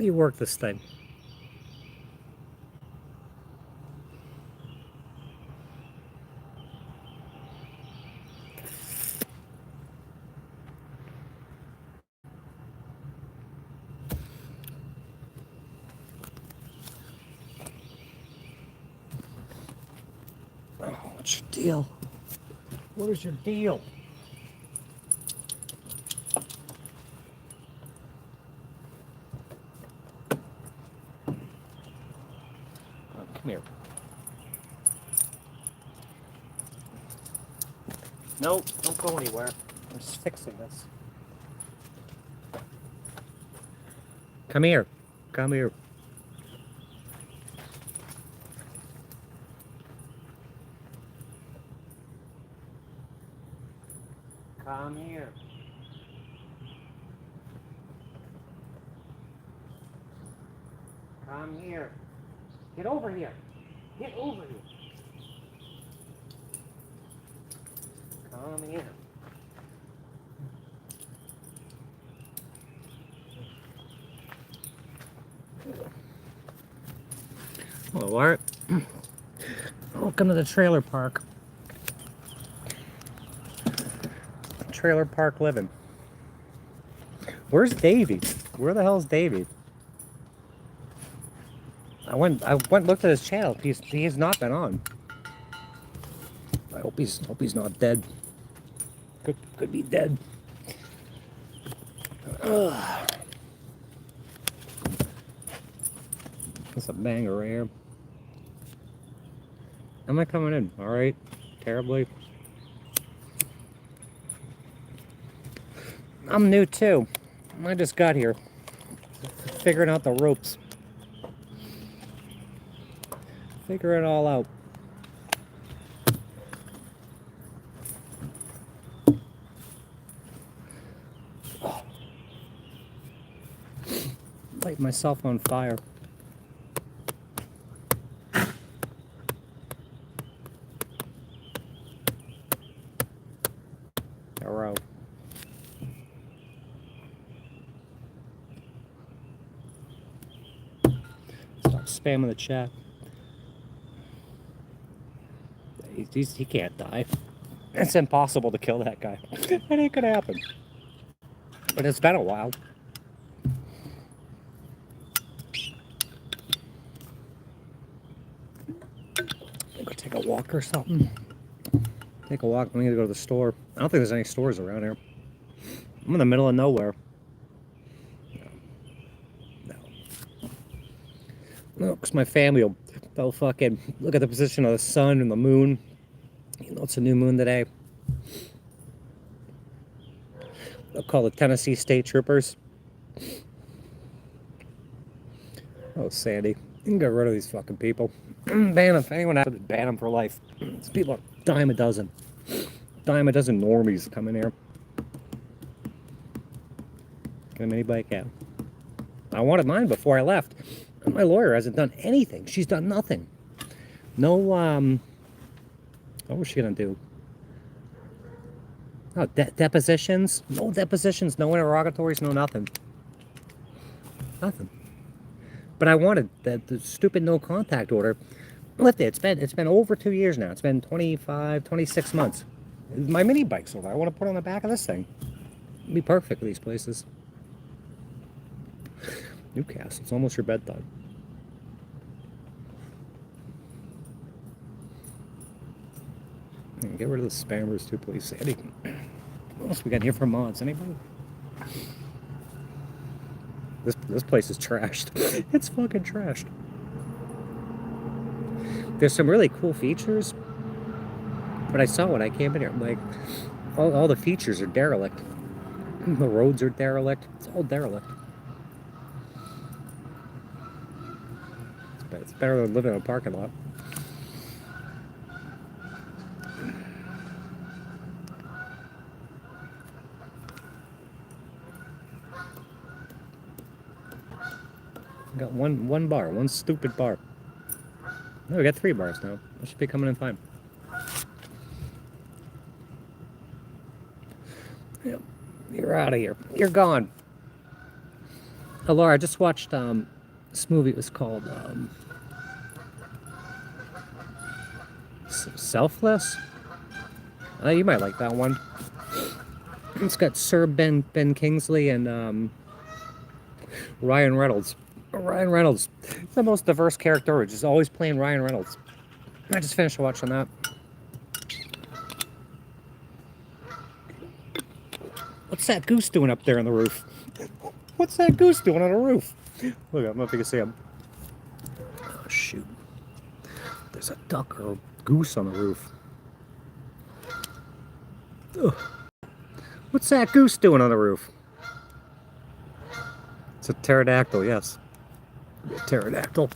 do you work this thing? Oh, what's your deal? What is your deal? Come here. No, don't go anywhere. I'm just fixing this. Come here. Come here. Come here. Come here. Get over here. Get over here. Come here. Hello, Art. Welcome to the trailer park. Trailer park living. Where's Davey? Where the hell's Davey? I went and looked at his channel. He has not been on. I hope he's not dead. Could be dead. That's a banger right here. Am I coming in? All right. Terribly. I'm new too. I just got here. Figuring out the ropes. Figure it all out. Light myself on fire. Arrow. Stop spamming the chat. He can't die. It's impossible to kill that guy. It ain't gonna happen. But it's been a while. Go take a walk or something. Take a walk. I'm gonna go to the store. I don't think there's any stores around here. I'm in the middle of nowhere. No, because my family they'll fucking look at the position of the sun and the moon. You know, it's a new moon today. They'll call the Tennessee State Troopers. Oh, Sandy. You can get rid of these fucking people. Ban them. If anyone has to ban them for life. These people are dime a dozen. Dime a dozen normies come in here. Get them anybody can. I wanted mine before I left. My lawyer hasn't done anything. She's done nothing. No, what was she gonna do? Oh, depositions? No depositions, no interrogatories, no nothing. Nothing. But I wanted the stupid no contact order lifted. It's been over 2 years now. It's been 25, 26 months. My mini bike's over. I want to put it on the back of this thing. It'd be perfect for these places. Newcastle, it's almost your bedtime. Get rid of the spammers too, please, Sandy. What else we got here for mods? Anybody? This place is trashed. It's fucking trashed. There's some really cool features, but I saw when I came in here, like, all the features are derelict. The roads are derelict. It's all derelict. It's better than living in a parking lot. Got one bar, one stupid bar. No, we got 3 bars now. I should be coming in fine. Yep. You're out of here. You're gone. Oh, Laura, I just watched this movie. It was called Selfless. You might like that one. It's got Sir Ben Kingsley and Ryan Reynolds. Ryan Reynolds, the most diverse character, just always playing Ryan Reynolds. I just finished watching that. What's that goose doing up there on the roof? What's that goose doing on the roof? Look, I don't know if you can see him. Oh, shoot. There's a duck or a goose on the roof. Ugh. What's that goose doing on the roof? It's a pterodactyl, yes. A pterodactyl.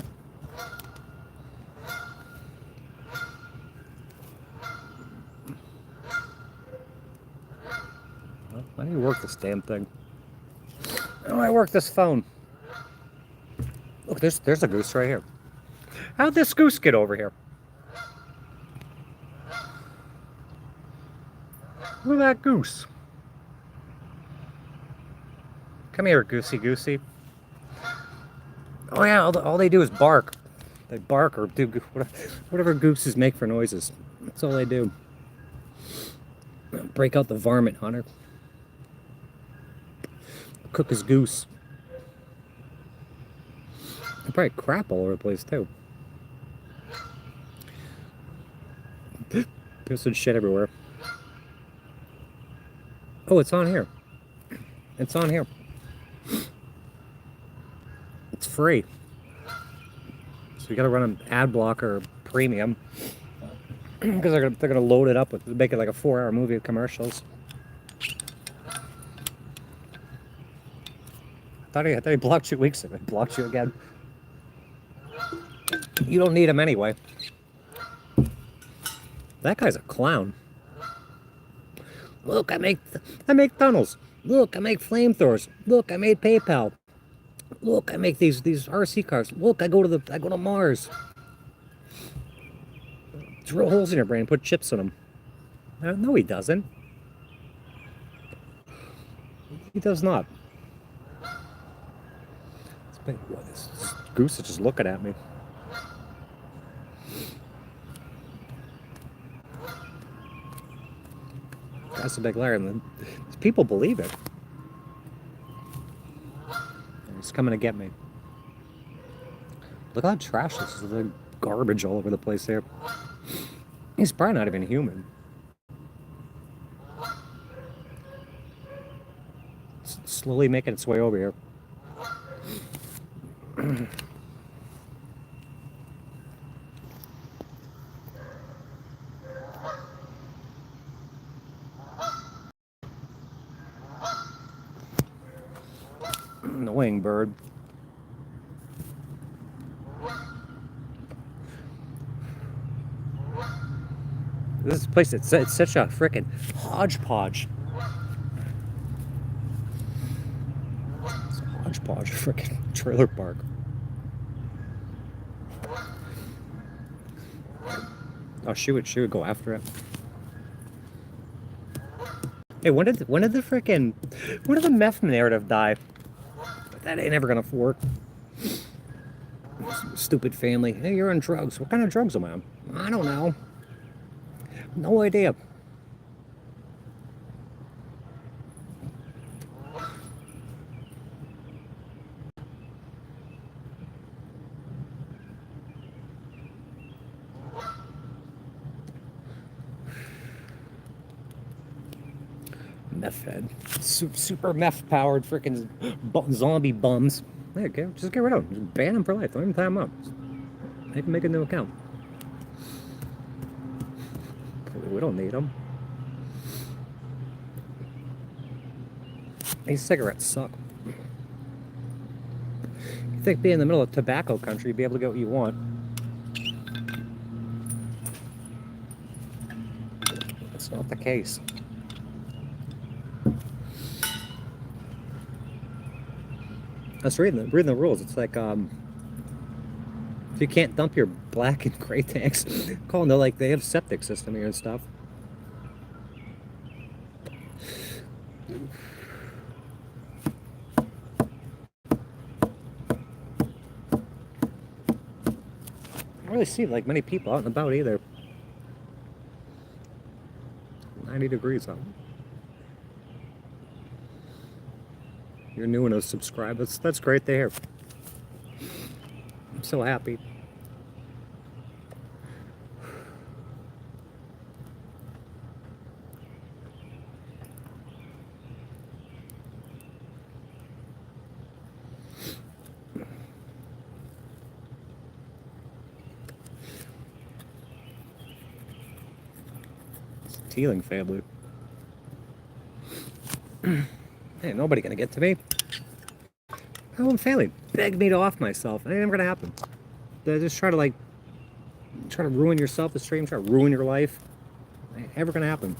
Why do you work this damn thing? How do I work this phone? Look, there's a goose right here. How'd this goose get over here? Look at that goose. Come here, goosey goosey. Oh yeah, all they do is bark. They bark or do whatever gooses make for noises. That's all they do. Break out the varmint hunter. Cook his goose. They probably crap all over the place too. There's some shit everywhere. Oh, it's on here. It's on here. It's free. So you gotta run an ad blocker premium. Because they're gonna load it up with, make it like a 4-hour movie of commercials. I thought he blocked you weeks ago. He blocked you again. You don't need him anyway. That guy's a clown. Look, I make tunnels. Look, I make flamethrowers. Look, I made PayPal. Look, I make these RC cars. Look, I go to Mars. Drill holes in your brain, put chips in them. No, he doesn't. He does not. This goose is just looking at me. That's a big liar. And people believe it. He's coming to get me. Look how trash this is. There's garbage all over the place here. He's probably not even human. It's slowly making its way over here. Annoying bird. This place, it's such a frickin' hodgepodge. It's a hodgepodge frickin' trailer park. Oh, she would go after it. Hey, when did the meth narrative die? That ain't ever gonna work. Stupid family. Hey, you're on drugs. What kind of drugs am I on? I don't know. No idea. Meth head. Super meth powered freaking zombie bums. There, just get rid of them. Just ban them for life. Don't even tie them up. They can make a new account. We don't need them. These cigarettes suck. You think being in the middle of tobacco country, you'd be able to get what you want. That's not the case. I was reading the rules. It's like if you can't dump your black and gray tanks, call them. They have septic system here and stuff. really see like many people out and about either. 90 degrees out. You're new and a subscribe. That's great to hear. I'm so happy. It's a Teeling family. Ain't nobody gonna get to me. My own family begged me to off myself. It ain't never gonna happen. They just try to ruin your self-esteem, try to ruin your life. It ain't ever gonna happen.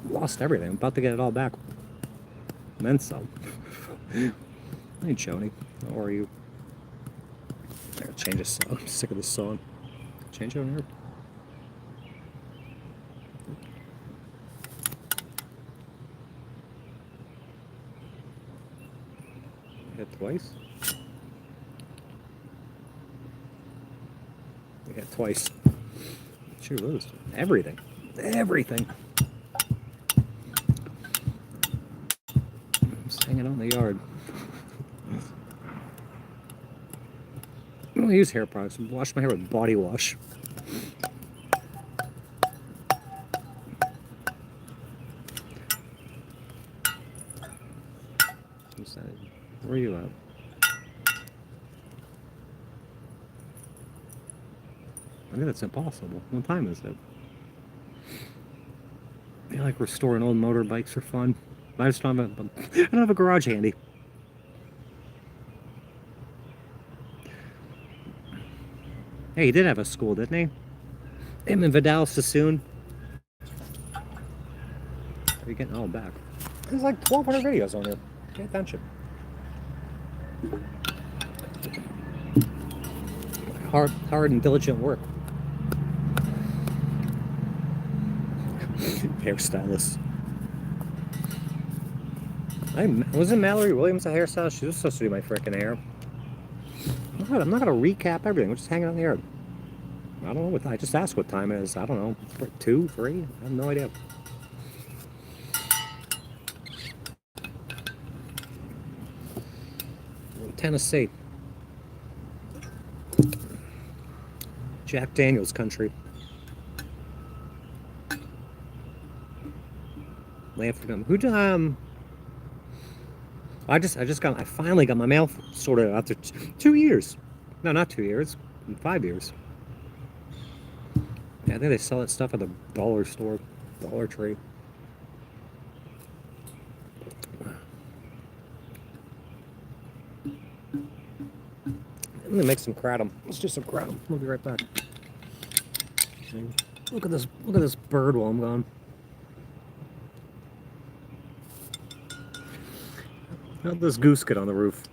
Lost everything. I'm about to get it all back. And then some. Hey, Joni. How are you? I gotta change this song. I'm sick of this song. Change it on here. Hit twice. We hit twice. She lose everything. Everything. Just hanging out in the yard. I don't use hair products. I wash my hair with body wash. Where are you at? I think that's impossible. What time is it? I like restoring old motorbikes for fun. I just don't have I don't have a garage handy. Hey, he did have a school, didn't he? Him and Vidal Sassoon. Are you getting all back? There's like 1,200 videos on there. Pay attention. Hard and diligent work. Hairstylist. Wasn't Mallory Williams a hairstylist? She was supposed to do my freaking hair. I'm not gonna recap everything. We're just hanging out in the yard. I don't know what. I just asked what time it is. I don't know. 2, 3. I have no idea. Tennessee. Jack Daniels country. Lanford. I finally got my mail sorted after 2 years. No, not 2 years. 5 years. Yeah, I think they sell that stuff at the dollar store, Dollar Tree. I'm gonna make some kratom. Let's do some kratom. We'll be right back. Look at this bird while I'm gone. How'd this goose get on the roof?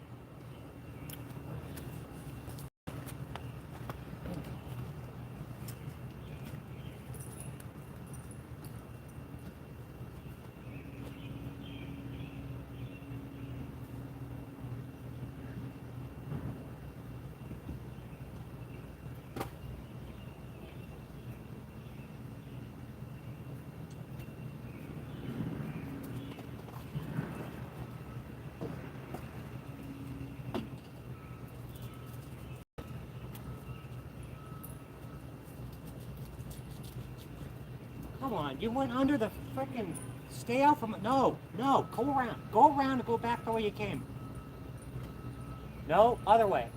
Come on, you went under the frickin'... Stay out from... No, go around. Go around and go back the way you came. No, other way.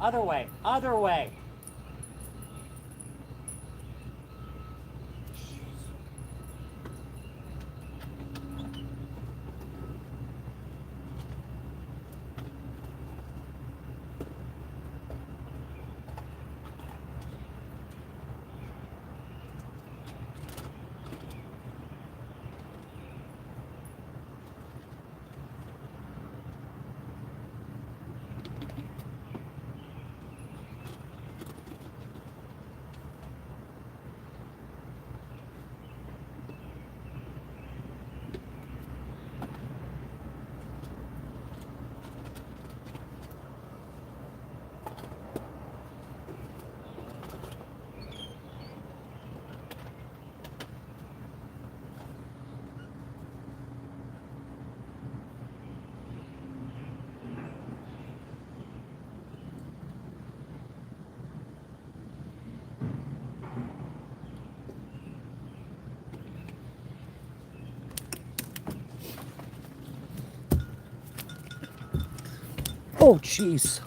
Oh, jeez.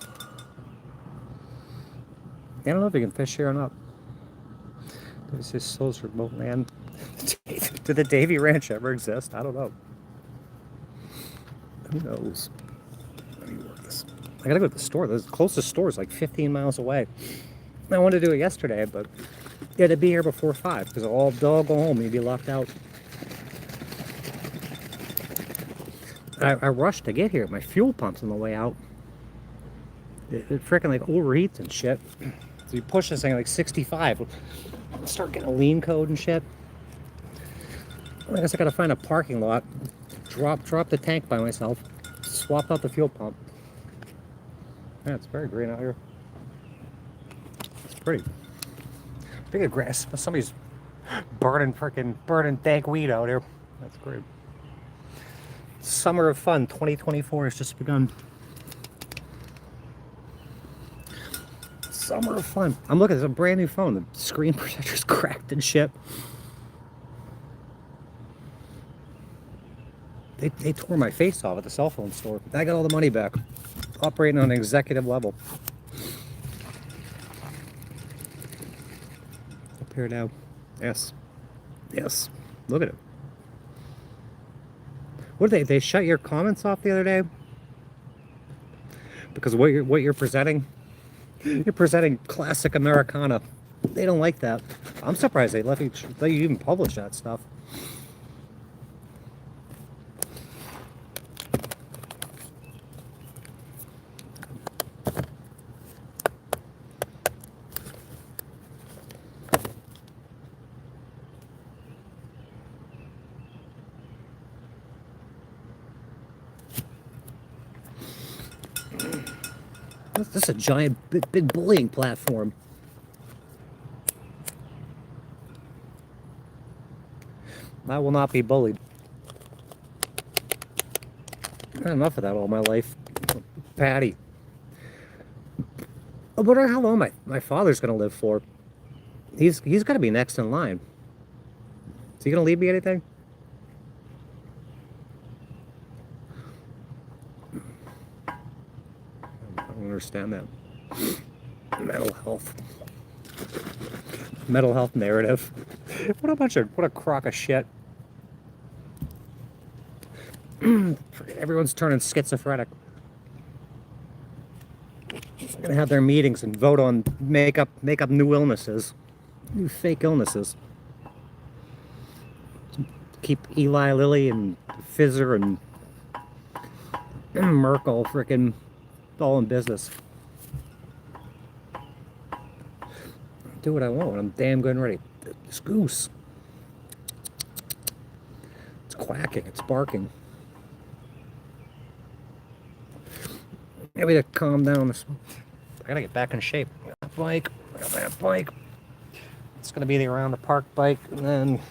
I don't know if you can fish here or not. This is so remote land. Did the Davy Ranch ever exist? I don't know. Who knows? Let me work this. I gotta go to the store. The closest store is like 15 miles away. I wanted to do it yesterday, but you had to be here before 5 because they'll go home. You'd be locked out. I rushed to get here. My fuel pump's on the way out. It freaking like overheats and shit. So you push this thing like 65. Start getting a lean code and shit. I guess I gotta find a parking lot. Drop the tank by myself. Swap out the fuel pump. Yeah, it's very green out here. It's pretty. Big of grass. Somebody's burning dank weed out here. That's great. Summer of fun 2024 has just begun. Summer of fun. I'm looking at a brand new phone. The screen protector's cracked and shit. They tore my face off at the cell phone store. I got all the money back. Operating on an executive level. Up here now. Yes. Yes. Look at it. What did they shut your comments off the other day? Because what you're presenting, you're presenting classic Americana. They don't like that. I'm surprised they let you even publish that stuff. This is a giant, big bullying platform. I will not be bullied. I've had enough of that all my life. Patty. I wonder how long my father's going to live for. He's got to be next in line. Is he going to leave me anything? I don't understand that. Mental health narrative. What a crock of shit. Everyone's turning schizophrenic. They're gonna have their meetings and vote on make up new illnesses, new fake illnesses. Keep Eli Lilly and Pfizer and Merkel freaking all in business. Do what I want when I'm damn good and ready. This goose. It's quacking, it's barking. Maybe to calm down. I gotta get back in shape. I got that bike. It's gonna be the around the park bike, and then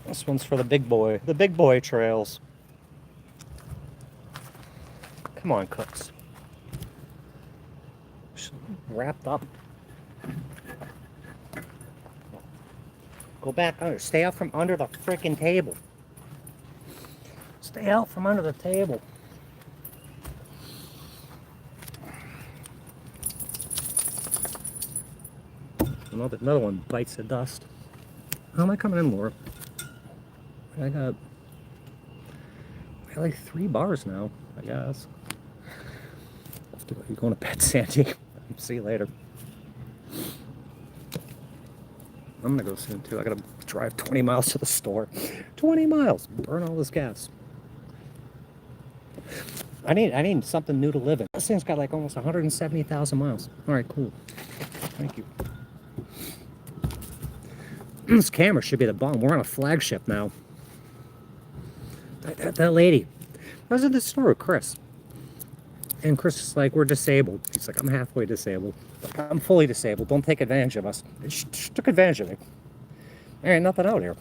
this one's for the big boy trails. Come on, Cooks. Wrapped up. Go back under. Stay out from under the freaking table. Stay out from under the table. Another one bites the dust. How am I coming in, Laura? I got like 3 bars now, I guess. You're going to bed, Sandy. See you later. I'm gonna go soon too. I gotta drive 20 miles to the store. 20 miles. Burn all this gas. I need something new to live in. This thing's got like almost 170,000 miles. All right, cool. Thank you. This camera should be the bomb. We're on a flagship now. That lady. I was in the store with Chris. And Chris is like, we're disabled. He's like, I'm halfway disabled. Like, I'm fully disabled. Don't take advantage of us. She took advantage of me. There ain't nothing out here.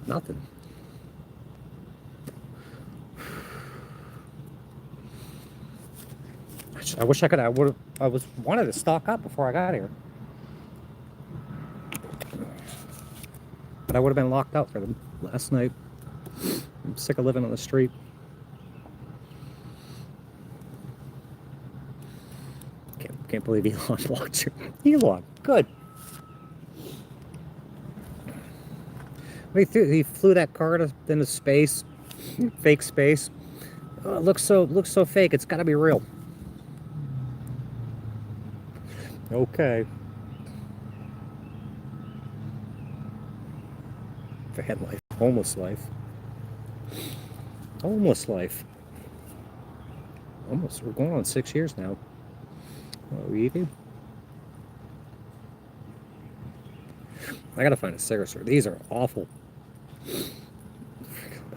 Nothing. I wish I could. I wanted to stock up before I got here. But I would have been locked out for them last night. I'm sick of living on the street. Can't believe Elon blocked you. Elon, good. He flew that car into space, fake space. Oh, it looks so fake. It's got to be real. Okay. Van life, homeless life, homeless life. Almost. We're going on 6 years now. Oh, Evie. I gotta find a cigarette store. These are awful.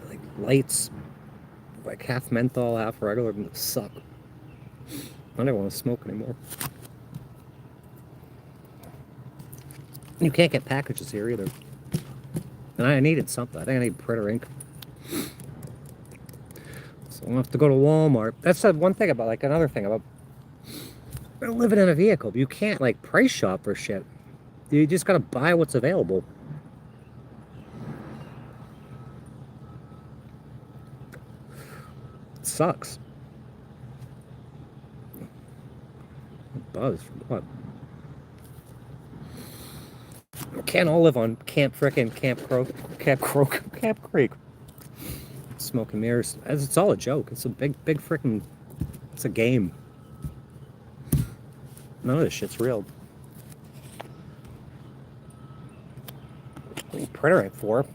Like lights, like half menthol, half regular. They suck. I don't want to smoke anymore. You can't get packages here either. And I needed something. I think I need printer ink. So I'll have to go to Walmart. That's the one thing about, like, another thing about living in a vehicle. You can't, like, price shop for shit. You just gotta buy what's available. It sucks. Buzz from what? Can't all live on Camp Creek. Smoke and mirrors. It's all a joke. It's a big freaking. It's a game. None of this shit's real. What are you printer ink for?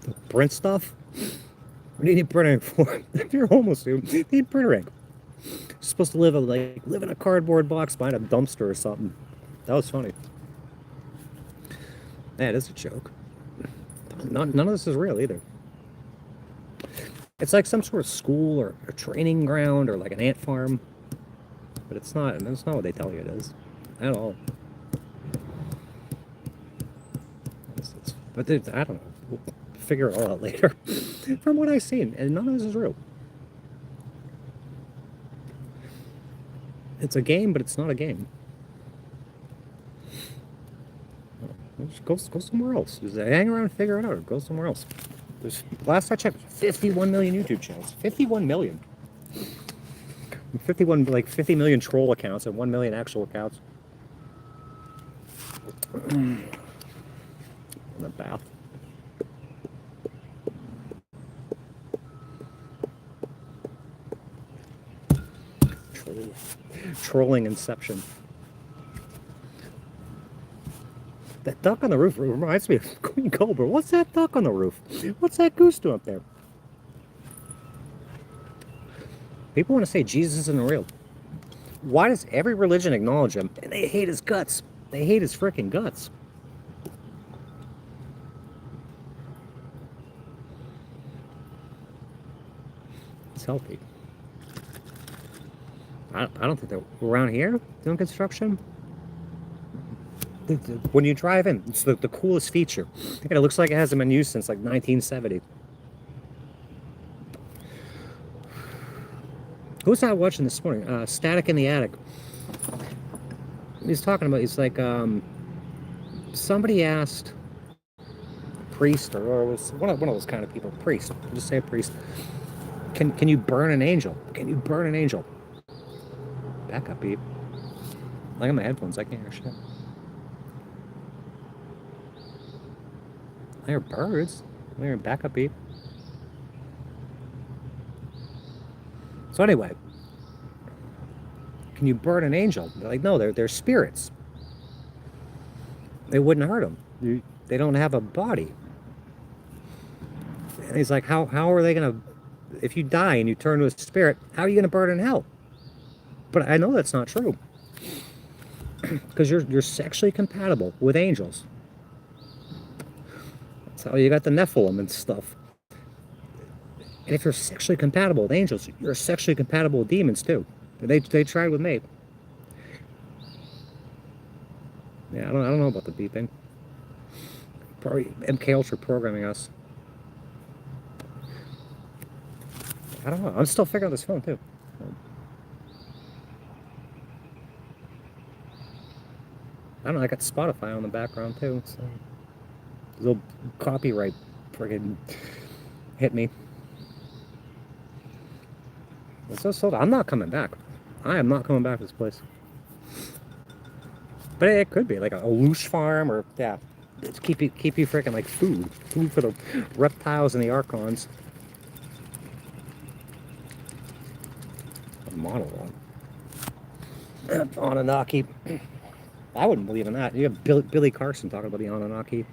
To print stuff? What do you need printer ink for? If you're homeless, you need printer ink. You're supposed to live in a cardboard box behind a dumpster or something. That was funny. That is a joke. None of this is real either. It's like some sort of school or a training ground or like an ant farm. But it's not. That's not what they tell you it is. At all. But I don't know. We'll figure it all out later. From what I've seen. And none of this is real. It's a game, but it's not a game. Just go somewhere else. Just hang around and figure it out, or go somewhere else. Last I checked, 51 million YouTube channels. 51 million. 50 million troll accounts and 1 million actual accounts. In the bath. Trolling Inception. That duck on the roof reminds me of Queen Cobra. What's that duck on the roof? What's that goose doing up there? People want to say Jesus isn't real. Why does every religion acknowledge him? And they hate his guts. They hate his freaking guts. It's healthy. I don't think they're around here doing construction. When you drive in, it's the coolest feature. And it looks like it hasn't been used since like 1970. Who was I watching this morning? Static in the Attic. He's talking about, he's like, somebody asked a priest, or it was one of those kind of people, priest, just say a priest, can you burn an angel? Can you burn an angel? Backup beep. I got my headphones, I can't hear shit. I hear birds. I hear backup beep. So anyway, can you burn an angel? They're like, no, they're spirits. They wouldn't hurt them. They don't have a body. And he's like, how are they gonna? If you die and you turn to a spirit, how are you gonna burn in hell? But I know that's not true, because you're sexually compatible with angels. That's how you got the Nephilim and stuff. And if you're sexually compatible with angels, you're sexually compatible with demons too. They tried with me. Yeah, I don't know about the beeping. Probably MK Ultra programming us. I don't know. I'm still figuring out this phone too. I don't know. I got Spotify on the background too. So a little copyright friggin' hit me. I'm not coming back. I am not coming back to this place. But it could be like a loose farm, or yeah, it's keep you freaking like food for the reptiles and the archons. A monologue. Anunnaki. I wouldn't believe in that. You have Billy Carson talking about the Anunnaki.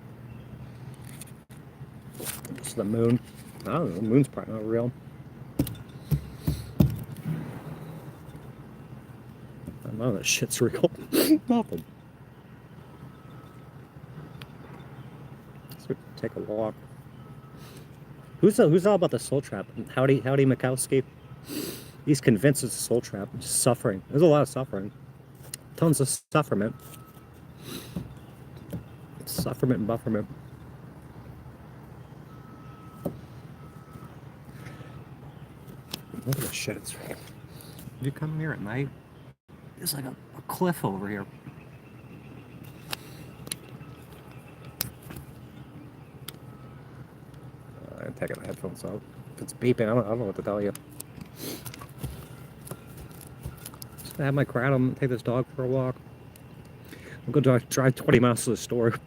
It's the moon. I don't know. The moon's probably not real. None of that shit's real. Nothing. Let's take a walk. Who's all about the soul trap? Howdy Mikowski. He's convinced it's a soul trap. Just suffering. There's a lot of suffering. Tons of sufferment. Sufferment and bufferment. Look at this shit. If you come here at night, there's like a cliff over here. I'm taking the headphones off. If it's beeping, I don't know what to tell you. Just gonna have my crowd, take this dog for a walk. I'll go drive 20 miles to the store.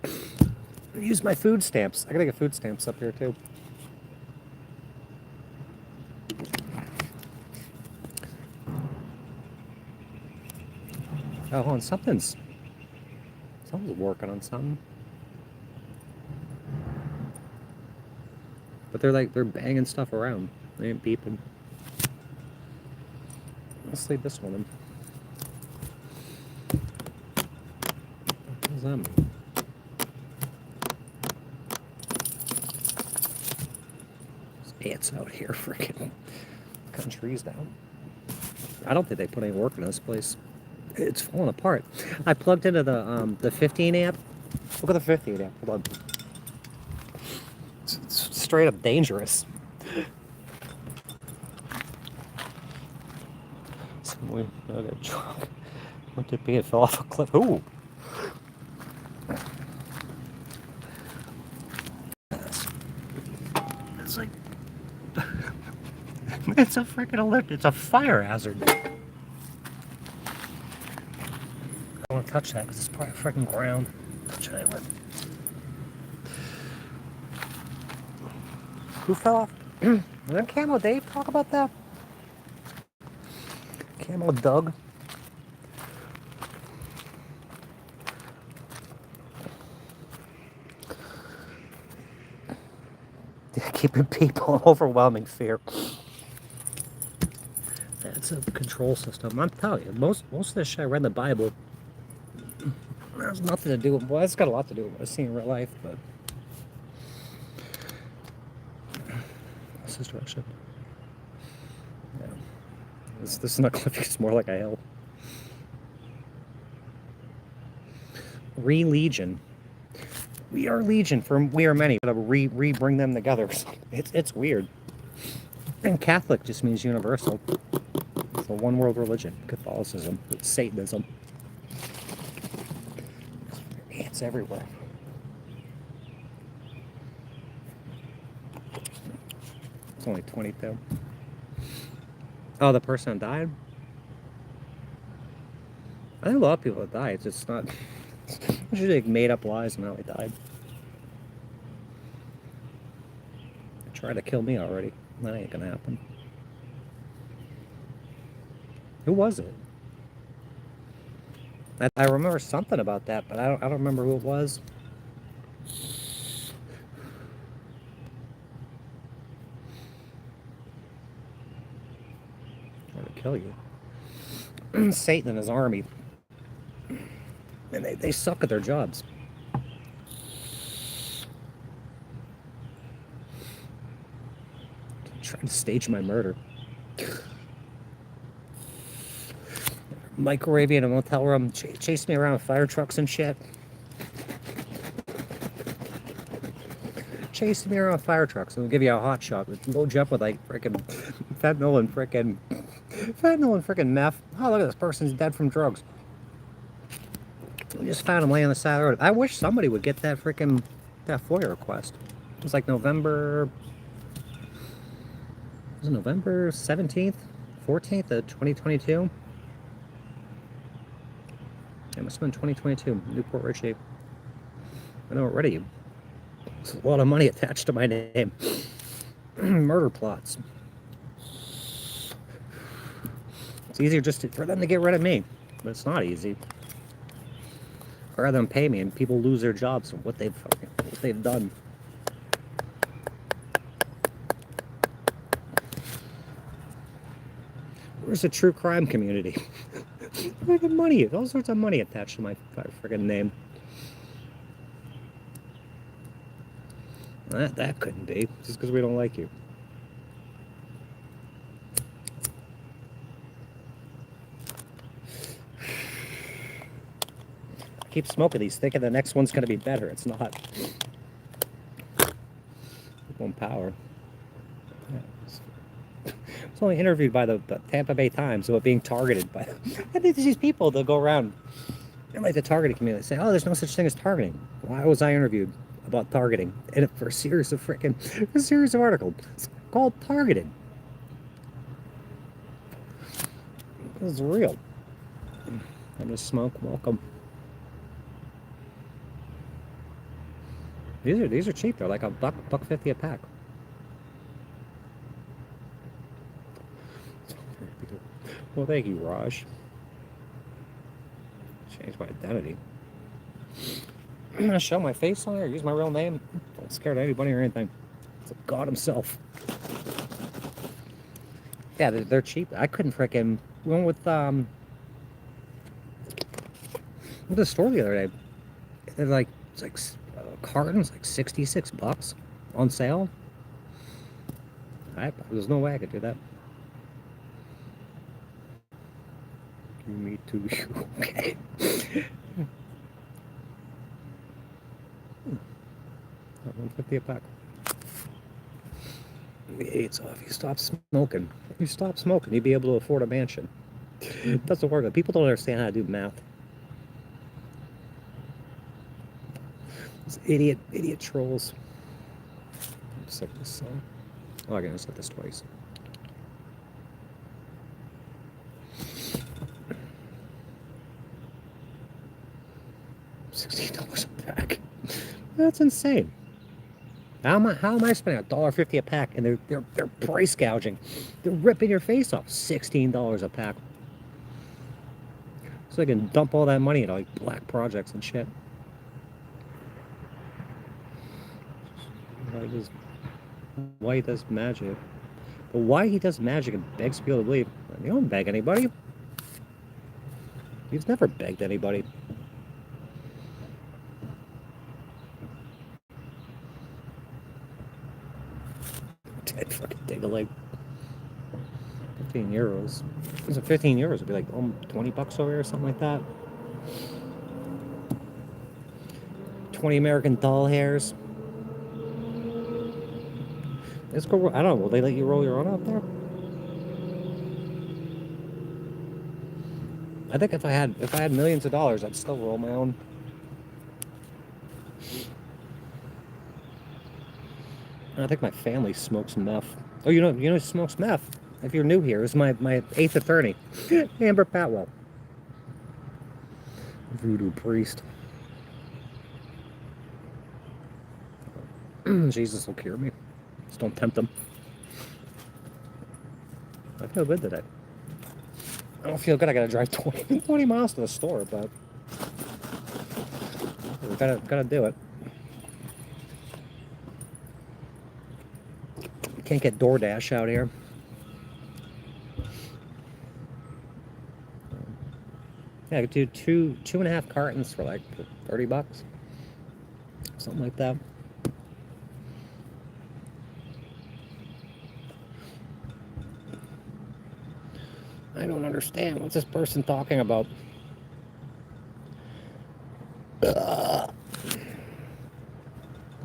Use my food stamps. I gotta get food stamps up here too. Oh, hold on, someone's working on something. But they're banging stuff around. They ain't beeping. Let's leave this one in. What does that mean? There's ants out here freaking cutting trees down. I don't think they put any work in this place. It's falling apart. I plugged into the 15 amp. Look at the 15 amp. Hold on. It's straight up dangerous. Someone got drunk. Went to be, it fell off a cliff. Ooh. It's like it's a freaking alert. It's a fire hazard. I don't want to touch that because it's part of freaking ground. Touch it anyway. Who fell off? Didn't Camo Dave talk about that? Camo Doug? Keeping people in overwhelming fear. That's a control system. I'm telling you, most of this shit I read in the Bible has nothing to do with, well, it's got a lot to do with what I see in real life, but what's this direction? Yeah. This is not cliffy, it's more like a hill. Re-legion. We are legion, for we are many. Gotta re-bring them together. It's weird. And Catholic just means universal. It's a one world religion. Catholicism. It's Satanism. Ants everywhere. It's only 22. Oh, the person that died? I think a lot of people that die. It's just not. It's usually like made up lies on how they died. They tried to kill me already. That ain't gonna happen. Who was it? I remember something about that, but I don't remember who it was. Trying to kill you. Satan and his army. And they suck at their jobs. Trying to stage my murder. Microwaving in a motel room, chase me around with fire trucks and shit. Chasing me around with fire trucks, and they'll give you a hot shot. Load you up with like freaking fentanyl and freaking meth. Oh, look at this person's dead from drugs. We just found him laying on the side of the road. I wish somebody would get that FOIA request. was like November, was it November 17th, 14th of 2022? It must have been 2022, Newport Richie. I know already. There's a lot of money attached to my name. Murder plots. It's easier just for them to get rid of me, but it's not easy. I'd rather them pay me and people lose their jobs for what they've done. Where's the true crime community? Money, all sorts of money attached to my friggin' name. That couldn't be, just because we don't like you. I keep smoking these, thinking the next one's going to be better. It's not. One power. Yeah, it's only interviewed by the Tampa Bay Times about being targeted by. I think these people that go around, like the targeting community, say, "Oh, there's no such thing as targeting." Why was I interviewed about targeting? And for a series of articles, it's called targeted. This is real. I'm gonna smoke. Welcome. These are cheap. They're like $1.50 a pack. Well, thank you, Raj. Change my identity. I'm gonna show my face on there. Use my real name. Don't scare anybody or anything. It's God himself. Yeah, they're cheap. I couldn't frickin' went with the store the other day. They're like it's like cartons like $66 on sale. There's no way I could do that. Me too. Okay. $1.50 a pack. It's off. You stop smoking. If you stop smoking, you'd be able to afford a mansion. It doesn't work. People don't understand how to do math. It's idiot trolls. Set this on. Oh, I'm gonna set this twice. $16 a pack. That's insane. How am I spending $1.50 a pack and they're price gouging? They're ripping your face off. $16 a pack. So they can dump all that money into like black projects and shit. Why he does magic? But why he does magic and begs people to believe? You don't beg anybody. He's never begged anybody. Dead fucking ding-a-ling. 15 euros. So 15 euros would be like 20 bucks over here or something like that. 20 American doll hairs. Let's go. I don't know. Will they let you roll your own out there? I think if I had millions of dollars, I'd still roll my own. I think my family smokes meth. Oh, you know who smokes meth? If you're new here, it's my 8th attorney, Amber Patwell. Voodoo priest. Jesus will cure me. Just don't tempt him. I feel good today. I don't feel good. I gotta drive 20 miles to the store, but we gotta do it. Can't get DoorDash out here. Yeah, I could do 2.5 cartons for like 30 bucks. Something like that. I don't understand. What's this person talking about? I'm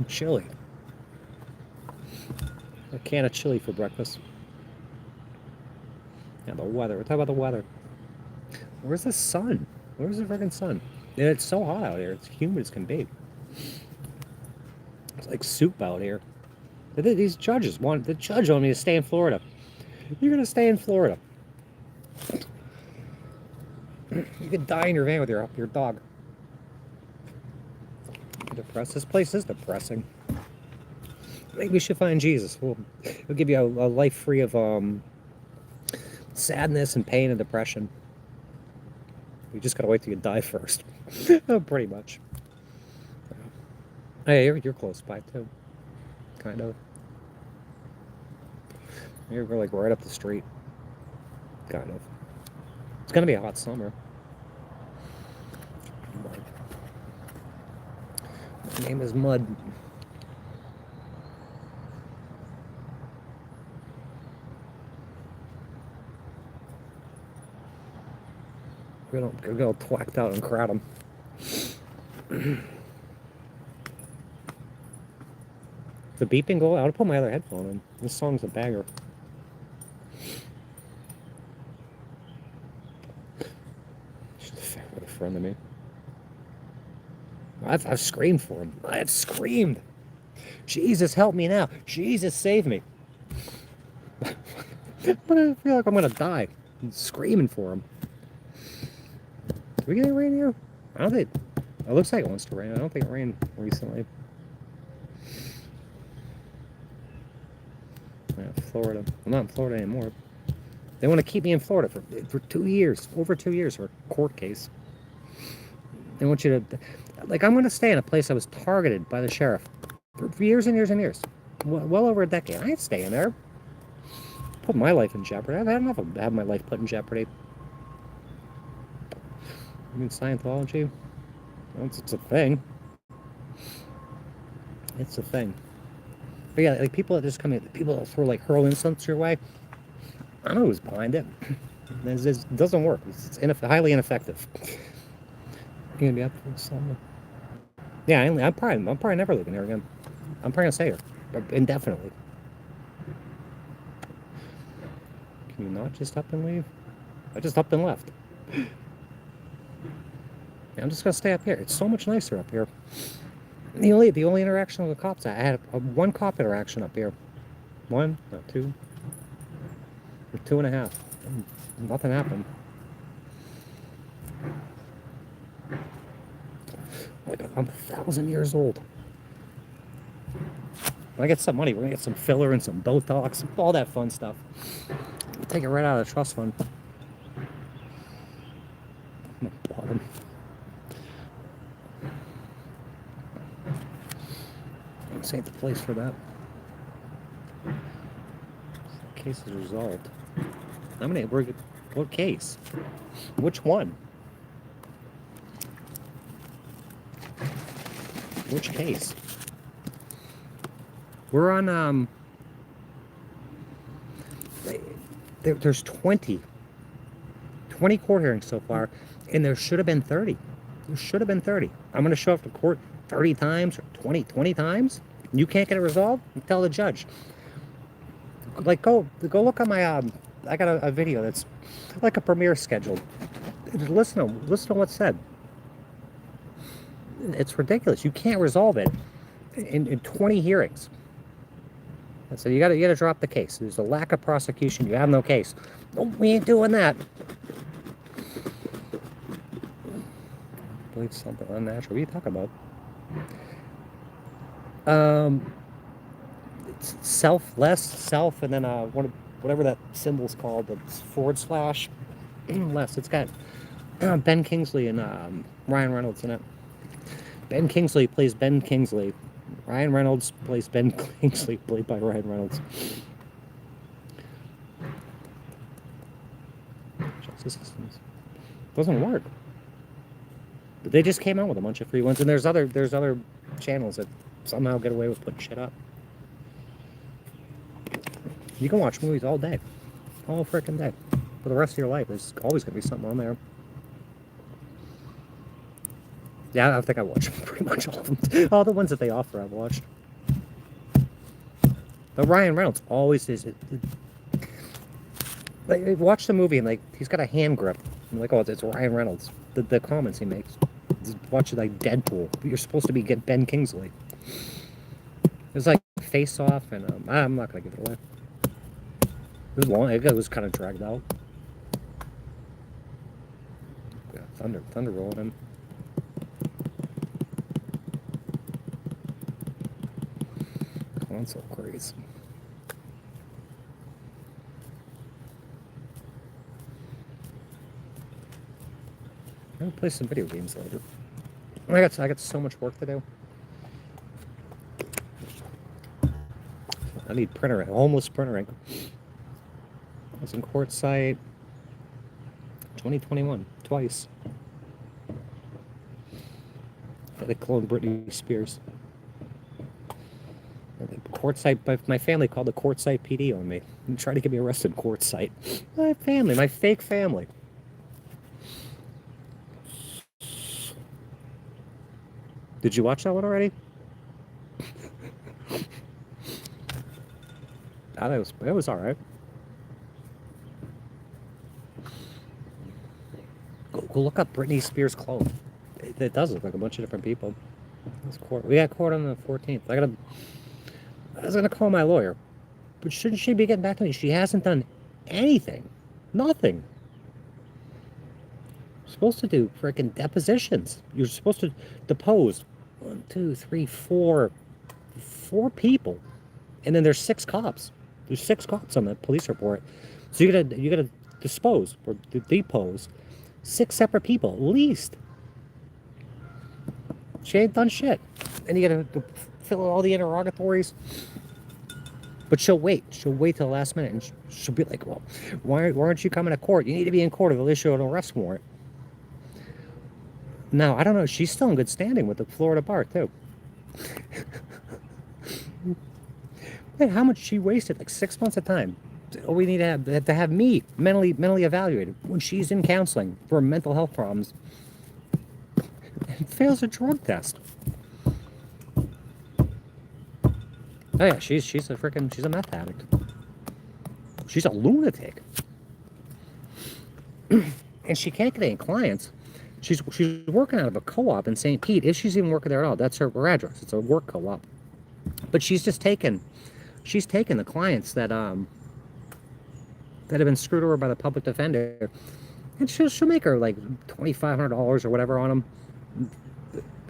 chilly. A can of chili for breakfast. Yeah, the weather. We're talking about the weather. Where's the sun? Where's the freaking sun? And it's so hot out here. It's humid as can be. It's like soup out here. These judges want, the judge wanted me to stay in Florida. You're gonna stay in Florida. You could die in your van with your dog. Depressed. This place is depressing. Maybe we should find Jesus. We'll give you a life free of sadness and pain and depression. You just gotta wait till you die first. Pretty much. Hey, you're close by too. Kind of. You're like right up the street. Kind of. It's gonna be a hot summer. My name is Mud. We're gonna twacked out and crowd them. The beeping go. I'll put my other headphone in. This song's a banger. She's a friend of me. I've screamed for him. I've screamed. Jesus, help me now. Jesus, save me. But I feel like I'm gonna die. I'm screaming for him. Did we get any rain here? I don't think. It looks like it wants to rain. I don't think it rained recently. Yeah, Florida. I'm not in Florida anymore. They want to keep me in Florida for 2 years, over 2 years for a court case. They want you to, like, I'm going to stay in a place I was targeted by the sheriff for years and years and years. Well over a decade. I ain't staying there. Put my life in jeopardy. I've had enough of having my life put in jeopardy. I mean, Scientology, it's a thing. It's a thing. But yeah, like people that just come in, people that throw like hurl insults your way. I don't know who's behind it. It doesn't work. It's highly ineffective. You're gonna be up for something. Yeah, I'm probably never leaving here again. I'm probably gonna stay here indefinitely. Can you not just up and leave? I just up and left. Yeah, I'm just gonna stay up here. It's so much nicer up here. The only interaction with the cops, I had one cop interaction up here. One, no, two, or 2.5. Nothing happened. Like, I'm 1,000 years old. When I get some money, we're gonna get some filler and some Botox, all that fun stuff. We'll take it right out of the trust fund. I'm a bottom. This ain't the place for that. The case is resolved. What case? Which one? Which case? We're on, there's 20 court hearings so far, and there should have been 30. There should have been 30. I'm going to show up to court 30 times or 20 times. You can't get it resolved? Tell the judge. Like, go look on my, I got a video that's like a premiere scheduled. Listen to what's said. It's ridiculous. You can't resolve it in 20 hearings. So you gotta drop the case. There's a lack of prosecution. You have no case. No, we ain't doing that. I believe something unnatural. What are you talking about? It's self, and then whatever that symbol's called, the / less. It's got Ben Kingsley and Ryan Reynolds in it. Ben Kingsley plays Ben Kingsley. Ryan Reynolds plays Ben Kingsley, played by Ryan Reynolds. Justice systems doesn't work. But they just came out with a bunch of free ones, and there's other channels that somehow get away with putting shit up. You can watch movies all day, all freaking day, for the rest of your life. There's always gonna be something on there. Yeah, I think I watched pretty much all of them. All the ones that they offer, I've watched. But Ryan Reynolds always is. Like, watch the movie and like he's got a hand grip. I'm like, oh, it's Ryan Reynolds. The comments he makes. Watch it like Deadpool. You're supposed to be Ben Kingsley. There's like face off, and I'm not gonna give it away. It was long. It was kind of dragged out. Yeah, thunder rolling in. Console craze. I'm gonna play some video games later. I got so much work to do. I need printer ink, almost printer ink. I was in Quartzsite 2021, twice. They cloned Britney Spears. Quartzsite, my family called the Quartzsite PD on me and tried to get me arrested in Quartzsite. My family, my fake family. Did you watch that one already? It was all right. Go look up Britney Spears clone. It does look like a bunch of different people. We got court on the 14th. I was gonna call my lawyer, but shouldn't she be getting back to me? She hasn't done anything. Nothing. You're supposed to do freaking depositions. You're supposed to depose 1, 2, 3, 4 people, and then there's 6 cops. There's 6 cops on the police report. So you gotta dispose or depose 6 separate people at least. She ain't done shit, and you gotta fill out all the interrogatories. But she'll wait. She'll wait till the last minute, and she'll be like, "Well, why aren't you coming to court? You need to be in court. They'll issue an arrest warrant." Now, I don't know. She's still in good standing with the Florida bar too. Man, how much she wasted? Like 6 months of time. Oh, we need to have me mentally evaluated when she's in counseling for mental health problems and fails a drug test. Oh yeah, she's a meth addict. She's a lunatic. And she can't get any clients. She's working out of a co-op in St. Pete. If she's even working there at all, that's her address. It's a work co-op. But she's taken the clients that have been screwed over by the public defender, and she'll make her like $2,500 or whatever on them.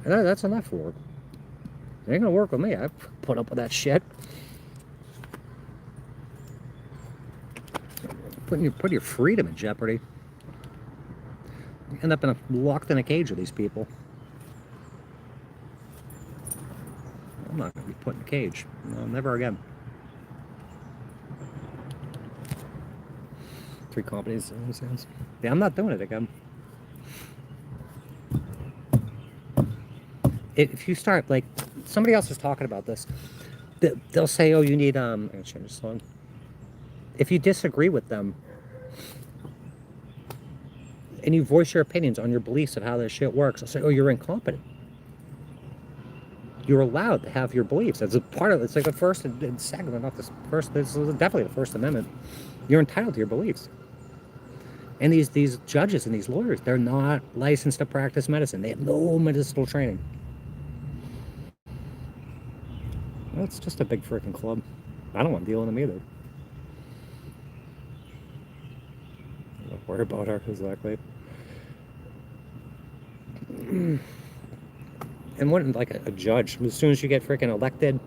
And that's enough for her. It ain't gonna work with me. I put up with that shit. Put your freedom in jeopardy. You end up locked in a cage with these people. I'm not gonna be put in a cage. No, never again. 3 companies. Yeah, I'm not doing it again. If you start, like, somebody else is talking about this, they'll say, oh, you need, I'm gonna change this one. If you disagree with them, and you voice your opinions on your beliefs of how this shit works, they'll say, oh, you're incompetent. You're allowed to have your beliefs. It's a part of, it's like the first and second, not this first, this is definitely the First Amendment. You're entitled to your beliefs. And these judges and these lawyers, they're not licensed to practice medicine. They have no medicinal training. Well, it's just a big freaking club. I don't want to deal with them either. Don't worry about her, exactly. And when, like a judge, as soon as you get freaking elected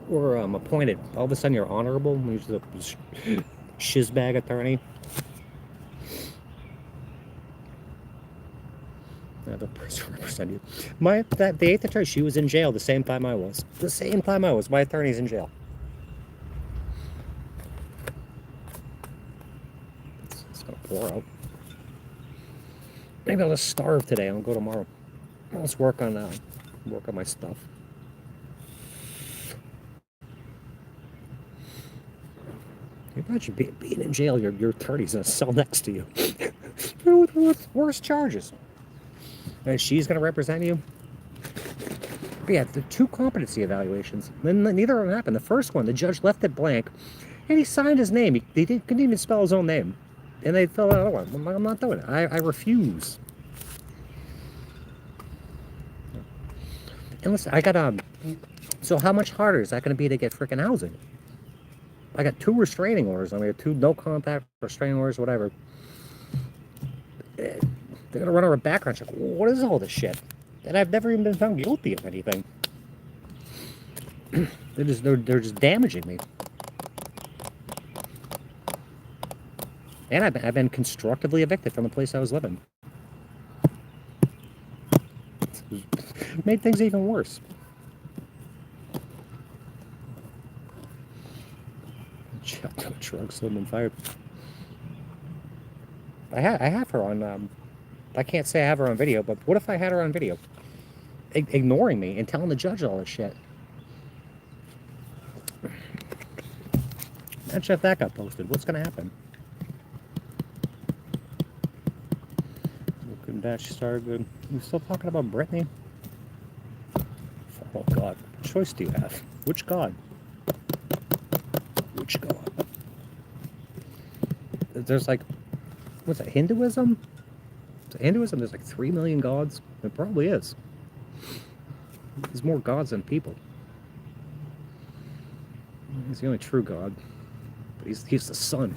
or appointed, all of a sudden you're honorable. When you're a shizbag attorney. The person represent you. The 8th attorney, she was in jail the same time I was. The same time I was. My attorney's in jail. It's gonna pour out. Maybe I'll just starve today. I'll go tomorrow. Let's work on my stuff. You imagine being in jail. Your attorney's in a cell next to you. with worse charges. And she's going to represent you. But yeah, the 2 competency evaluations. Then neither of them happened. The first one, the judge left it blank, and he signed his name. He couldn't even spell his own name. And they filled out another one. I'm not doing it. I refuse. And listen, I got So how much harder is that going to be to get freaking housing? I got 2 restraining orders. I mean, 2 no contact restraining orders, whatever. They're going to run over a background check. What is all this shit? And I've never even been found guilty of anything. they're just damaging me. And I've been constructively evicted from the place I was living. Made things even worse. Truck slim and fired. I have her on. I can't say I have her on video, but what if I had her on video, ignoring me and telling the judge all this shit? Imagine if that got posted. What's gonna happen? Looking back, she started good. You still talking about Brittany? Oh God, what choice do you have? Which God? Which God? There's like, what's that, Hinduism? Hinduism, there's like 3 million gods. It probably is. There's more gods than people. He's the only true God. But he's the sun.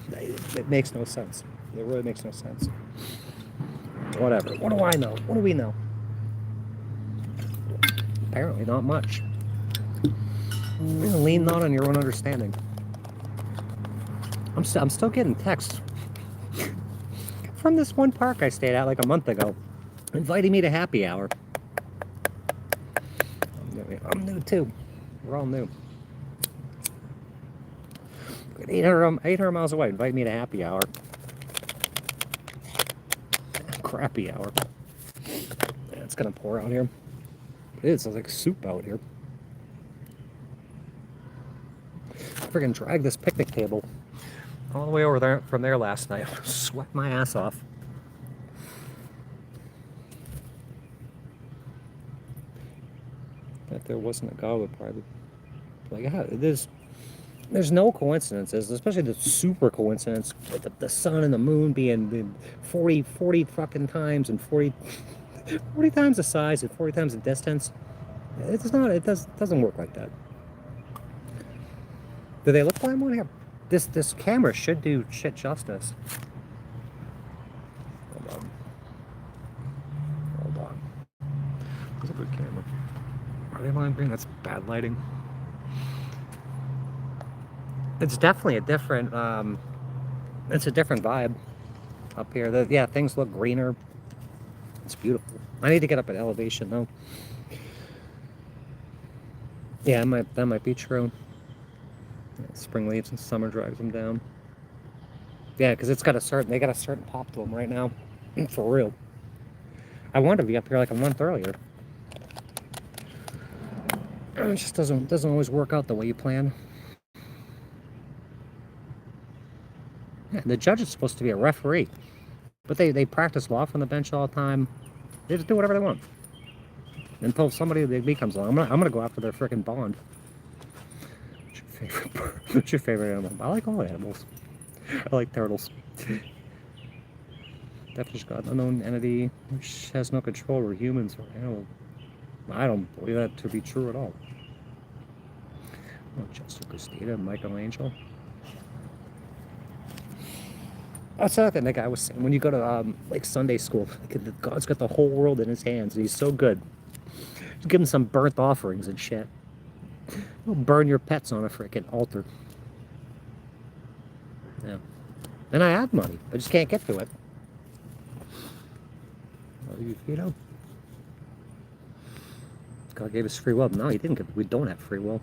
It makes no sense. It really makes no sense. Whatever. What do I know? What do we know? Apparently not much. Lean not on your own understanding. I'm still getting texts from this one park I stayed at like a month ago, inviting me to happy hour. I'm new too. We're all new. 800 miles away, invite me to happy hour. Crappy hour. Yeah, it's gonna pour out here. It is. It's like soup out here. Friggin' drag this picnic table all the way over there from there last night. Sweat my ass off. If there wasn't a God, would probably like, yeah, there's no coincidences, especially the super coincidence with the sun and the moon being 40 fucking times and 40 times the size and 40 times the distance. It doesn't work like that. Do they look blind? One here? This camera should do shit justice. Hold on. That's a good camera. Are they lime green? That's bad lighting. It's definitely a different it's a different vibe up here. Yeah, things look greener. It's beautiful. I need to get up at elevation though. Yeah, that might be true. Spring leaves and summer drives them down. Yeah, because they got a certain pop to them right now. For real. I wanted to be up here like a month earlier. It just doesn't always work out the way you plan. Yeah, the judge is supposed to be a referee, but they practice law from the bench all the time. They just do whatever they want until somebody becomes law. I'm gonna go after their freaking bond. What's your favorite animal? I like all animals. I like turtles. Definition God, unknown entity which has no control over humans or animals. I don't believe that to be true at all. Oh, Chester Christina, Michelangelo. That's another thing that guy was saying. When you go to like Sunday school, God's got the whole world in his hands, and he's so good. Just give him some burnt offerings and shit. He'll burn your pets on a freaking altar. Yeah. And I have money. I just can't get to it. You know? God gave us free will. No, he didn't. We don't have free will.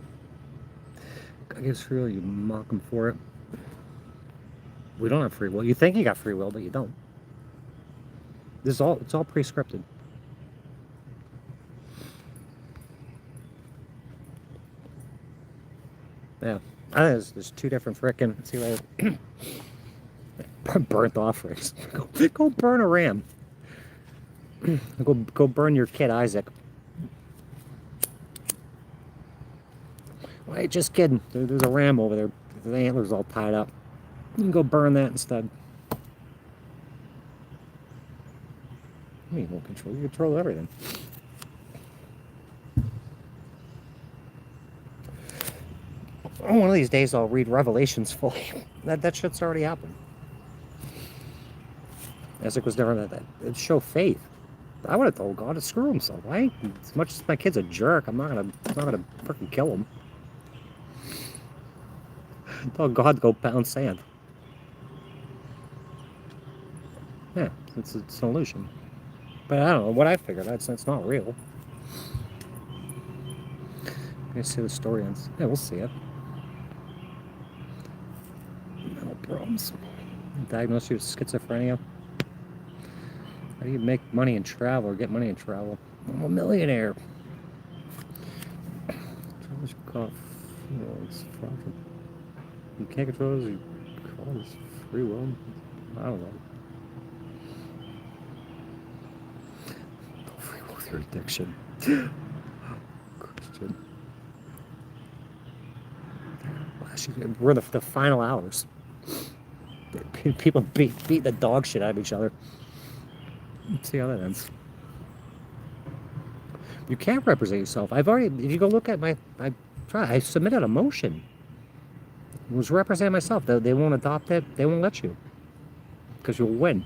God gave us free will. You mock him for it. We don't have free will. You think you got free will, but you don't. It's all pre-scripted. Yeah. I think there's 2 different frickin', let's see right. Burnt offerings. Go burn a ram. Go burn your kid Isaac. Wait, just kidding. There's a ram over there. The antlers all tied up. You can go burn that instead. I mean, you control everything. One of these days I'll read Revelations fully. That shit's already happened. Isaac was never that. It'd show faith. I would have told God to screw himself. As much as my kid's a jerk, I'm not gonna freaking kill him. Tell God to go pound sand. Yeah, it's an illusion. But I don't know what I figured. It's not real. Let me see the story ends. Yeah, we'll see it. No problems. Diagnosed you with schizophrenia. How do you make money and travel or get money and travel? I'm a millionaire. You can't control it. You call this free will. I don't know. Free will with your addiction. Christian. We're the final hours. People beat the dog shit out of each other. Let's see how that ends. You can't represent yourself. If you go look at I submitted a motion. It was representing myself. They won't adopt it. They won't let you. Because you'll win.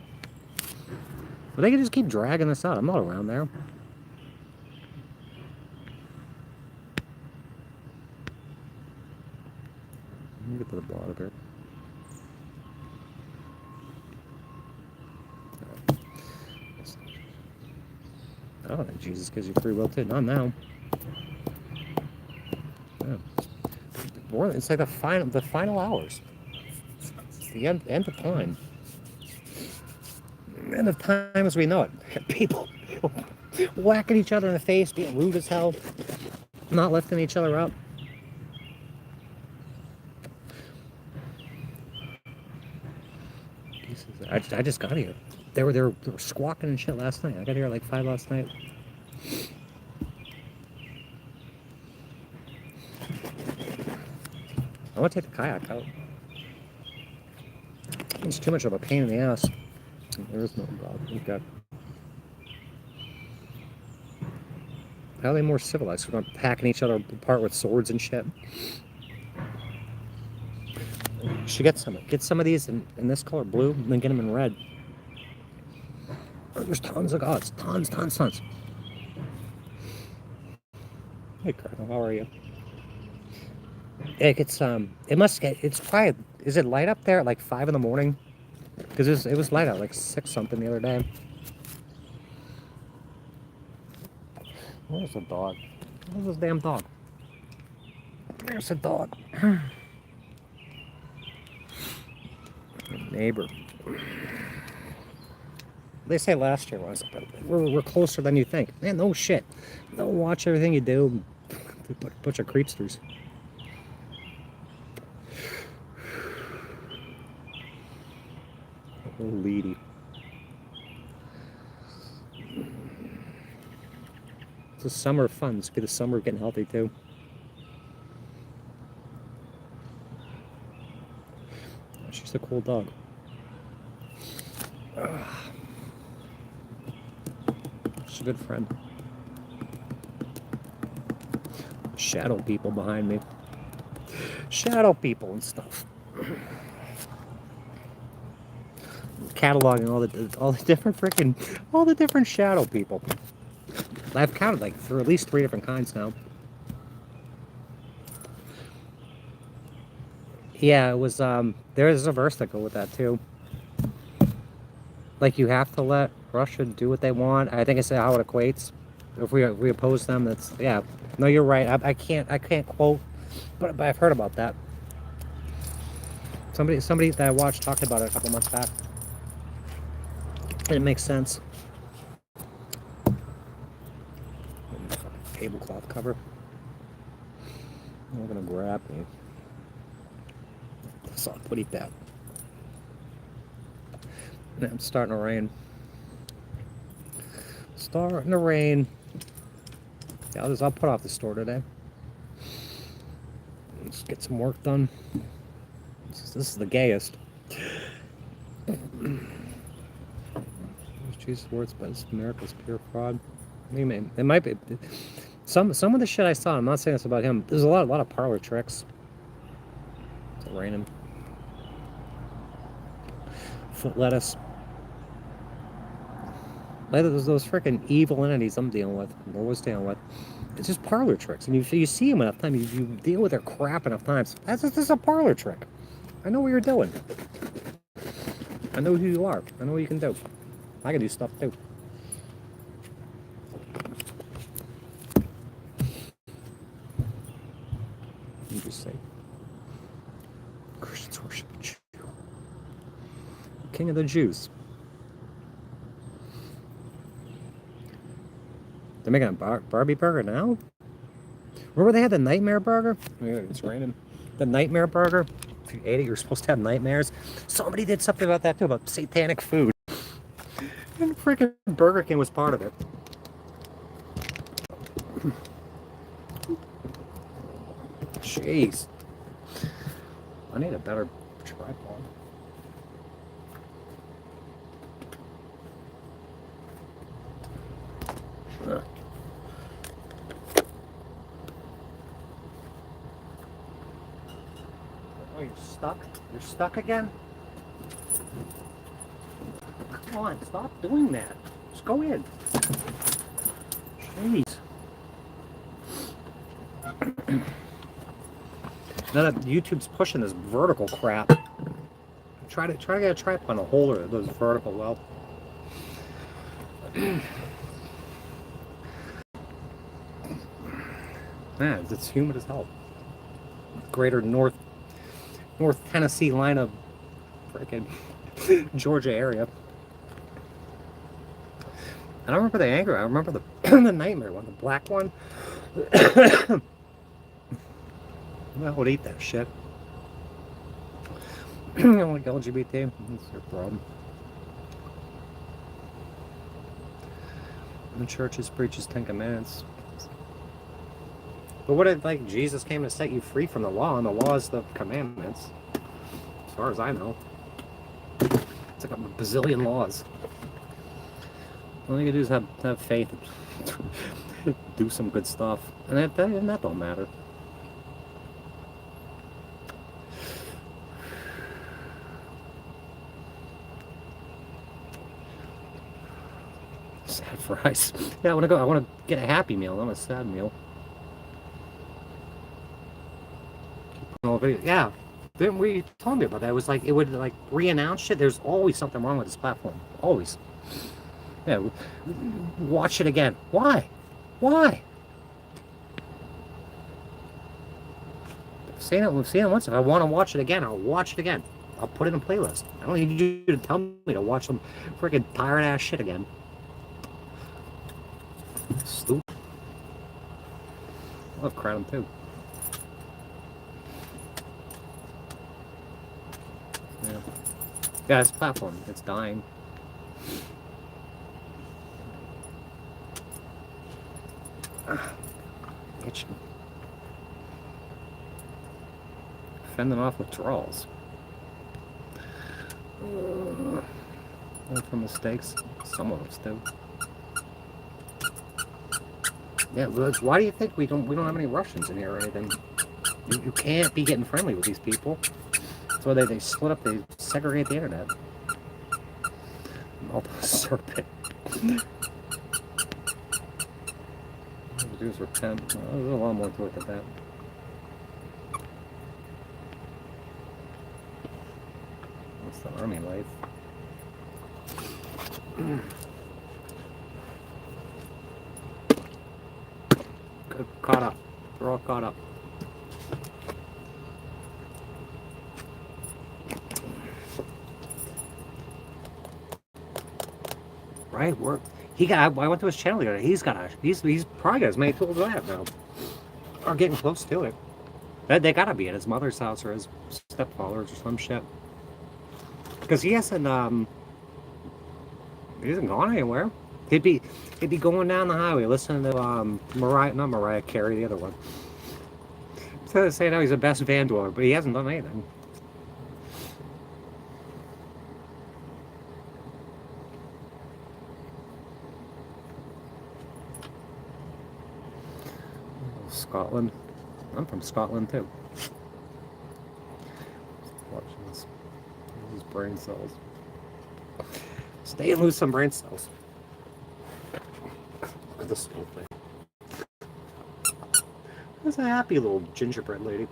But they can just keep dragging this out. I'm not around there. Let me get to the bottom here. I don't think Jesus gives you free will too. Not now. Yeah. It's like the final hours. It's the end of time. End of time as we know it. People whacking each other in the face, being rude as hell, not lifting each other up. I just got here. They were squawking and shit last night. I got here at like 5 last night. I want to take the kayak out. It's too much of a pain in the ass. There is no God. We've got. How are they more civilized? We're not hacking each other apart with swords and shit. You should get some of these in this color blue, and then get them in red. There's tons of gods. Tons. Hey, Colonel, how are you? It's probably, is it light up there at like 5 in the morning? Because it was light out like 6 something the other day. Where's the dog? Where's this damn dog? There's the dog. Neighbor. They say last year was, but we're closer than you think. Man, no shit. Don't watch everything you do. Bunch of creepsters. Oh, lady. It's the summer of fun. It's be the summer of getting healthy too. She's a cool dog. She's a good friend. Shadow people behind me. Shadow people and stuff. Cataloging all the different shadow people. I've counted like for at least 3 different kinds now. Yeah, it was there is a verse that go with that too. Like you have to let Russia do what they want. I think I said how it equates. If we oppose them, that's yeah. No, you're right. I can't quote, but I've heard about that. Somebody that I watched talked about it a couple months back. And it makes sense. Tablecloth cover. I'm gonna grab me. So what eat that? Yeah, it's starting to rain. Starting to rain. Yeah, I'll put off the store today. Let's get some work done. This is the gayest. Jesus' words, but it's miracles, pure fraud. It might be some of the shit I saw. I'm not saying this about him. There's a lot of parlor tricks. It's raining. Foot lettuce. Those freaking evil entities I'm dealing with, or was dealing with. It's just parlor tricks, and you see them enough times, you deal with their crap enough times. This is a parlor trick. I know what you're doing. I know who you are. I know what you can do. I can do stuff too. You just say, Christians worship the Jew. King of the Jews. They're making a Barbie burger now? Remember they had the nightmare burger? It's raining. The nightmare burger? If you ate it, you're supposed to have nightmares. Somebody did something about that too, about satanic food. And freaking Burger King was part of it. Jeez. I need a better tripod. Oh, you're stuck? You're stuck again? Come on, stop doing that. Just go in. Jeez. Now that YouTube's pushing this vertical crap, try to get a tripod to hold her those vertical well. Man, it's humid as hell. Greater North Tennessee line of freaking Georgia area. I don't remember the anger. I remember the the nightmare one, the black one. I would eat that shit. You don't like LGBT? That's your problem. The churches preaches 10 Commandments. But what if, like, Jesus came to set you free from the law, and the law is the commandments? As far as I know. It's like a bazillion laws. All you can do is have faith. Do some good stuff. And that don't matter. Sad fries. Yeah, I want to get a Happy Meal, not a sad meal. Yeah, didn't we told me about that? It was like, it would like re-announce shit. There's always something wrong with this platform. Always. Yeah, watch it again. Why? Why? We've seen it once. If I want to watch it again, I'll watch it again. I'll put it in a playlist. I don't need you to tell me to watch some freaking tired ass shit again. Stupid. I love Kratom too. Yeah, this platform, it's dying. Itching. Fending off withdrawals. From mistakes, some of us do. Yeah, why do you think we don't have any Russians in here or anything? You can't be getting friendly with these people. That's why they split up, they segregate the internet. All the serpent. All we do is repent. There's a lot more to it than that. What's the army life? Good, caught up. We're all caught up. Right, I went to his channel the other day. He's probably got as many tools as I have now. Or getting close to it. They gotta be at his mother's house or his stepfather's or some shit. Because he hasn't gone anywhere. He'd be going down the highway listening to not Mariah Carey, the other one. So saying how he's the best van dweller, but he hasn't done anything. Scotland. I'm from Scotland too. brain cells. Stay and lose some brain cells. Look at this little thing. That's a happy little gingerbread lady.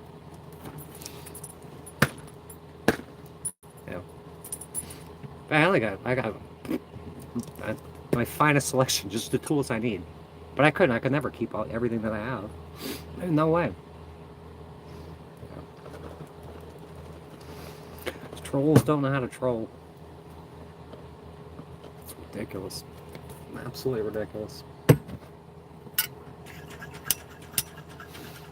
Yeah. I got my finest selection, just the tools I need. But I could never keep everything that I have. No way. Yeah. Trolls don't know how to troll. It's ridiculous. Absolutely ridiculous.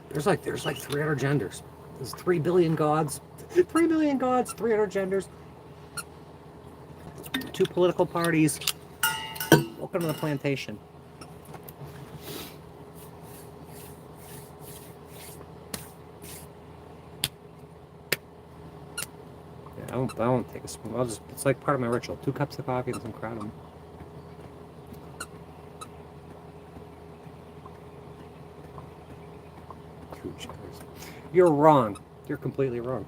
There's like 300 genders. There's 3 billion gods. 3 billion gods, 300 genders. 2 political parties. Welcome to the plantation. Yeah, I won't take a spoon. It's like part of my ritual. 2 cups of coffee and some kratom. You're wrong. You're completely wrong.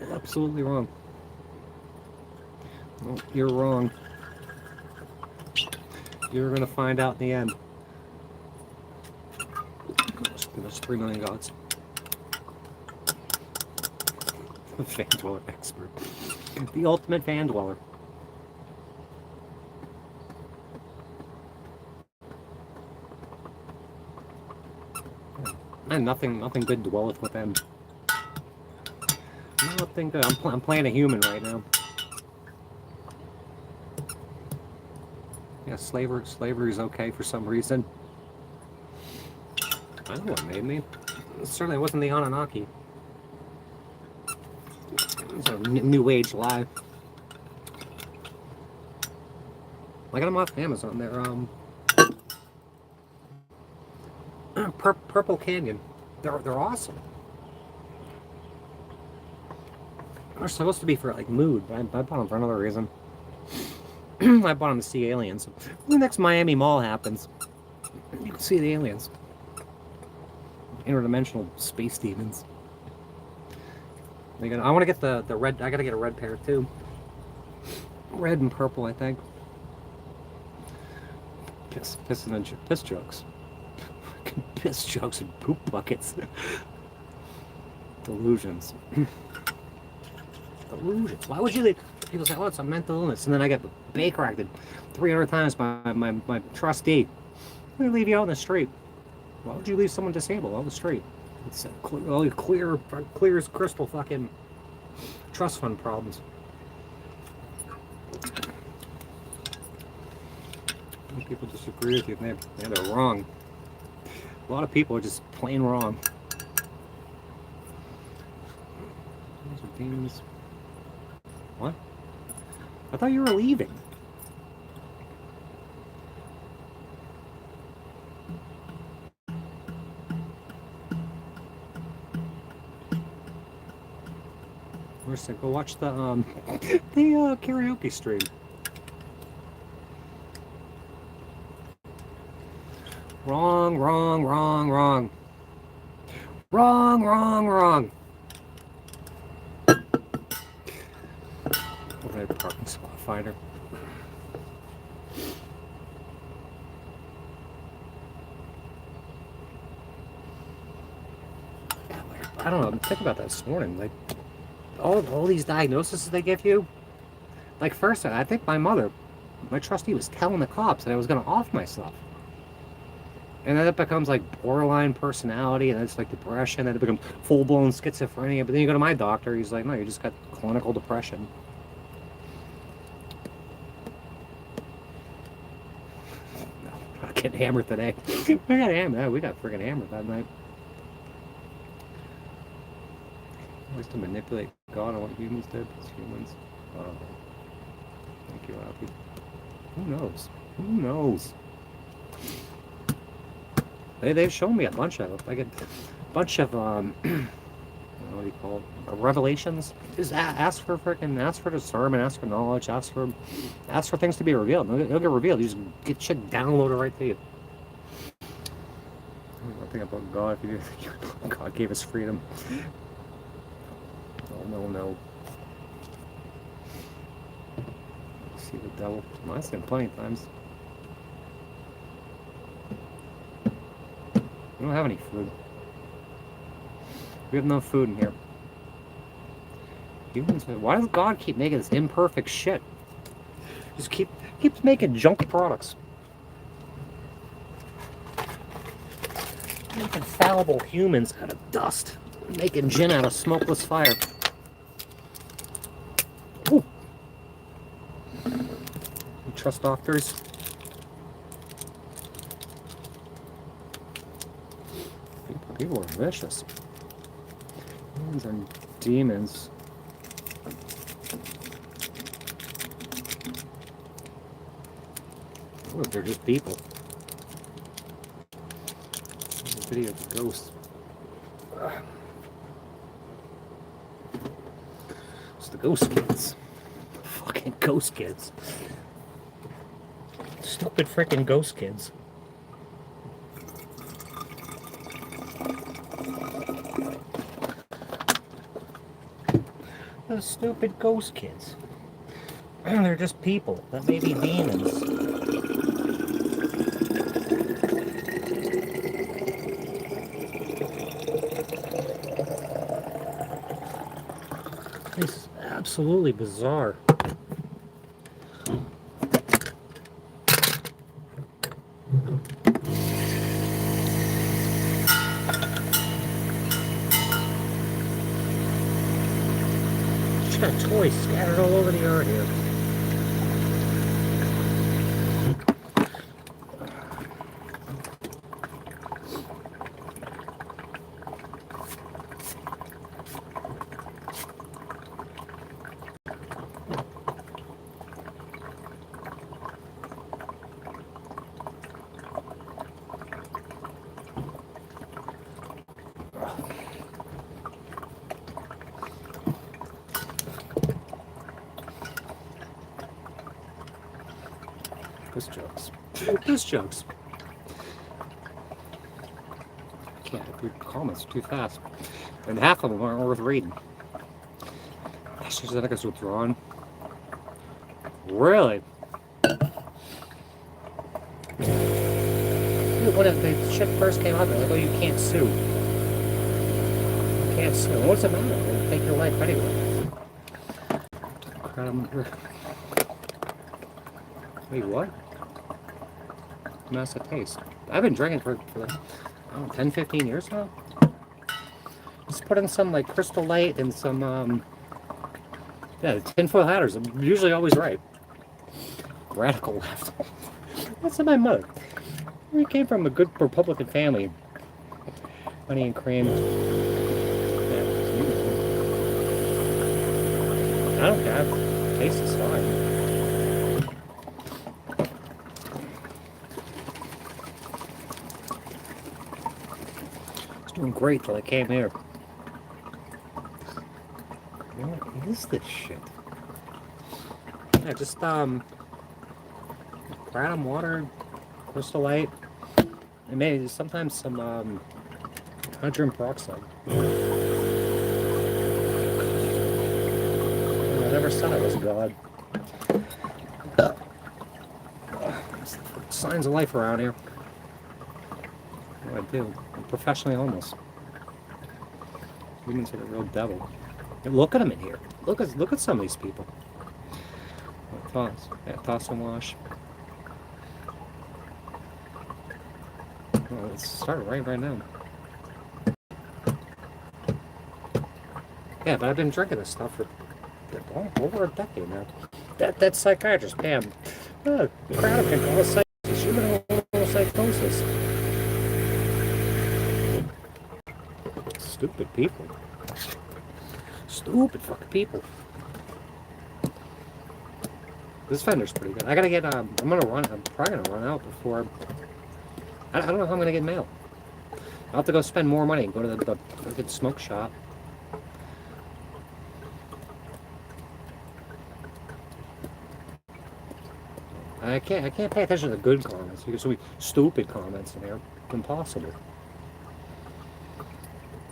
Absolutely wrong. No, you're wrong. You're gonna find out in the end. There's 3 million gods. Fan dweller expert. The ultimate fan dweller. And nothing good dwelleth with them. Nothing good. I'm playing a human right now. Yeah, slavery is okay for some reason. I don't know what made me. It certainly wasn't the Anunnaki. It's a new age lie. I got them off Amazon. They're Purple Canyon. They're awesome. They're supposed to be for like mood, but I bought them for another reason. I bought them to see aliens. When the next Miami Mall happens, you can see the aliens. Interdimensional space demons. I want to get the red. I gotta get a red pair too. Red and purple, I think. Piss jokes. Piss jokes and poop buckets. Delusions. Delusions. Why would you leave? People say, oh, it's a mental illness. And then I get baker-acted 300 times by my trustee. I'm going to leave you out in the street. Why would you leave someone disabled on the street? It's clear as crystal fucking trust fund problems. Some people disagree with you. They're wrong. A lot of people are just plain wrong. Those are demons. What? I thought you were leaving. Where's that? Go watch the karaoke stream. Wrong. Wrong. Overnight parking spot finder. I don't know. Think about that this morning. Like all these diagnoses they give you. Like first, I think my trustee was telling the cops that I was going to off myself. And then it becomes like borderline personality, and then it's like depression, and it becomes full-blown schizophrenia. But then you go to my doctor, he's like, no, you just got clinical depression. No, I'm not getting hammered today. We got hammered. We got friggin' hammered that night. Ways to manipulate God on what humans did. It's humans. Thank you, Alfie. Who knows? They've shown me a bunch of them. Like a bunch of what do you call it? Revelations. Just ask for discernment, ask for knowledge, ask for things to be revealed. It'll get revealed. You just get shit downloaded right to you. One thing about God, if you God gave us freedom. No. See the devil? I've seen it plenty of times. We don't have any food. We have no food in here. Humans, why does God keep making this imperfect shit? Just keeps making junk products. Making fallible humans out of dust. Making gin out of smokeless fire. Ooh. You trust doctors? People are vicious. Humans are demons. Oh, they're just people. There's a video of the ghosts. It's the ghost kids. Fucking ghost kids. Stupid freaking ghost kids. Those stupid ghost kids. They're just people that may be demons. This is absolutely bizarre. Just got toys scattered all over the yard here. Ghost jokes. I can't read comments too fast. And half of them aren't worth reading. AstraZeneca's withdrawn. Really? When the shit first came out, they're like, oh, you can't sue. You can't sue. What's the matter? They'll take your life anyway. Wait, what? Massive taste. I've been drinking for like, I don't know, 10, 15 years now. Just put in some like Crystal Light and some, yeah, tinfoil hatters. I'm usually always right. Radical left. That's in my mother. We came from a good Republican family. Honey and cream. Yeah, I don't care. The taste is fine. Doing great till I came here. What is this shit? Yeah, just kratom water, Crystal Light, and maybe sometimes some hydrogen peroxide. I never said I was God. Signs of life around here. What do I do? I'm professionally homeless. Humans are the real devil. And look at them in here. Look at some of these people. Toss and wash. Well, let's start right now. Yeah, but I've been drinking this stuff for over a decade now. That psychiatrist, Pam. Crowd can call us human psychosis. Stupid people. Stupid fucking people. This fender's pretty good. I gotta get, I'm probably gonna run out before, I don't know how I'm gonna get mail. I'll have to go spend more money and go to the smoke shop. I can't pay attention to the good comments because there'll be stupid comments in there. It's impossible.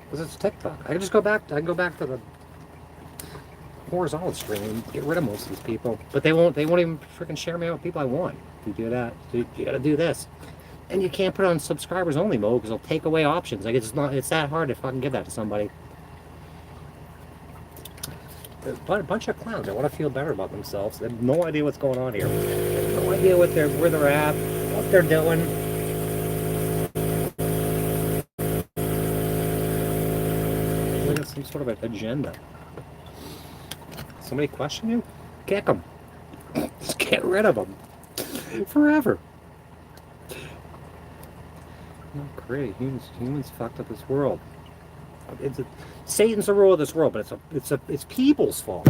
Because it's TikTok. I can go back to the horizontal stream and get rid of most of these people. But they won't even freaking share me out with people I want. You do that, you gotta do this. And you can't put it on subscribers only mode because it'll take away options. Like, it's that hard to fucking give that to somebody. But a bunch of clowns. I want to feel better about themselves. They have no idea what's going on here. They have no idea where they're at, what they're doing. They got some sort of an agenda. Somebody question you? Kick them. Just get rid of them. Forever. Not great. Humans fucked up this world. Satan's the rule of this world, but it's people's fault.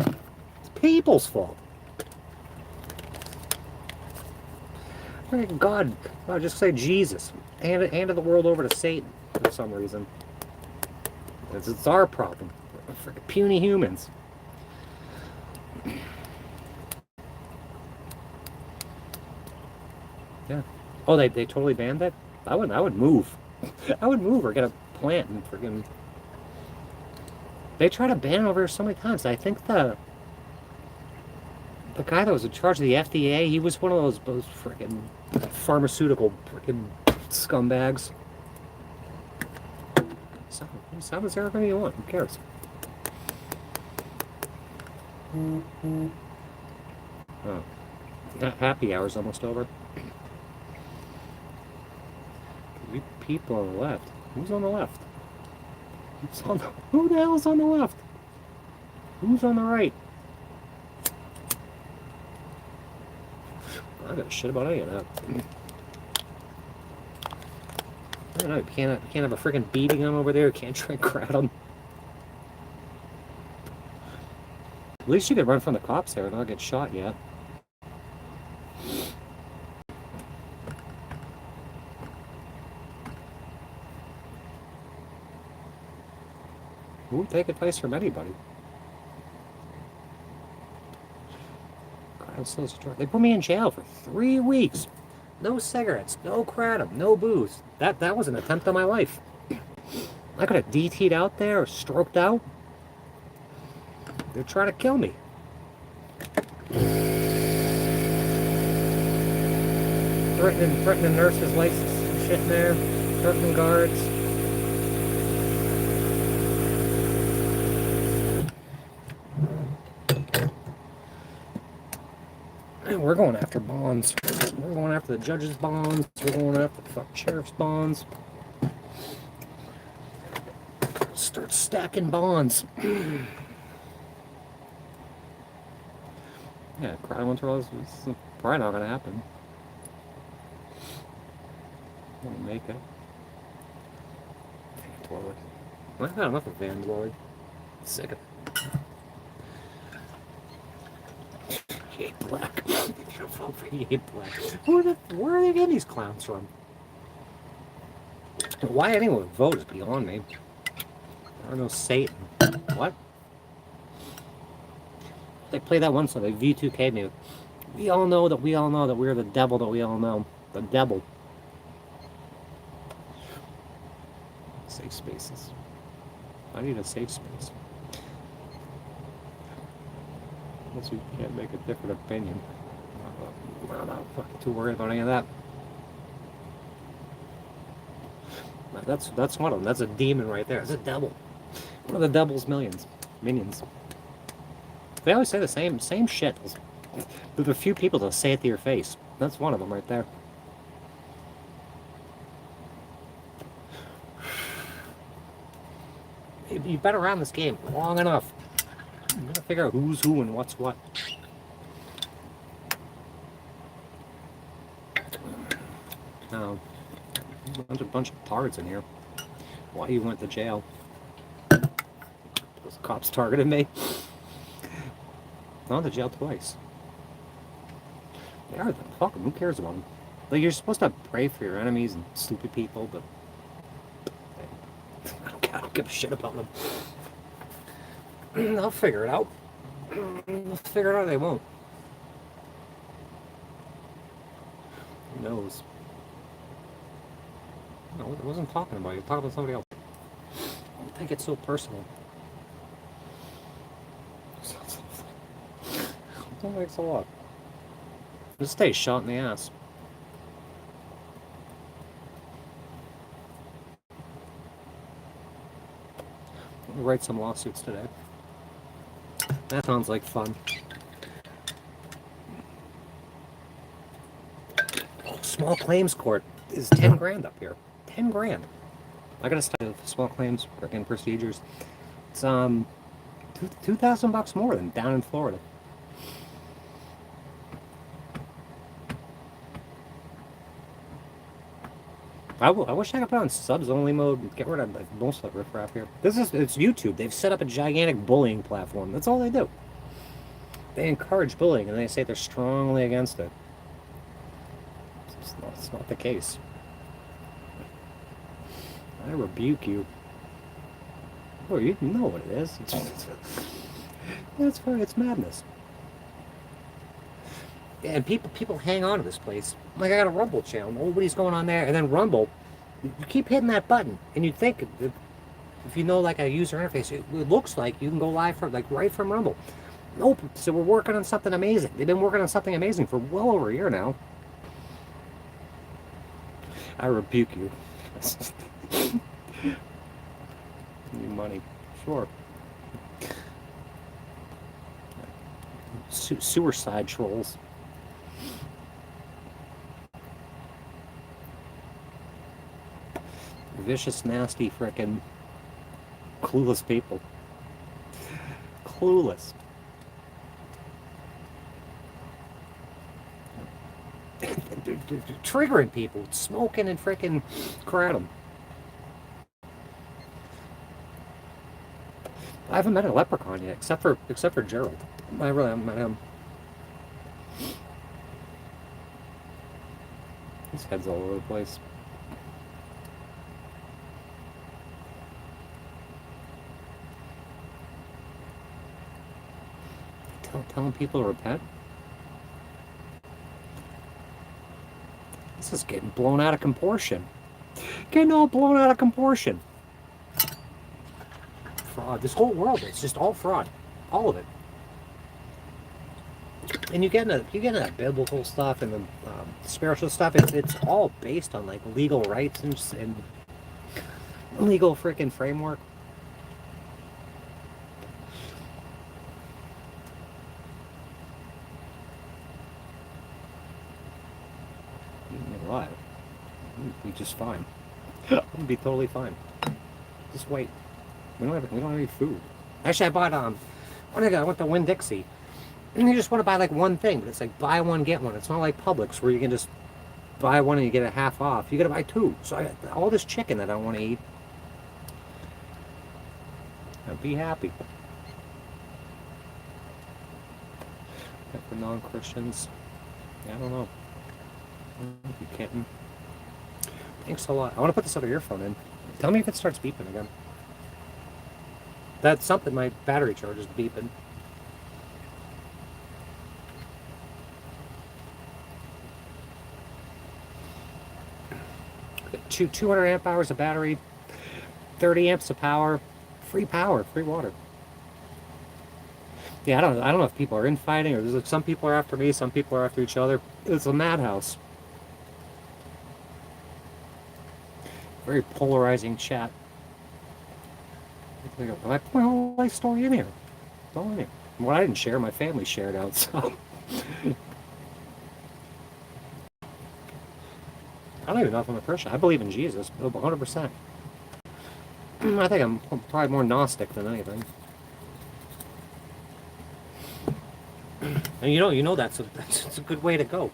It's people's fault. God, I'll just say Jesus handed the world over to Satan for some reason. It's our problem. We're freaking puny humans. Yeah. Oh, they totally banned that? I would move. I would move or get a plant and freaking. They tried to ban it over here so many times. I think the guy that was in charge of the FDA, he was one of those freaking pharmaceutical freaking scumbags. Sound as everything you want. Who cares? Oh, happy hour's almost over. People on the left. Who's on the left? Who the hell's on the left? Who's on the right? I don't give a shit about any of that. I don't know. You can't have a freaking beating on over there. You can't try and crowd them. At least you could run from the cops there and not get shot yet. Won't take advice from anybody. They put me in jail for 3 weeks. No cigarettes, no kratom, no booze. That was an attempt on my life. I could have DT'd out there or stroked out. They're trying to kill me. Threatening nurses' license and shit in there. Threatening guards. We're going after bonds. We're going after the judge's bonds. We're going after the fucking sheriff's bonds. Start stacking bonds. Yeah, crowd control is probably not going to happen. Won't make it. Vandaloid. I've had enough of Vandaloid. Sick of it. He ain't black. You vote for he ain't black. Where are they getting these clowns from? Why anyone would vote is beyond me. I don't know Satan. What? They play that one song, they V2K me. We all know that we're the devil that we all know. The devil. Safe spaces. I need a safe space. Unless you can't make a different opinion. I'm not fucking too worried about any of that. That's one of them. That's a demon right there. It's a devil. One of the devil's minions. They always say the same shit. There's a few people that say it to your face. That's one of them right there. You've been around this game long enough. You gotta figure out who's who and what's what. Now, there's a bunch of pards in here. Why you went to jail? Those cops targeted me. I went to jail twice. They are them. Fuck them. Who cares about them? Like, you're supposed to pray for your enemies and stupid people, but I don't give a shit about them. I'll figure it out. They'll figure it out, they won't. Who knows? No, I wasn't talking about you. I was talking about somebody else. I don't think it's so personal. Thanks a lot. This stays shot in the ass. I'll write some lawsuits today. That sounds like fun. Small claims court is 10 grand up here. 10 grand. I gotta study small claims and procedures. It's 2,000 bucks more than down in Florida. I wish I could put on subs only mode and get rid of like, most of the riffraff here. It's YouTube. They've set up a gigantic bullying platform. That's all they do. They encourage bullying and they say they're strongly against it. It's not the case. I rebuke you. Oh, you know what it is. It's madness. And people hang on to this place. Like, I got a Rumble channel. Nobody's going on there. And then Rumble, you keep hitting that button. And you'd think, if you know, like, a user interface, it looks like you can go live from, like, right from Rumble. Nope. So we're working on something amazing. They've been working on something amazing for well over a year now. I rebuke you. Need money. Sure. Suicide trolls. Vicious, nasty, frickin' clueless people. Clueless. Triggering people, smoking and frickin' kratom. I haven't met a leprechaun yet, except for Gerald. I really haven't met him. His head's all over the place. Telling people to repent? This is getting blown out of proportion. Getting all blown out of proportion. Fraud. This whole world is just all fraud. All of it. And you get into that biblical stuff and the spiritual stuff. It's all based on like legal rights and legal freaking framework. What? We'd be just fine. We'd be totally fine. Just wait. We don't have any food. Actually, I bought I went to Winn-Dixie, and you just want to buy like one thing, but it's like buy one get one. It's not like Publix where you can just buy one and you get a half off. You got to buy two. So I got all this chicken that I want to eat. I'd be happy. For non-Christians, yeah, I don't know. You can't. Thanks a lot. I want to put this other earphone in. Tell me if it starts beeping again. That's something. My battery charge is beeping. Got 200 amp hours of battery, 30 amps of power, free water. Yeah, I don't know if people are infighting or some people are after me, some people are after each other. It's a madhouse. Very polarizing chat. I put my whole life story in here. It's all in here. Well, I didn't share, my family shared out, so. I don't even know if I'm a Christian. I believe in Jesus, 100%. I think I'm probably more Gnostic than anything. And you know that's a good way to go.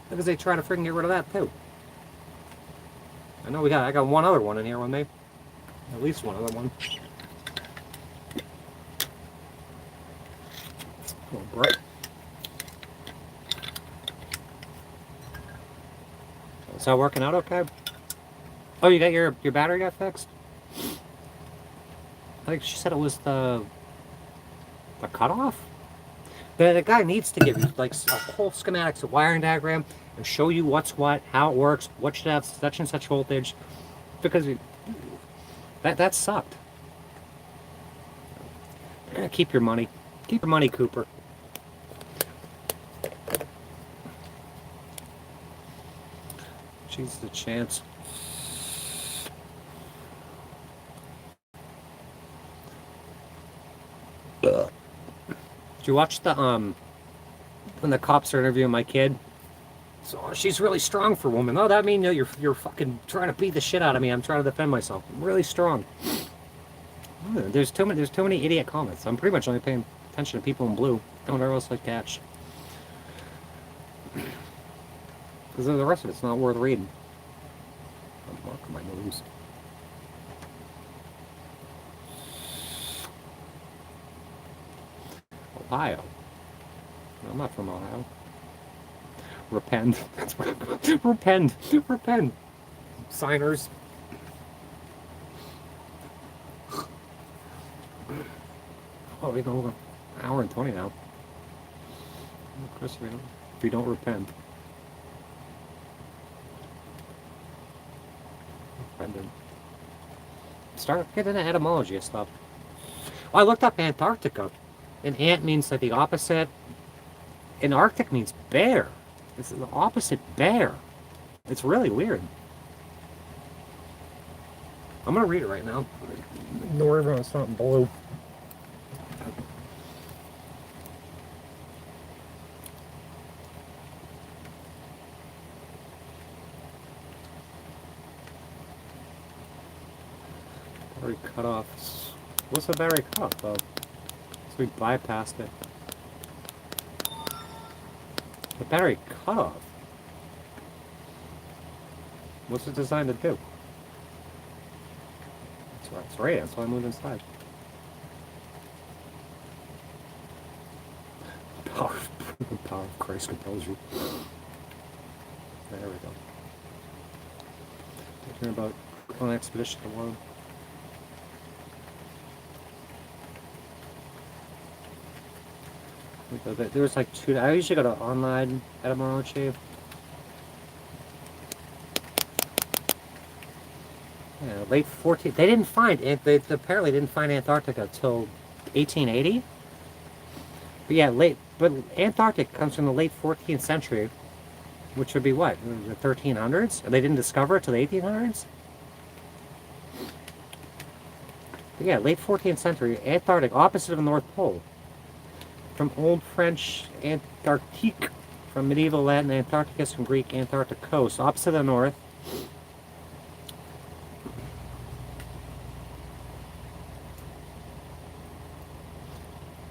Because they try to freaking get rid of that too. I know I got one other one in here with me. At least one other one. Little brick. Is that working out okay? Oh, you got your battery got fixed? I think she said it was the cutoff. The guy needs to give you like a whole schematics, a wiring diagram, and show you what's what, how it works, what should have such and such voltage, because that sucked. Keep your money, Cooper. Jesus, a chance. Did you watch the when the cops are interviewing my kid? So she's really strong for a woman. Oh, that means you're fucking trying to beat the shit out of me. I'm trying to defend myself. I'm really strong. There's too many idiot comments. I'm pretty much only paying attention to people in blue. Whatever else I catch. Because the rest of it's not worth reading. I'm marking my nose. Ohio. No, I'm not from Ohio. Repent. That's what repent. Repent. Signers. Oh, we go over an hour and 20 now. Chris, if you don't repent. Start getting into etymology and stuff. Oh, I looked up Antarctica. And ant means like the opposite. And Arctic means bear. It's the opposite bear. It's really weird. I'm gonna read it right now. Ignore everyone that's not in blue. Battery cut off. What's the battery cut off though? So we bypassed it. The battery cut off? What's it designed to do? That's right, that's why I moved inside. Power of Christ compels you. There we go. Talking about on an expedition alone. There was like two. I usually go to online etymology. Yeah, late 14th. They didn't find it. They apparently didn't find Antarctica until 1880. But yeah, But Antarctic comes from the late 14th century, which would be what, the 1300s? And they didn't discover it till the 1800s. But yeah, late 14th century, Antarctic, opposite of the North Pole. From Old French Antarctique, from medieval Latin Antarcticus, from Greek Antarcticos, opposite of the North.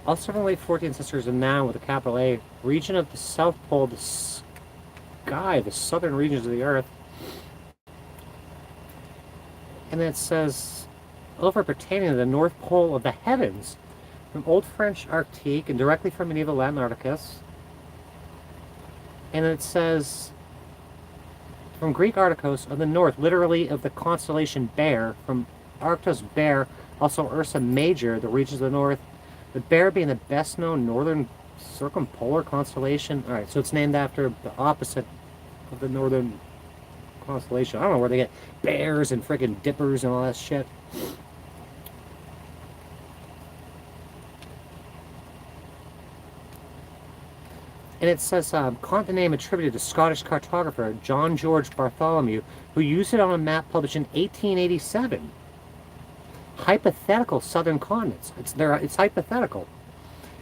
Also from the late 14th century, and now with a capital A, region of the South Pole, the sky, the southern regions of the Earth. And then it says, over pertaining to the North Pole of the heavens, from Old French Arctique, and directly from medieval Latin Arcticus. And it says, from Greek Arcticos of the north, literally of the constellation Bear, from Arctos Bear, also Ursa Major, the regions of the north, the Bear being the best known northern circumpolar constellation. Alright, so it's named after the opposite of the northern constellation. I don't know where they get bears and friggin' dippers and all that shit. And it says, continent name attributed to Scottish cartographer John George Bartholomew, who used it on a map published in 1887. Hypothetical southern continents. It's hypothetical.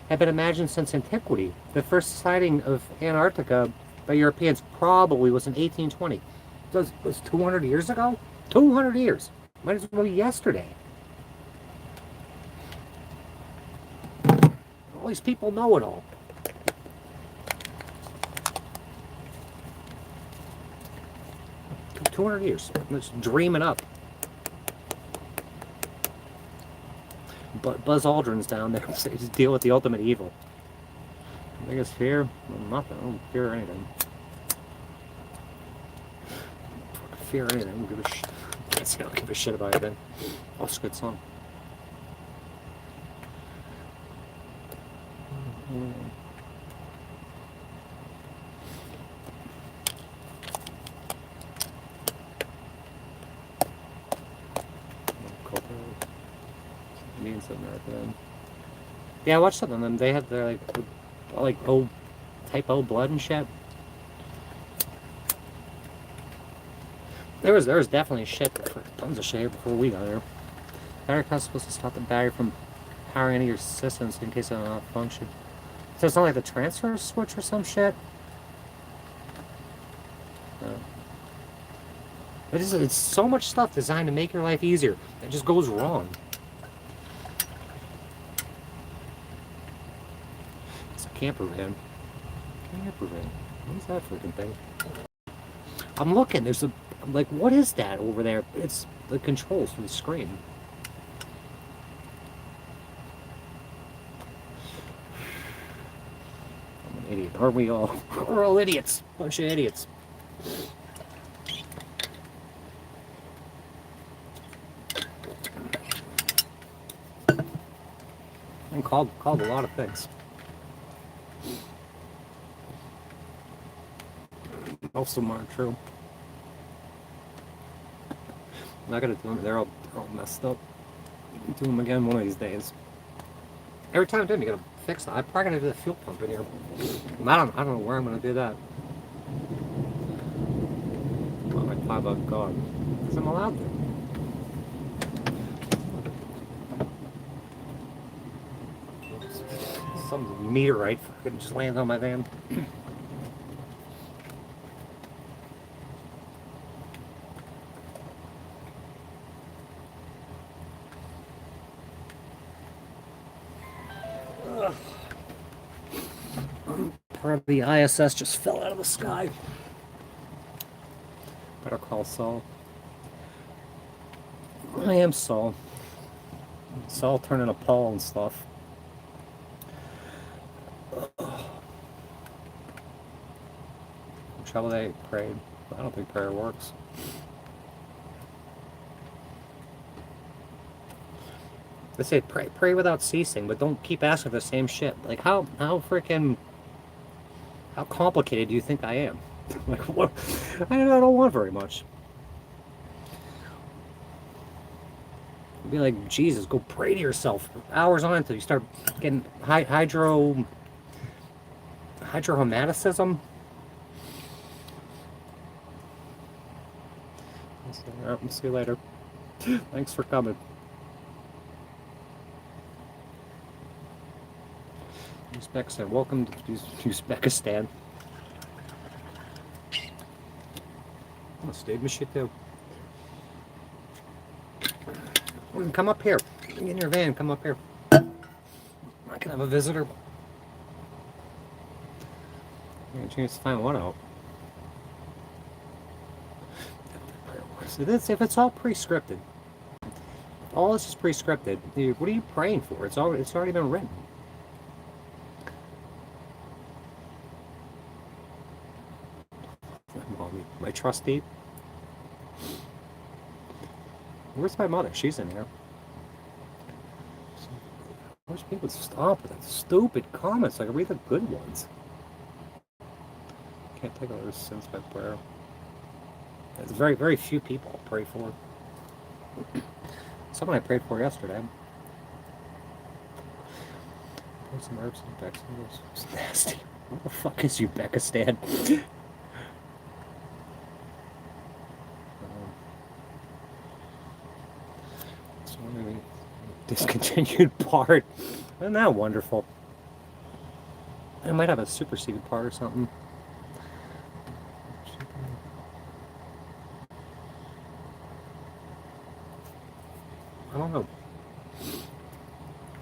Have been imagined since antiquity. The first sighting of Antarctica by Europeans probably was in 1820. Was 200 years ago? 200 years. Might as well be yesterday. All these people know it all. Two 200 years. Let's dream it up. But Buzz Aldrin's down there to deal with the ultimate evil. Biggest fear? Well, nothing. I don't fear anything. Fear anything. I don't give a shit. I don't give a shit about anything. Oh, it's a good song. Yeah, I watched some of them. They had their like type O blood and shit. There was definitely shit, tons of shit before we got there. Battery pack is supposed to stop the battery from powering any of your systems in case of a malfunction. So it's not like the transfer switch or some shit? No. It's so much stuff designed to make your life easier. It just goes wrong. It's a camper van. Camper van. What is that freaking thing? I'm looking. I'm like, what is that over there? It's the controls for the screen. I'm an idiot. Aren't we all? We're all idiots. Bunch of idiots. I'm called a lot of things. Most of them aren't true. I'm not gonna do them. They're all messed up. Do them again one of these days. Every time I do them, you gotta fix it. I'm probably gonna do the fuel pump in here. I don't know where I'm gonna do that. Oh, my $5 gone. Because I'm allowed to. Some meteorite fucking just lands on my van. Part of the ISS just fell out of the sky. Better call Saul. I am Saul. Saul turning a Paul and stuff. Shall they pray? I don't think prayer works. They say pray without ceasing, but don't keep asking the same shit. Like how complicated do you think I am? Like what? I don't want very much. It'd be like, Jesus, go pray to yourself for hours on until you start getting hydrohomaticism. I'll see you later. Thanks for coming. Uzbekistan. Welcome to Uzbekistan. Oh, Steve, miss you too. Come up here. Get in your van. Come up here. I can have a visitor. I got a chance to find one out. So this, if it's all pre-scripted, all this is pre-scripted, what are you praying for? It's already been written. My trustee. Where's my mother? She's in here. I wish people would stop with that stupid comments. I can read the good ones. Can't take all those sins by prayer. There's very, very few people I pray for. Someone I prayed for yesterday. Put some herbs in the back. It's nasty. What the fuck is Uzbekistan? Discontinued part. Isn't that wonderful? I might have a superseded part or something. I don't know.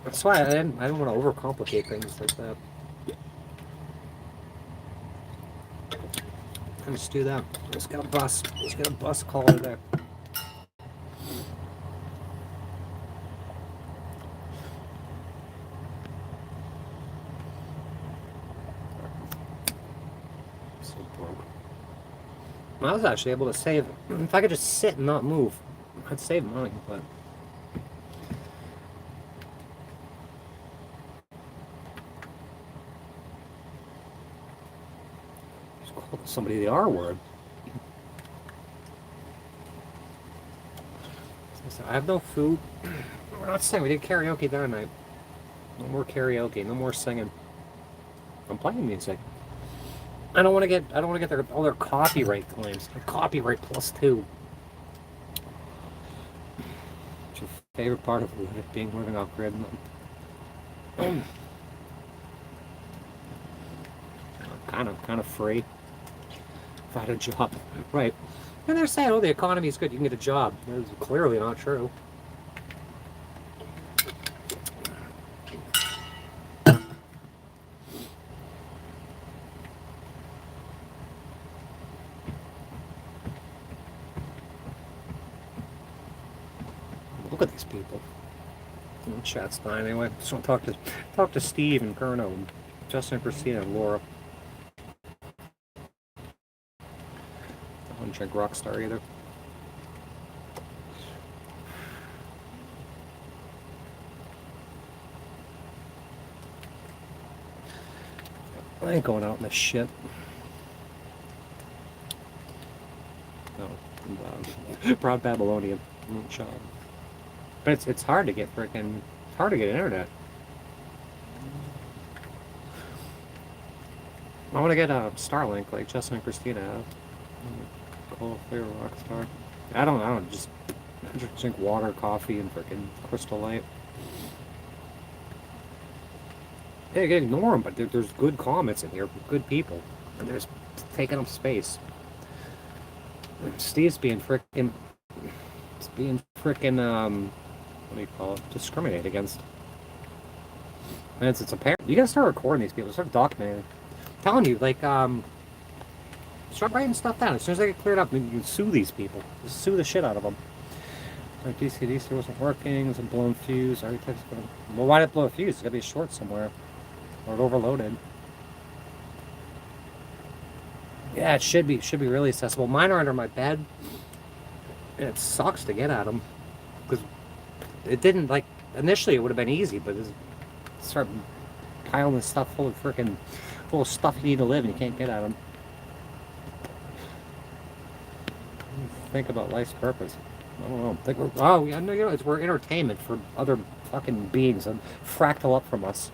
That's why I don't want to overcomplicate things like that. I just do that. Just got a bus. Just got a bus call today. I was actually able to save. If I could just sit and not move, I'd save money, but. Just call somebody the R word. I have no food. We're not singing. We did karaoke that night. No more karaoke. No more singing. I'm playing music. I don't want to get all their copyright claims. Copyright +2. Favorite part of being living off grid. kind of free. If I had a job, right? And they're saying, "Oh, the economy's good. You can get a job." That's clearly not true. Look at these people. Chat's fine anyway. Just want to talk to Steve and Kerno, and Justin, Christina, and Laura. I don't drink Rockstar either. I ain't going out in this shit. No, proud Babylonian. Shut up. But it's hard to get internet. I want to get a Starlink like Justin and Christina have. Cool, favorite Rockstar. I don't just drink water, coffee, and freaking Crystal Light. Yeah, you can ignore them, but there's good comments in here, good people, and there's taking up space. Steve's being frickin', what do you call it? Discriminated against. And it's apparent. You gotta start recording these people, start documenting. I'm telling you, like, start writing stuff down. As soon as they get cleared up, you can sue these people. Just sue the shit out of them. Like, DC wasn't working, it's a blown fuse. Well, why did it blow a fuse? It's gotta be a short somewhere. Or it overloaded. Yeah, it should be really accessible. Mine are under my bed. And it sucks to get at them. Because it didn't, like, initially it would have been easy, but it's start piling this stuff full of stuff you need to live and you can't get at them. Think about life's purpose. I don't know. We're entertainment for other fucking beings and fractal up from us.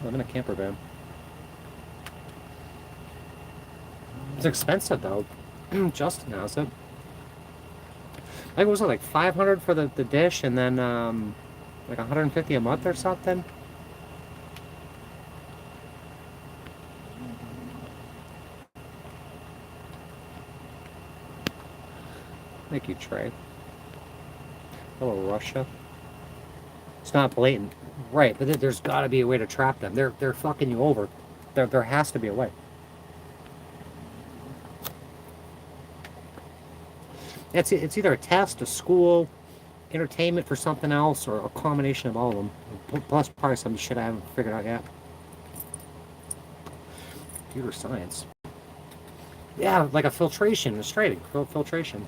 I'm in a camper van. It's expensive though. Justin has it. I think it was like $500 for the dish, and then like $150 a month or something. Thank you, Trey. Hello, Russia. It's not blatant, right? But there's got to be a way to trap them. They're fucking you over. There has to be a way. It's either a test, a school, entertainment for something else, or a combination of all of them. Plus probably some shit I haven't figured out yet. Computer science. Yeah, like a filtration, a straighting, filtration.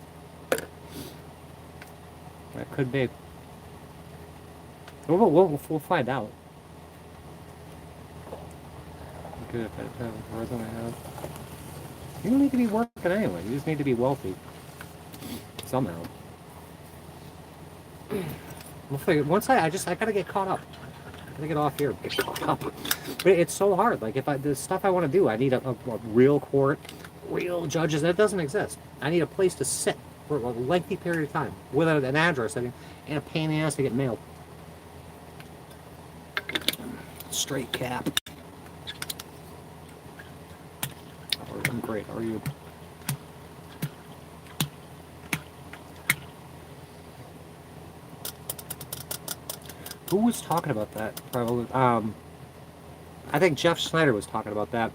That could be. We'll find out. Good if I have the resume I have. You don't need to be working anyway. You just need to be wealthy. Somehow. We'll figure. Once I gotta get caught up. I gotta get off here. Get caught up. But it's so hard. Like the stuff I want to do, I need a real court, real judges. That doesn't exist. I need a place to sit for a lengthy period of time with an address and a pain in the ass to get mailed. Straight cap. I'm great. How are you? Who was talking about that? Probably. I think Jeff Snyder was talking about that.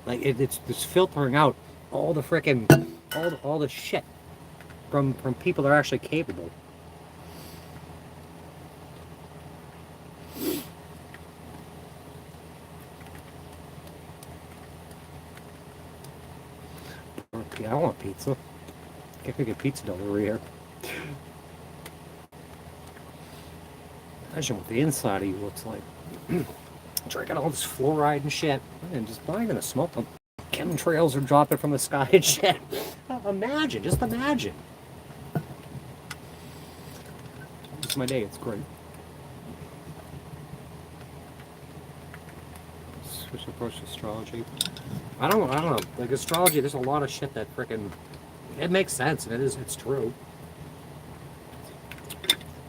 Like it's filtering out all the frickin' all the shit from people that are actually capable. Yeah, I want pizza. Can't get pizza delivery here. Imagine what the inside of you looks like. Drinking all this fluoride and shit. And just not even a smoke. Chemtrails are dropping from the sky and shit. Imagine, just imagine. It's my day, it's great. Switch approach to astrology. I don't know. Like astrology, there's a lot of shit that frickin' it makes sense and it's true.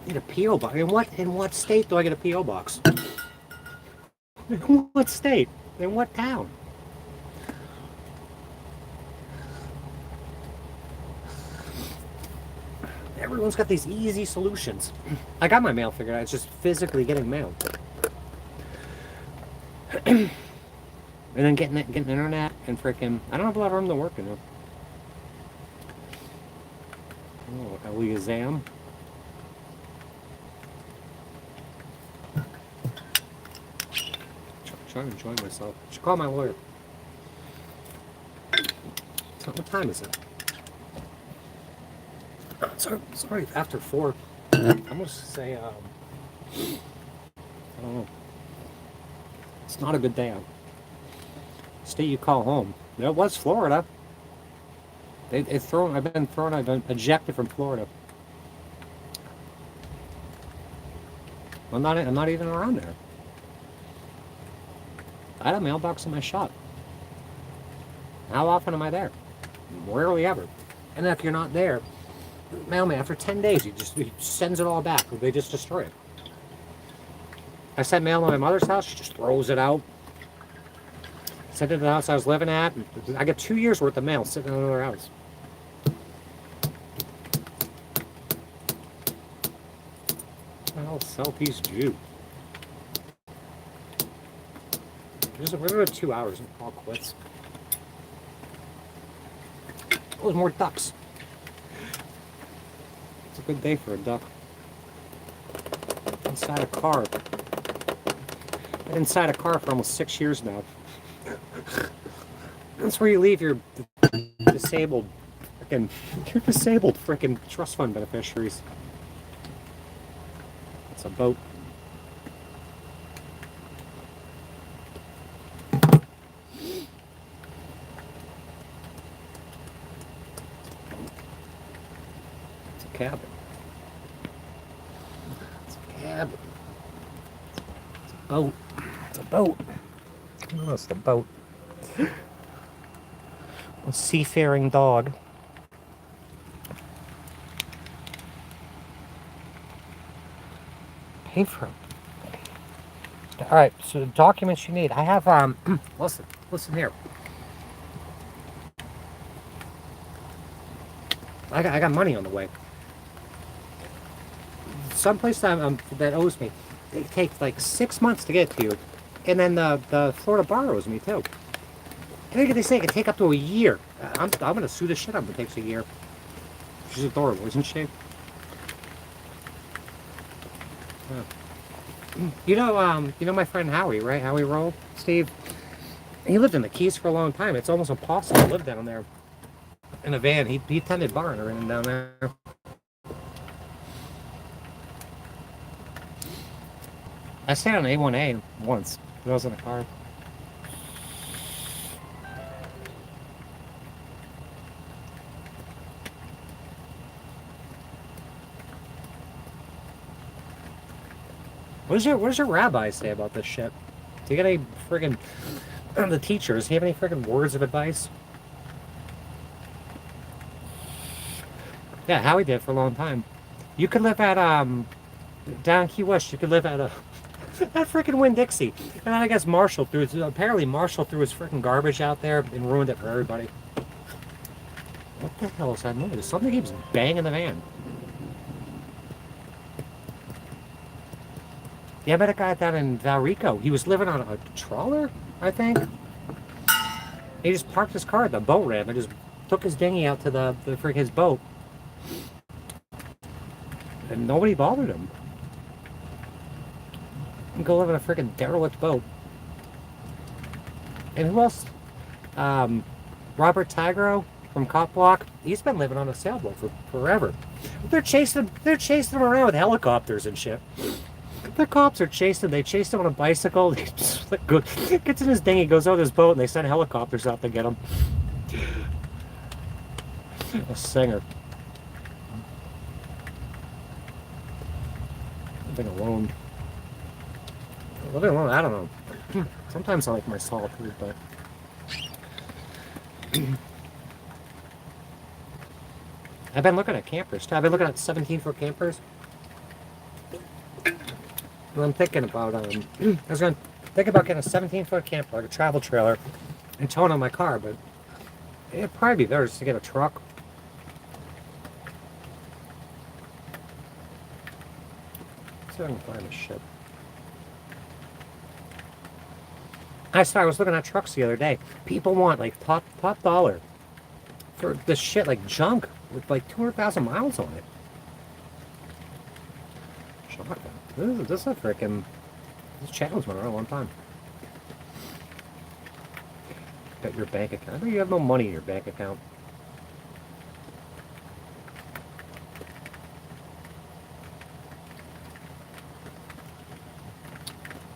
Need a P.O. box. In what state do I get a P.O. box? In what state? In what town? Everyone's got these easy solutions. I got my mail figured out. It's just physically getting mail. And then getting internet and freaking... I don't have a lot of room to work in there. Oh, Alakazam. Trying to enjoy myself. I should call my lawyer. What time is it? Sorry, after 4. I'm gonna say, I don't know. It's not a good day out. State you call home. It was Florida. I've been ejected from Florida. I'm not even around there. I had a mailbox in my shop. How often am I there? Rarely ever. And if you're not there, mailman, after 10 days, he sends it all back. They just destroy it. I sent mail to my mother's house. She just throws it out. Sent it to the house I was living at. I got 2 years worth of mail sitting in another house. Well, Southeast Jew. We're going to 2 hours and call quits. Oh, there's more ducks. It's a good day for a duck. Inside a car. Been inside a car for almost 6 years now. That's where you leave your disabled freaking trust fund beneficiaries. It's a boat. Cabin. It's a cabin. It's a boat. It's a boat. Oh, it's the boat. A seafaring dog. Pay for it. All right. So the documents you need. I have listen here. I got money on the way. Someplace that owes me, they take like 6 months to get to you, and then the Florida bar owes me too. I think they say it can take up to a year. I'm gonna sue the shit out of it. It takes a year. She's adorable, isn't she? You know my friend Howie, right? Howie Roll, Steve. He lived in the Keys for a long time. It's almost impossible to live down there in a van. He tended bar and down there. I stayed on A1A once when I was in a car. What does your rabbi say about this shit? Do you get any friggin' the teachers? Do you have any friggin' words of advice? Yeah, Howie did for a long time. You could live at down Key West. You could live at that freaking Winn-Dixie. And then I guess Marshall threw his freaking garbage out there and ruined it for everybody. What the hell is that noise? Something keeps banging the van. Yeah, I met a guy down in Valrico. He was living on a trawler, I think. He just parked his car at the boat ramp and just took his dinghy out to his boat. And nobody bothered him. And go live in a freaking derelict boat. And who else? Robert Tigro from Cop Block. He's been living on a sailboat for forever. They're chasing him around with helicopters and shit. The cops are chasing him. They chased him on a bicycle. He just gets in his dinghy, goes out his boat, and they send helicopters out to get him. A singer. Living alone. Living alone, I don't know. Sometimes I like my solitude, but... I've been looking at campers, too. I've been looking at 17-foot campers. Well, I'm thinking about, I was going to think about getting a 17-foot camper, like a travel trailer, and towing on my car, but it'd probably be better just to get a truck. Let's see if I can find this shit. I was looking at trucks the other day. People want like top dollar for this shit, like junk with like 200,000 miles on it. Shocking. This is a freaking. This channel's been around a long time. Got your bank account. I think you have no money in your bank account.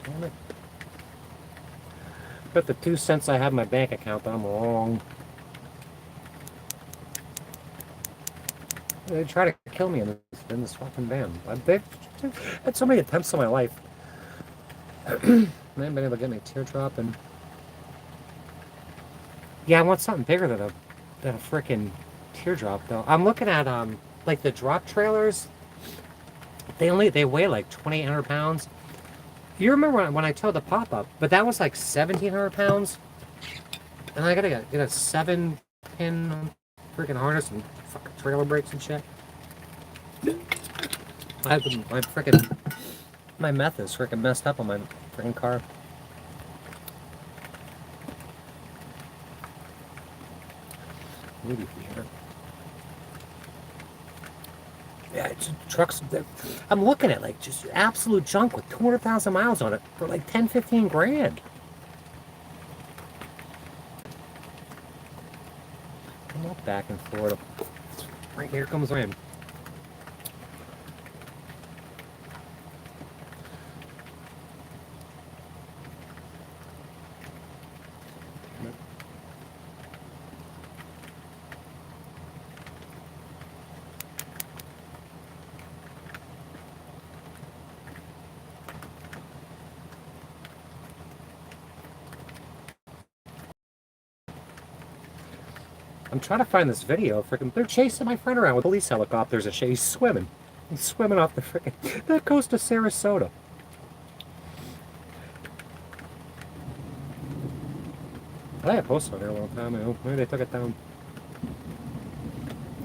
Damn it. Bet the 2 cents I have in my bank account that I'm wrong. They try to kill me in this fucking van. They've had so many attempts in my life. I haven't been able to get me a teardrop, and yeah, I want something bigger than a freaking teardrop though. I'm looking at like the drop trailers. They weigh like 2,800 pounds. You remember when I towed the pop-up, but that was like 1,700 pounds, and I gotta get a 7-pin freaking harness and fucking trailer brakes and shit. My meth is freaking messed up on my freaking car. Maybe here. Yeah, it's trucks. I'm looking at like just absolute junk with 200,000 miles on it for like 10, 15 grand. I'm not back in Florida. Right here comes rain. I'm trying to find this video. Freaking, they're chasing my friend around with police helicopters and shit. He's swimming. He's swimming off the freaking that coast of Sarasota. I had a post on there a long time ago. Maybe they took it down.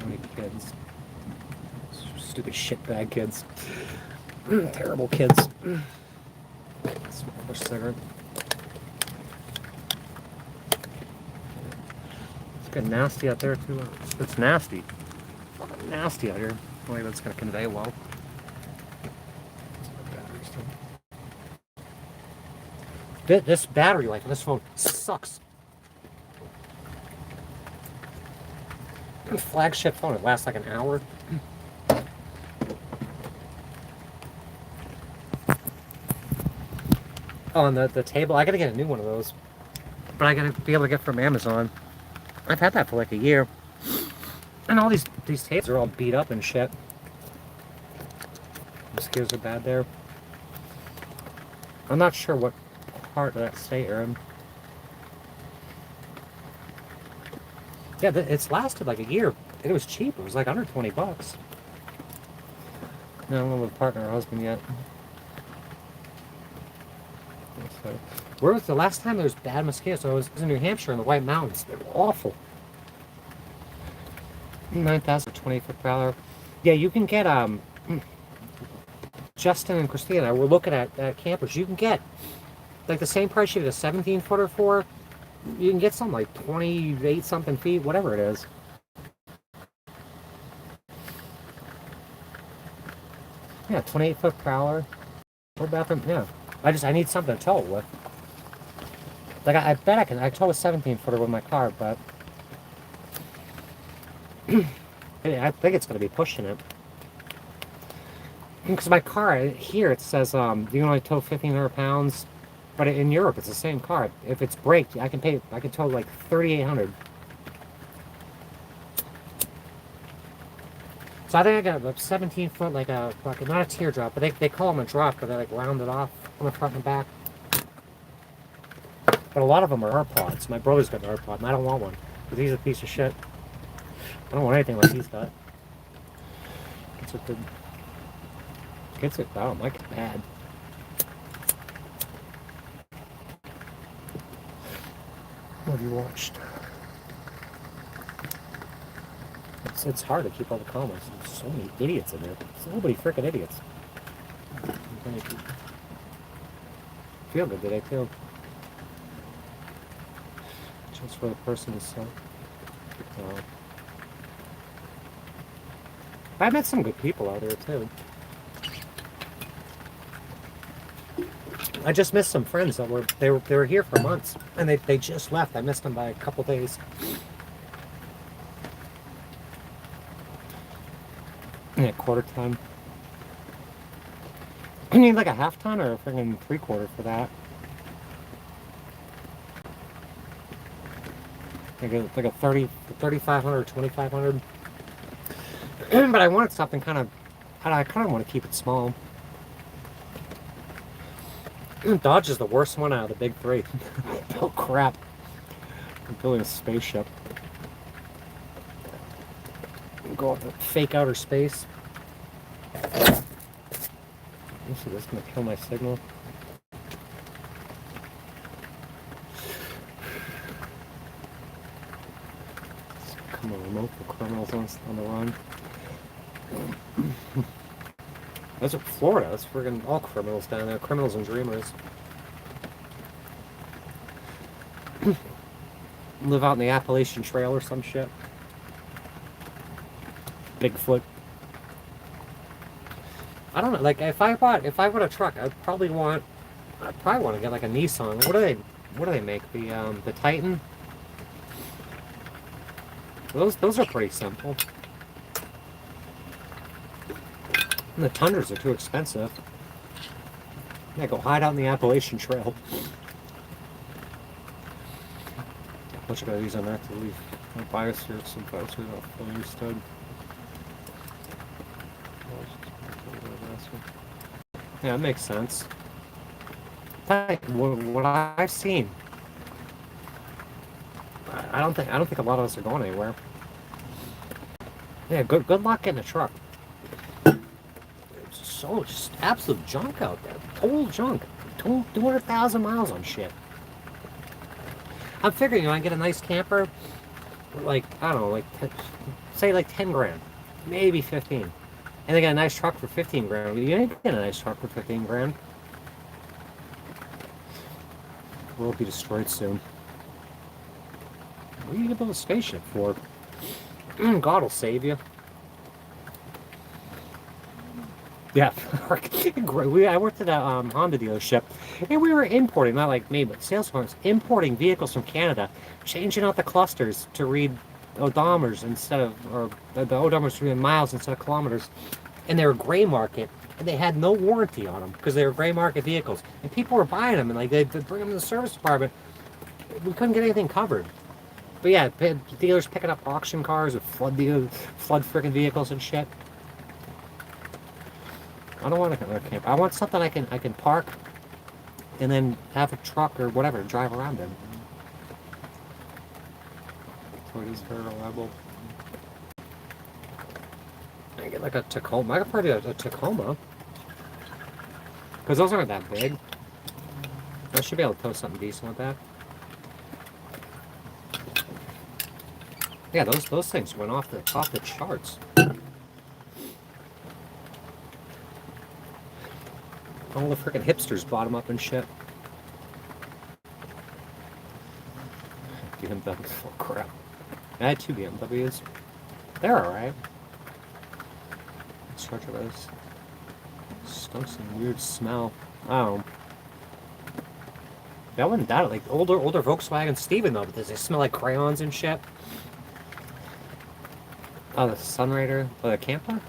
How many kids? Stupid shitbag kids. Terrible kids. Smoke a cigarette. It's getting nasty out there too. It's nasty. Fucking nasty out here. I think that's gonna convey well. This battery life on this phone sucks. Flagship phone, it lasts like an hour. Oh, and the table, I gotta get a new one of those. But I gotta be able to get from Amazon. I've had that for like a year. And all these tables are all beat up and shit. Mosquitoes are bad there. I'm not sure what part of that state you're in. Yeah, it's lasted like a year. It was cheap. It was like under 20 bucks. No, I don't know with a partner or husband yet. So, where was the last time there was bad mosquitoes? So I was in New Hampshire in the White Mountains. They were awful. 9,000 20-foot prowler. Yeah, you can get Justin and Christina and I were looking at campers. You can get like the same price you get a 17-footer for. You can get something like 28 something feet, whatever it is. Yeah, 28-foot prowler. Full bathroom. Yeah. I need something to tow it with. Like I bet I tow a 17-footer with my car, but I think it's going to be pushing it. Because my car here it says you can only tow 1,500 pounds, but in Europe it's the same car. If it's braked, I can tow like 3,800. So I think I got a 17-foot, like a fucking, not a teardrop, but they call them a drop, but they're like rounded off on the front and back. But a lot of them are R-pods. My brother's got an R-pod, and I don't want one, because he's a piece of shit. I don't want anything like he's got. It's a good... Kids, I don't like it bad. What have you watched? It's hard to keep all the comments. There's so many idiots in there. So many freaking idiots. Feel good today too. Just for the person to say. I met some good people out there too. I just missed some friends that were here for months, and they just left. I missed them by a couple days. Yeah, quarter ton. You need like a half ton or a freaking 3/4 for that. Like a 3,500, 2,500. But I wanted something kind of. I kind of want to keep it small. Dodge is the worst one out of the big three. Oh crap! I'm building a spaceship. Go up to fake outer space. This is gonna kill my signal. Come on, remote for criminals on the run. That's Florida. That's friggin' all criminals down there. Criminals and dreamers. Live out in the Appalachian Trail or some shit. Bigfoot. I don't know. Like if I bought a truck, I'd probably want to get like a Nissan. What do they make? The Titan. Those are pretty simple. And the Tundras are too expensive. Yeah, go hide out in the Appalachian Trail. A bunch of these on that to leave. Biosphere, some biosphere not fully understood. Yeah, that makes sense. Like what I've seen, I don't think a lot of us are going anywhere. Yeah, good luck getting a truck. It's so just absolute junk out there. Total junk. 200,000 miles on shit. I'm figuring I get a nice camper, like I don't know, like say like 10 grand, maybe 15. And they got a nice truck for 15 grand. You ain't getting a nice truck for 15 grand. The world will be destroyed soon. What are you gonna build a spaceship for? God will save you. Yeah, I worked at a Honda dealership, and we were importing, not like me, but Salesforce, importing vehicles from Canada, changing out the clusters to read odometers instead of, or the odometers to read miles instead of kilometers. And they were gray market, and they had no warranty on them because they were gray market vehicles. And people were buying them, and like they'd bring them to the service department. We couldn't get anything covered. But yeah, dealers picking up auction cars with flood freaking vehicles and shit. I don't want a camper. I want something I can park and then have a truck or whatever to drive around in. So it is very reliable. I get like a Tacoma. I could probably do a Tacoma. Because those aren't that big. I should be able to tow something decent with that. Yeah, those things went off the charts. All the freaking hipsters bought them up and shit. BMWs, oh crap. I had 2 BMWs. They're alright. Charge of those. Stunk some weird smell. Oh. That wasn't that like older Volkswagen Steven though, because they smell like crayons and shit. Oh, the Sunrider, oh, the camper.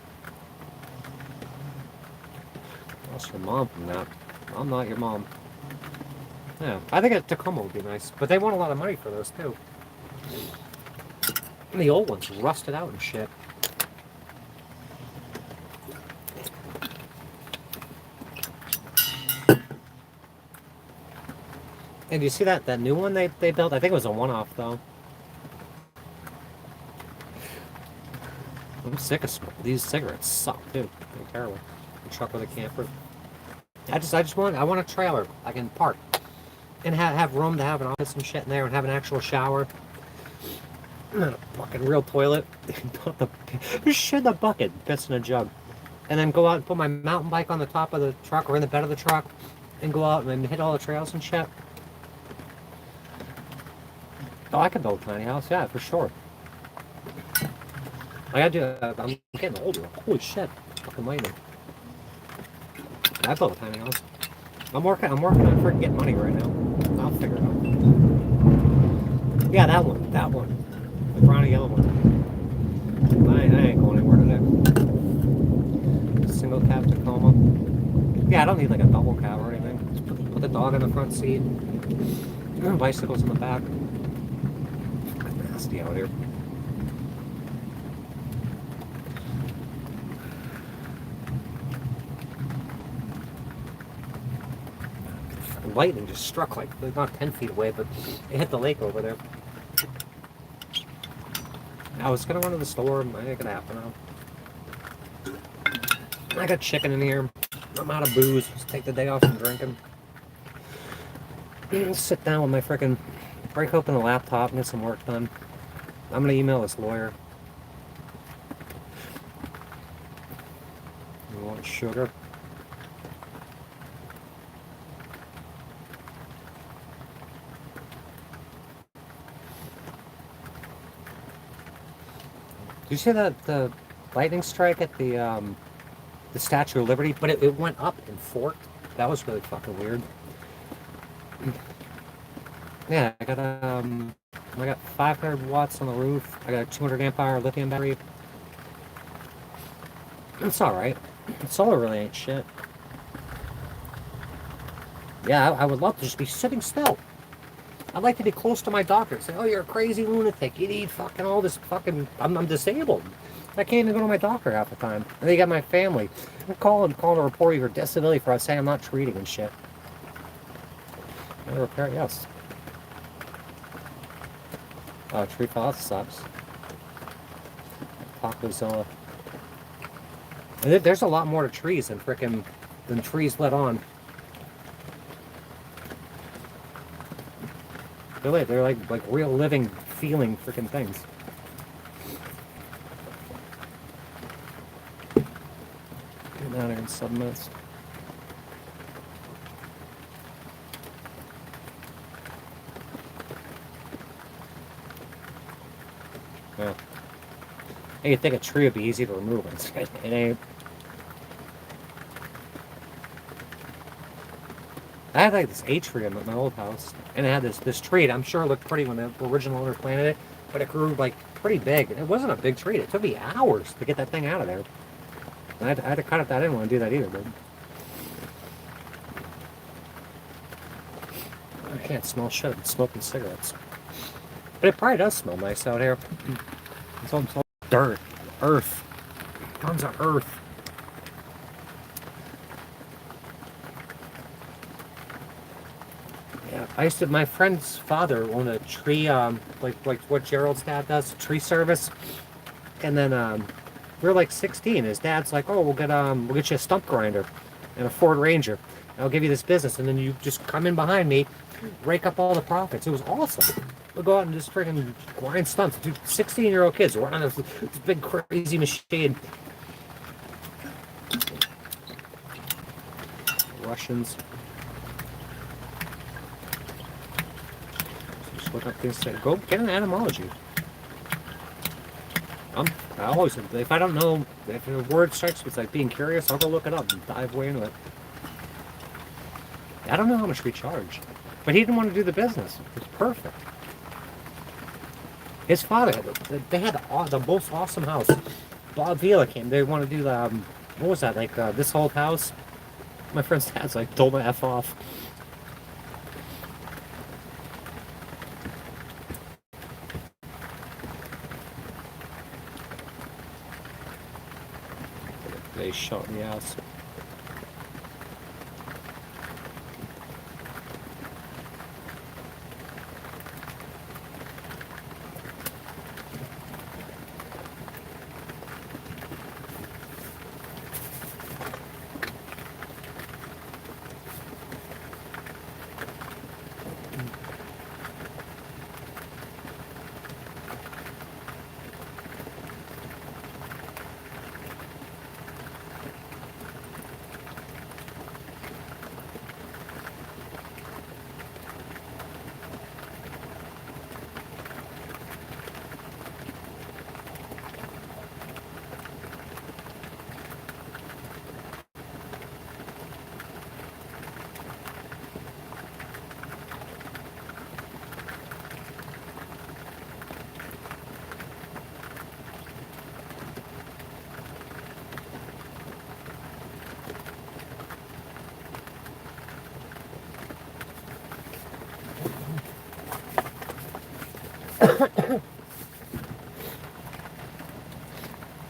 Lost your mom from that. I'm not your mom. Yeah, I think a Tacoma would be nice, but they want a lot of money for those too. And the old ones rusted out and shit. And do you see that new one they built? I think it was a one-off though. I'm sick of smoking. These cigarettes suck too. They're terrible. A truck with a camper. I want a trailer I can park and have room to have an office and shit in there and have an actual shower. And a fucking real toilet. Just shit in the bucket, piss in a jug. And then go out and put my mountain bike on the top of the truck or in the bed of the truck and go out and hit all the trails and shit. Oh, I could build a tiny house, yeah, for sure. I gotta do. I'm getting older. Holy shit! Fucking lightning. I built a tiny house. I'm working on freaking getting money right now. I'll figure it out. Yeah, that one. The brown and yellow one. I ain't going anywhere today. Single cab Tacoma. Yeah, I don't need like a double cab or anything. Just put the dog in the front seat. Bicycles in the back. Nasty out here. Lightning just struck like not 10 feet away, but it hit the lake over there. I was gonna run to the store. It ain't gonna happen now. I got chicken in here. I'm out of booze. Just take the day off from drinking. Sit down with my frickin' break open the laptop and get some work done. I'm gonna email this lawyer. You want sugar? Did you see the lightning strike at the Statue of Liberty? But it went up and forked. That was really fucking weird. Yeah, I got 500 watts on the roof. I got a 200 amp hour lithium battery. It's all right. Solar really ain't shit. Yeah, I would love to just be sitting still. I'd like to be close to my doctor. Say, oh, you're a crazy lunatic. You need fucking all this fucking... I'm disabled. I can't even go to my doctor half the time. And then you got my family. I'm calling to report you for disability for saying I'm not treating and shit. Repair, yes. Tree fall sucks. Tacozilla. And there's a lot more to trees than trees let on. They're like real living, feeling freaking things. Get down here in 7 minutes. Yeah. Hey, you'd think a tree would be easy to remove. It ain't. I had like this atrium at my old house, and it had this tree. I'm sure it looked pretty when the original owner planted it, but it grew like pretty big. And it wasn't a big tree. It took me hours to get that thing out of there. And I had to cut it. I didn't want to do that either, but I can't smell shit. I'm smoking cigarettes. But it probably does smell nice out here. It's all dirt, earth, tons of earth. Yeah, my friend's father owned a tree, like what Gerald's dad does, tree service. And then we were like 16. His dad's like, oh, we'll get you a stump grinder and a Ford Ranger. I'll give you this business, and then you just come in behind me, rake up all the profits. It was awesome. We'll go out and just freaking grind stumps. Dude, 16-year-old kids running this big crazy machine. Russians. Just look up this. Go get an etymology. I always, if I don't know, if a word strikes me, it's like being curious, I'll go look it up and dive way into it. I don't know how much we charge, but he didn't want to do the business. It was perfect. His father they had the most awesome house. Bob Vila came. They want to do the what was that, like this whole house? My friend's dad's like, told my F off. They shot in the ass.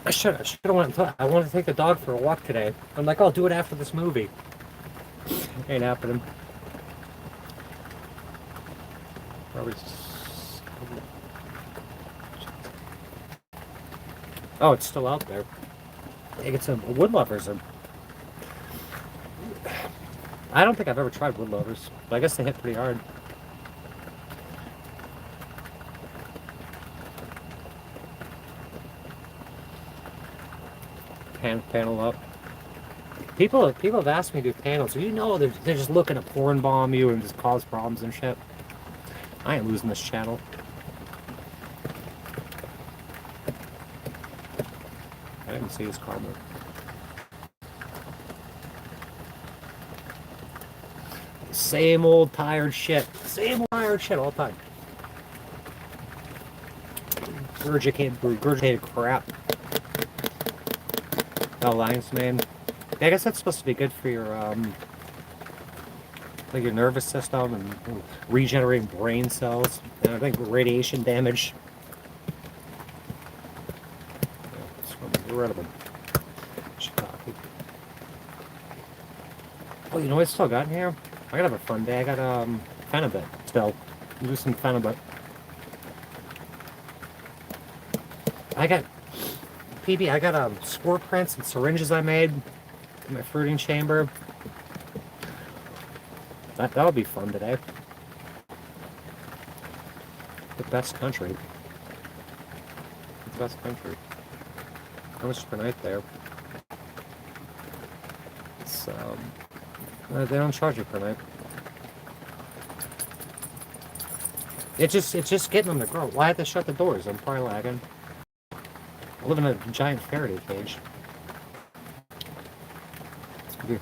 I should have went. I wanted to take the dog for a walk today. I'm like, I'll do it after this movie. Ain't happening. Probably. Oh, it's still out there. I think it's a wood lovers. I don't think I've ever tried wood lovers, but I guess they hit pretty hard. Panel up. People have asked me to do panels. You know, they're just looking to porn bomb you and just cause problems and shit. I ain't losing this channel. I didn't see his comment. Same old tired shit. Same old tired shit all the time. Regurgitated crap. Alliance, man. Yeah, I guess that's supposed to be good for your like your nervous system and regenerating brain cells. And I think radiation damage. Yeah, it's irrelevant. Shiitake. Oh, you know what I still got in here? I gotta have a fun day. I got Phenibut still. Do some Phenibut. I got PB. I got squirt prints and syringes I made in my fruiting chamber. That'll be fun today. The best country. The best country. How much per night there? It's they don't charge you per night. It's just getting them to grow. Why have they shut the doors? I'm probably lagging. I live in a giant Faraday cage.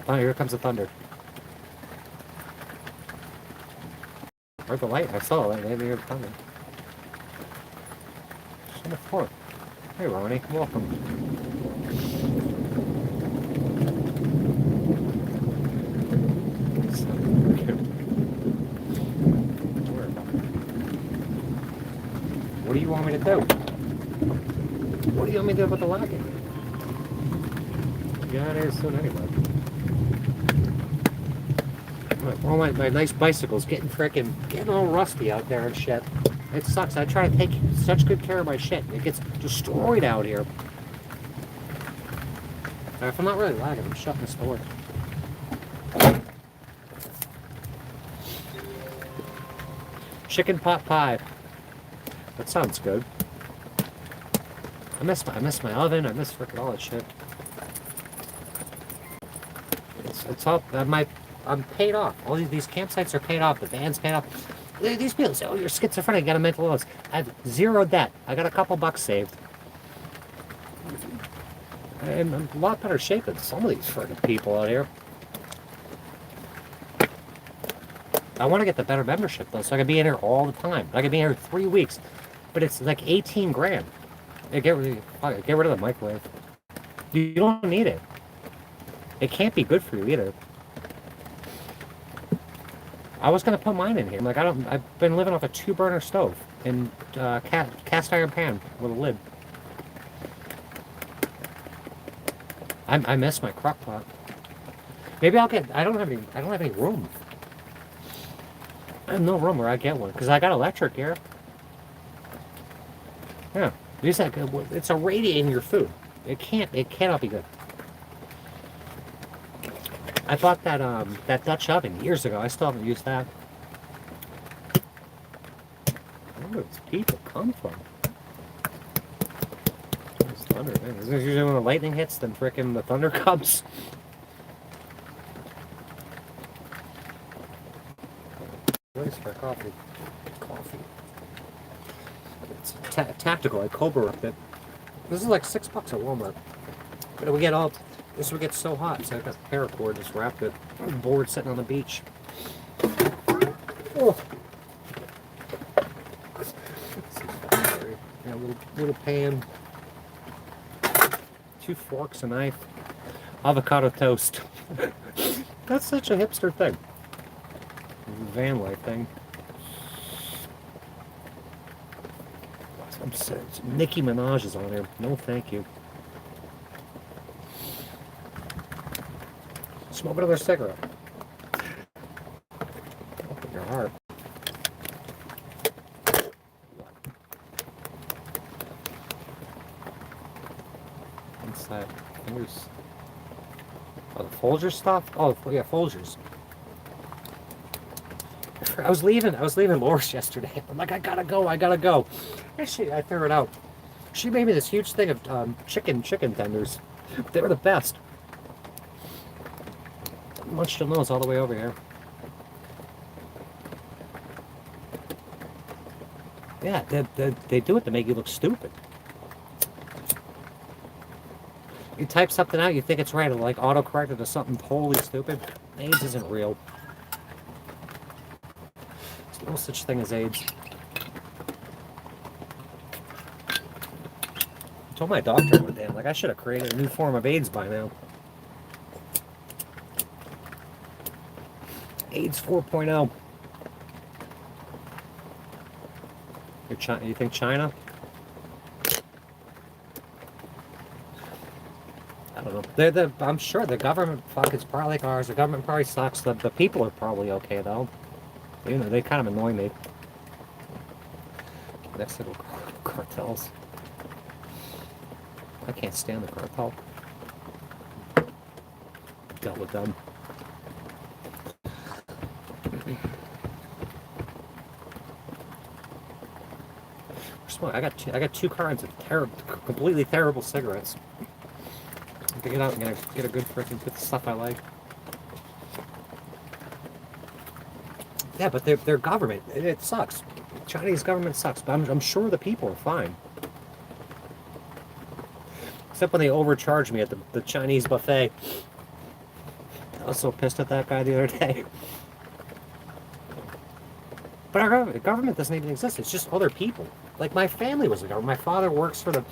Here comes the thunder. Where's the light? I saw the light. Maybe you're coming. It's on the floor. Hey, Ronnie. Welcome. What do you want me to do? What do you want me to do about the lagging? Get out of here soon anyway. All my nice bicycles getting all rusty out there and shit. It sucks. I try to take such good care of my shit. It gets destroyed out here. If I'm not really lagging, I'm shutting this door. Chicken pot pie. That sounds good. I miss my oven. I miss frickin' all that shit. It's all I'm paid off. All these campsites are paid off. The van's paid off. These people say, "Oh, you're schizophrenic. You got a mental illness." I have zero debt. I got a couple bucks saved. I'm in a lot better shape than some of these frickin' people out here. I want to get the better membership though, so I can be in here all the time. I can be in here 3 weeks, but it's like 18 grand. Get rid of the microwave. You don't need it. It can't be good for you either. I was gonna put mine in here. I'm like, I've been living off a 2-burner stove and cast iron pan with a lid. I miss my crock pot. Maybe I don't have any room. I have no room where I get one because I got electric here. Yeah, it's irradiating your food. It cannot be good. I bought that Dutch oven years ago. I still haven't used that. Where do these people come from? It's thunder, man. Isn't it usually when the lightning hits, then frickin' the thunder comes? What is for coffee? Coffee. It's tactical. I Cobra ripped it. This is like $6 at Walmart. But we get this would get so hot, so I got paracord, just wrapped it. Board sitting on the beach. Oh. Yeah, little pan. 2 forks, a knife. Avocado toast. That's such a hipster thing. Van life thing. It's Nicki Minaj is on there. No, thank you. Smoke another cigarette. Open your heart. Inside fingers. Oh, the Folgers stuff? Oh, yeah, Folgers. I was leaving Laura's yesterday. I'm like, I gotta go. Actually, I threw it out. She made me this huge thing of chicken tenders. They were the best. Munched your nose all the way over here. Yeah, they do it to make you look stupid. You type something out, you think it's right, and like autocorrect it to something totally stupid. AIDS isn't real. There's no such thing as AIDS. I told my doctor one day, I'm like, I should have created a new form of AIDS by now. AIDS 4.0. You think China? I don't know. I'm sure the government is probably like ours. The government probably sucks. The people are probably okay though. You know, they kind of annoy me. Mexico cartels. I can't stand the cartel. Dealt with them. I got two cartons of completely terrible cigarettes. I can get out and get a good freaking get the stuff I like. Yeah, but their government, it sucks. Chinese government sucks, but I'm sure the people are fine. Except when they overcharged me at the Chinese buffet. I was so pissed at that guy the other day. But our government doesn't even exist. It's just other people. Like, my family was the government. My father works for the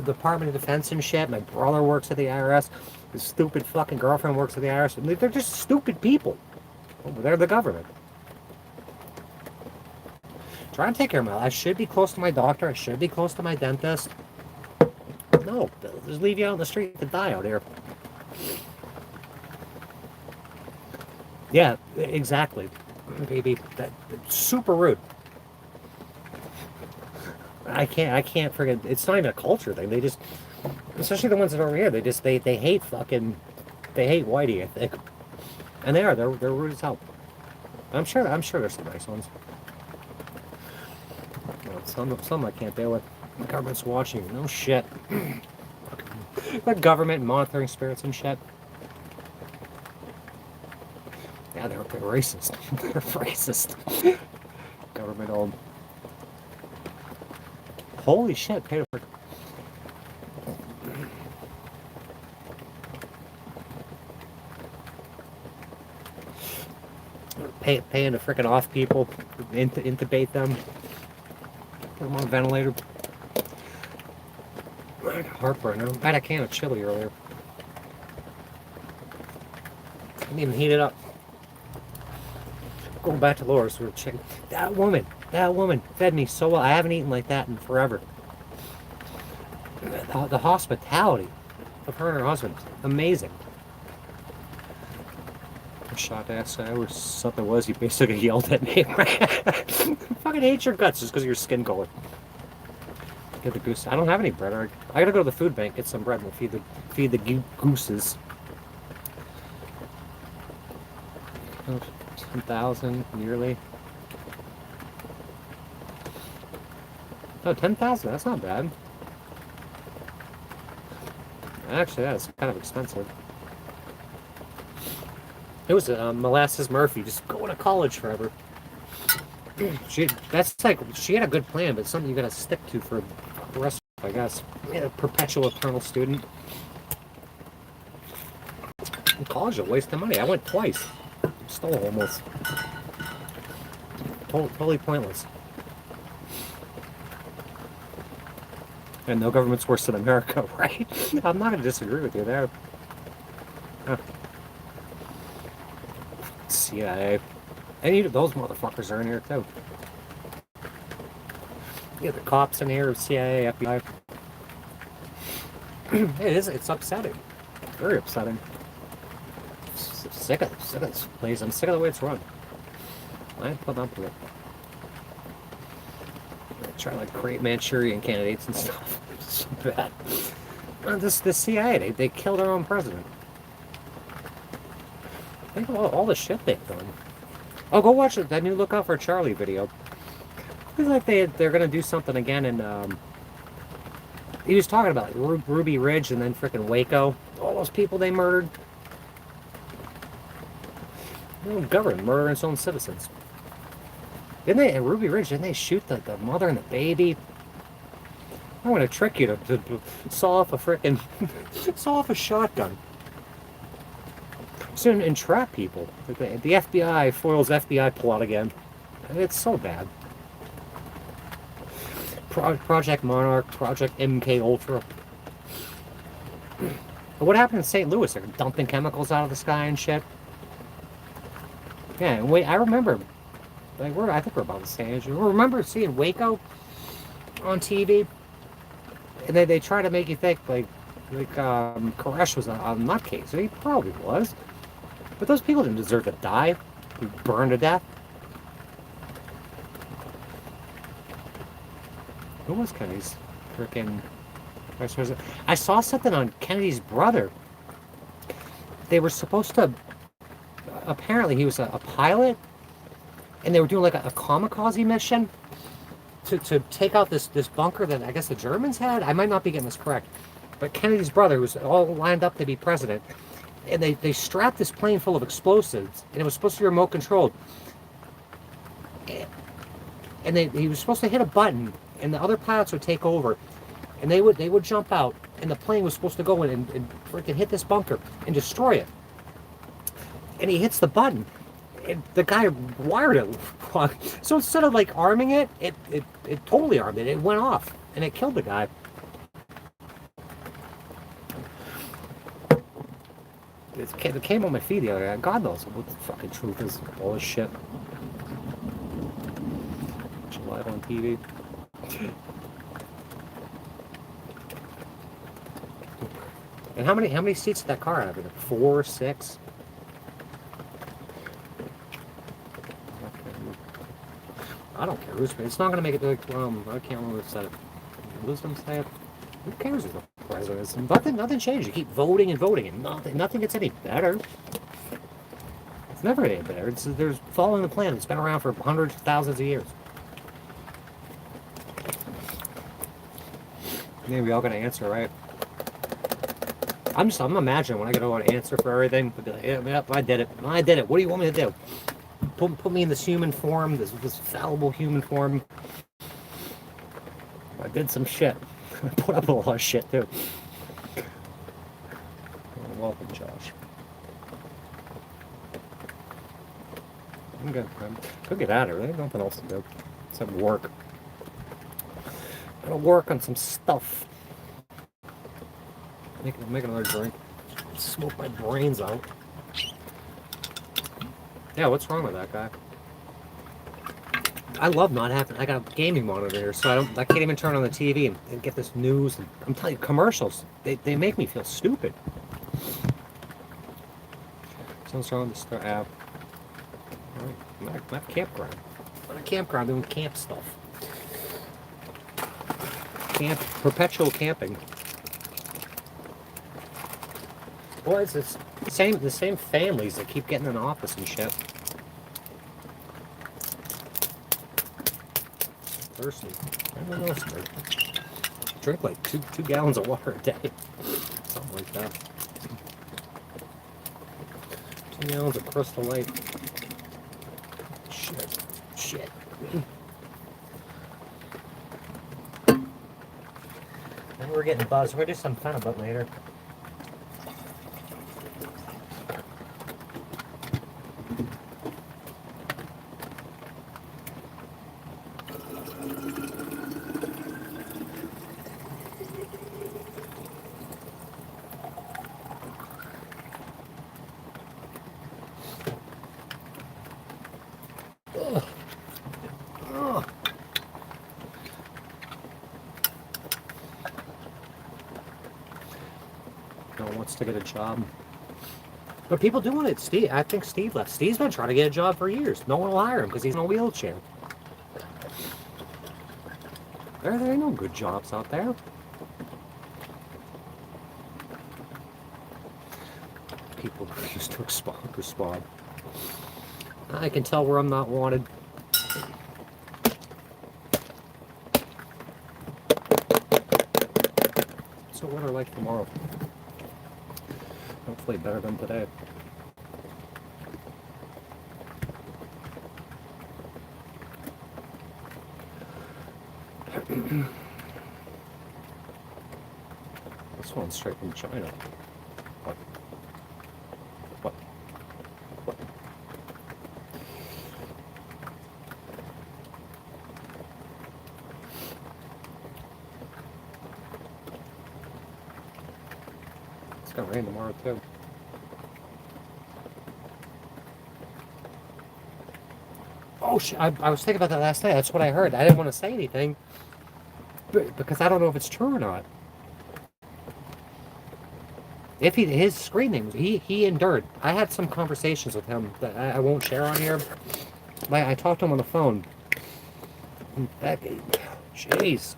Department of Defense and shit. My brother works at the IRS. His stupid fucking girlfriend works at the IRS. They're just stupid people. They're the government. Try and take care of my life. I should be close to my doctor. I should be close to my dentist. No, they'll just leave you out on the street to die out here. Yeah, exactly. Baby, that's super rude. I can't forget. It's not even a culture thing. They just, especially the ones that are over here, they hate whitey, I think, and they're rude as hell. I'm sure there's some nice ones. Well, some I can't deal with. The government's watching you. No shit. The government monitoring spirits and shit. Yeah, they're racist. They're racist. Government owned. Holy shit, pay for paying to frickin' off people, intubate them, put them on a ventilator. Heartburn. I had a can of chili earlier. Didn't even heat it up. Going back to Laura's, we were checking. That woman fed me so well. I haven't eaten like that in forever. The hospitality of her and her husband, amazing. I shot at that guy, or something was. He basically yelled at me. Fucking hate your guts just because of your skin color. Get the goose. I don't have any bread. I gotta go to the food bank, get some bread, and feed the gooses. 10,000 yearly. Oh, 10,000. That's not bad. Actually, that's kind of expensive. It was Molasses Murphy, just going to college forever. She had a good plan, but it's something you gotta stick to for the rest of life, I guess. Yeah, a perpetual eternal student. In college, a waste of money. I went twice. Stole almost. Totally pointless. And no government's worse than America, right? I'm not going to disagree with you there. Huh. CIA. And those motherfuckers are in here too. Yeah, the cops in here, CIA, FBI. It's upsetting. Very upsetting. Sick of this place. I'm sick of the way it's run. I ain't putting up with it. They try to like create Manchurian candidates and stuff. It's so bad. This CIA, they killed their own president. Think of all the shit they've done. Oh, go watch that new Look Out for Charlie video. It's like they're gonna do something again, and he was talking about like Ruby Ridge and then frickin' Waco. All those people they murdered. No government murdering its own citizens. Didn't they, at Ruby Ridge, didn't they shoot the mother and the baby? I'm gonna trick you to saw off a frickin' saw off a shotgun. So entrap people. The FBI foils FBI plot again. It's so bad. Project Monarch, Project MK Ultra. What happened in St. Louis? They're dumping chemicals out of the sky and shit. Yeah, and wait, I remember. Like I think we're about the same age. I remember seeing Waco on TV, and they try to make you think like Koresh was a nutcase. He probably was, but those people didn't deserve to die, be burned to death. Who was Kennedy's freaking vice president? I saw something on Kennedy's brother. They were supposed to. Apparently, he was a pilot, and they were doing like a kamikaze mission to take out this bunker that I guess the Germans had. I might not be getting this correct, but Kennedy's brother was all lined up to be president, and they strapped this plane full of explosives, and it was supposed to be remote controlled. And he was supposed to hit a button, and the other pilots would take over, and they would jump out, and the plane was supposed to go in and freaking hit this bunker and destroy it. And he hits the button, and the guy wired it wrong. So instead of like arming it, it totally armed it. It went off, and it killed the guy. It came on my feed the other day. God knows what the fucking truth is. All this shit. Live on TV. And how many seats did that car have? 4, 6? I don't care. It's not going to make it to like, I can't remember who said it. Wisdom say it? Who cares who the president is? Nothing changes. You keep voting and voting, and nothing gets any better. It's never any better. There's following the plan. It's been around for hundreds of thousands of years. Maybe we all got an answer, right? I'm imagining when I get an answer for everything. I'll be like, yep, I did it. What do you want me to do? Put me in this human form, this fallible human form. I did some shit. I put up a lot of shit too. Welcome, Josh. I'm good. Go get out of here. There's nothing else to do except work. Gotta work on some stuff. Make another drink. Smoke my brains out. Yeah, what's wrong with that guy? I love not having. I got a gaming monitor here, so I can't even turn on the TV and get this news. And I'm telling you, commercials. They make me feel stupid. Something's wrong with the app. All right, I'm at a campground. I'm at a campground doing camp stuff. Perpetual camping. Well, it's the same families that keep getting in the office and shit. Thirsty. I don't know. Drink like two gallons of water a day. Something like that. 2 gallons of Crystal Light. Shit. And we're getting buzzed. We're gonna do some fun about later. No one wants to get a job. But people do want it. Steve, I think Steve left. Steve's been trying to get a job for years. No one will hire him because he's in a wheelchair. There ain't no good jobs out there. People refuse to respond. I can tell where I'm not wanted. So what are like tomorrow? Hopefully better than today. This one's straight from China. What? What? What? It's gonna rain tomorrow too. Oh shit! I was thinking about that last night. That's what I heard. I didn't want to say anything because I don't know if it's true or not. If his screen name, he endured. I had some conversations with him that I won't share on here. Like I talked to him on the phone. Jeez.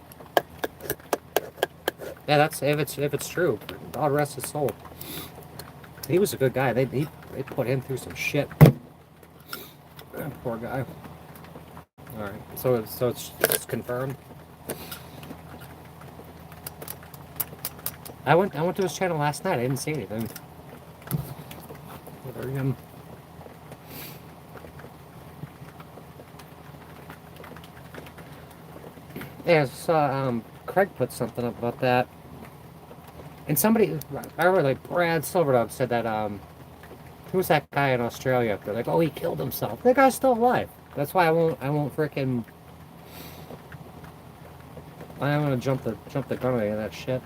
Yeah, that's if it's true. God rest his soul. He was a good guy. They put him through some shit. Poor guy. All right, so it's confirmed. I went to his channel last night. I didn't see anything. There again. Yeah, I saw Craig put something up about that, and somebody I remember like Brad Silverdog said that who was that guy in Australia? They're like, oh, he killed himself. That guy's still alive. That's why I won't frickin' I don't want to jump the gun on any of that shit.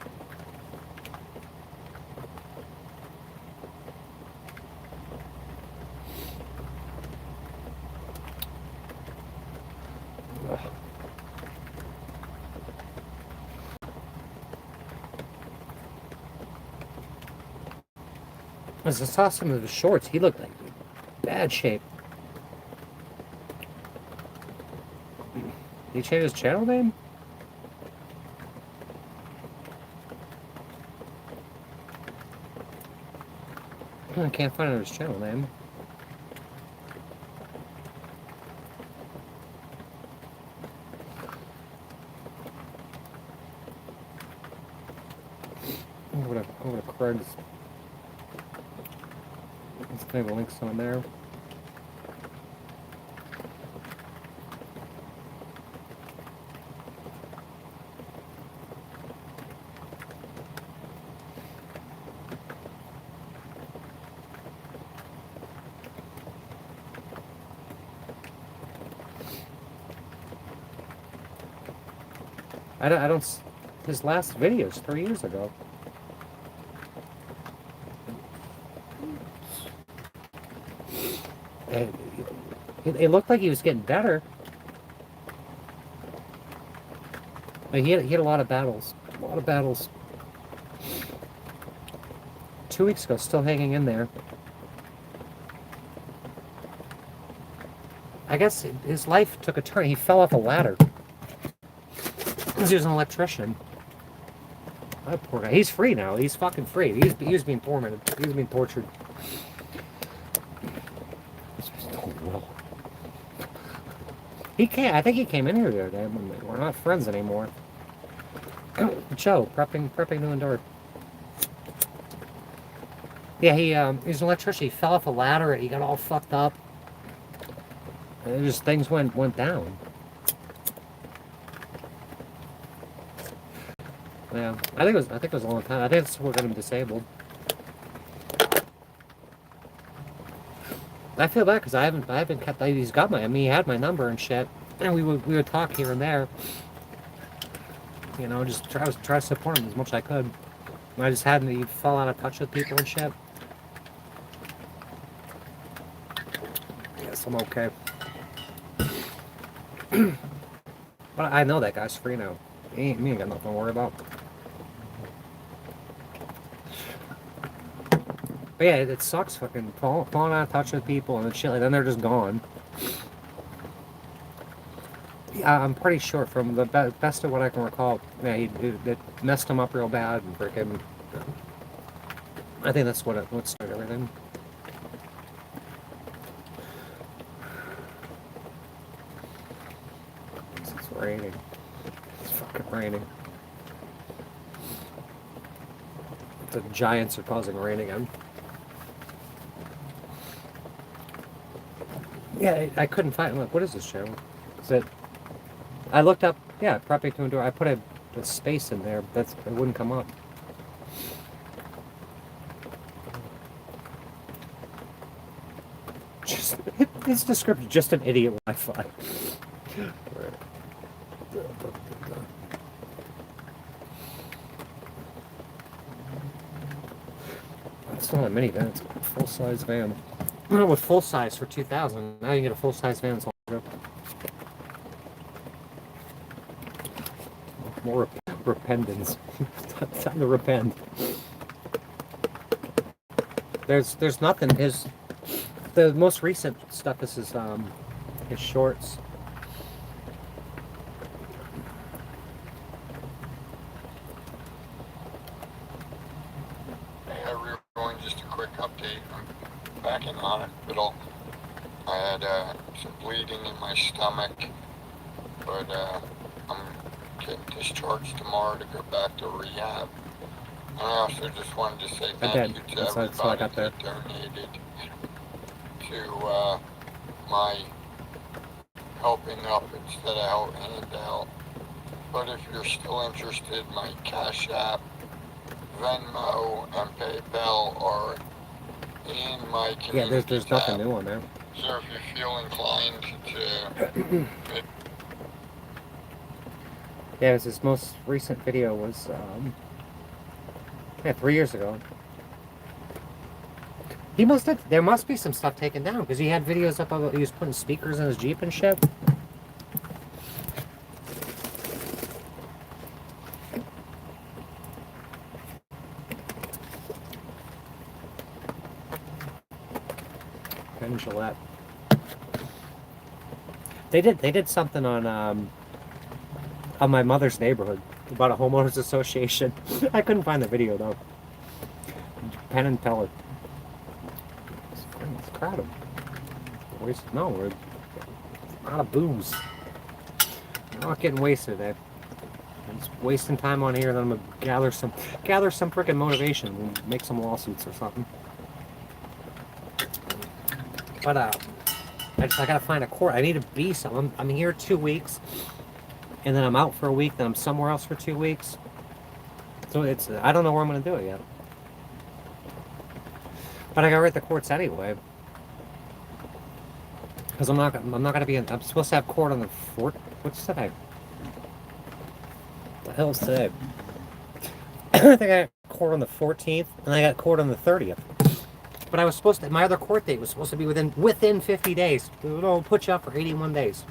As I saw some of his shorts, he looked like bad shape. Did he change his channel name? I can't find his channel name. Over to Craig's. Let's have the links on there. I don't. His last video is 3 years ago. It looked like he was getting better. Like he had a lot of battles. A lot of battles. 2 weeks ago, still hanging in there. I guess his life took a turn. He fell off a ladder. Because he was an electrician. That poor guy. He's free now. He's fucking free. He was being tormented. He was being tortured. He can't. I think he came in here the other day. We're not friends anymore. Joe, prepping to endure. Yeah, he's an electrician. He fell off a ladder and he got all fucked up. And just things went down. Yeah, I think it was a long time. I think it's what got him disabled. I feel bad because I haven't kept. He's got he had my number and shit, and we would talk here and there. You know, just try to support him as much as I could. And I just hadn't. He fall out of touch with people and shit. Yes, I'm okay. But I know that guy's free now. He ain't got nothing to worry about. But yeah, it sucks fucking falling out of touch with people and shit, like then they're just gone. Yeah, I'm pretty sure from the best of what I can recall, yeah, it messed him up real bad and freaking. I think that's what started everything. It's raining. It's fucking raining. The Giants are causing rain again. Yeah, I couldn't find. Look, what is this channel? Is it? I looked up. Yeah, prepping to endure. I put a space in there. It wouldn't come up. Just this description. Just an idiot Wi-Fi. It's not a minivan. It's a full-size van. With full size for 2,000. Now you get a full-size van. It's all good. More repentance. Time to repent. There's nothing. The most recent stuff is his shorts. Hey everyone, just a quick update. I'm back in the hospital. I had some bleeding in my stomach, but I'm getting discharged tomorrow to go back to rehab. And I also just wanted to say thank you to everybody that donated to my helping up instead of help handout. But if you're still interested, my Cash App, Venmo, and PayPal are in my community. Yeah, there's nothing new on there. So if you feel inclined to... Yeah, his most recent video was, 3 years ago. There must be some stuff taken down, because he had videos up about he was putting speakers in his Jeep and shit. Penn Gillette. They did something on my mother's neighborhood about a homeowners association. I couldn't find the video though. Penn and Teller. Let's crowd them. No, we're out of booze. We're not getting wasted today. I'm just wasting time on here, and then I'm gonna gather some freaking motivation and make some lawsuits or something. But I gotta find a court. I need to be some. I'm here 2 weeks, and then I'm out for a week. Then I'm somewhere else for 2 weeks. So I don't know where I'm gonna do it yet. But I gotta write the courts anyway, because I'm not gonna be in. I'm supposed to have court on the 4th. What's today? What the hell's today? I think I got court on the 14th, and I got court on the 30th. But I was supposed to. My other court date was supposed to be within 50 days. It'll put you up for 81 days.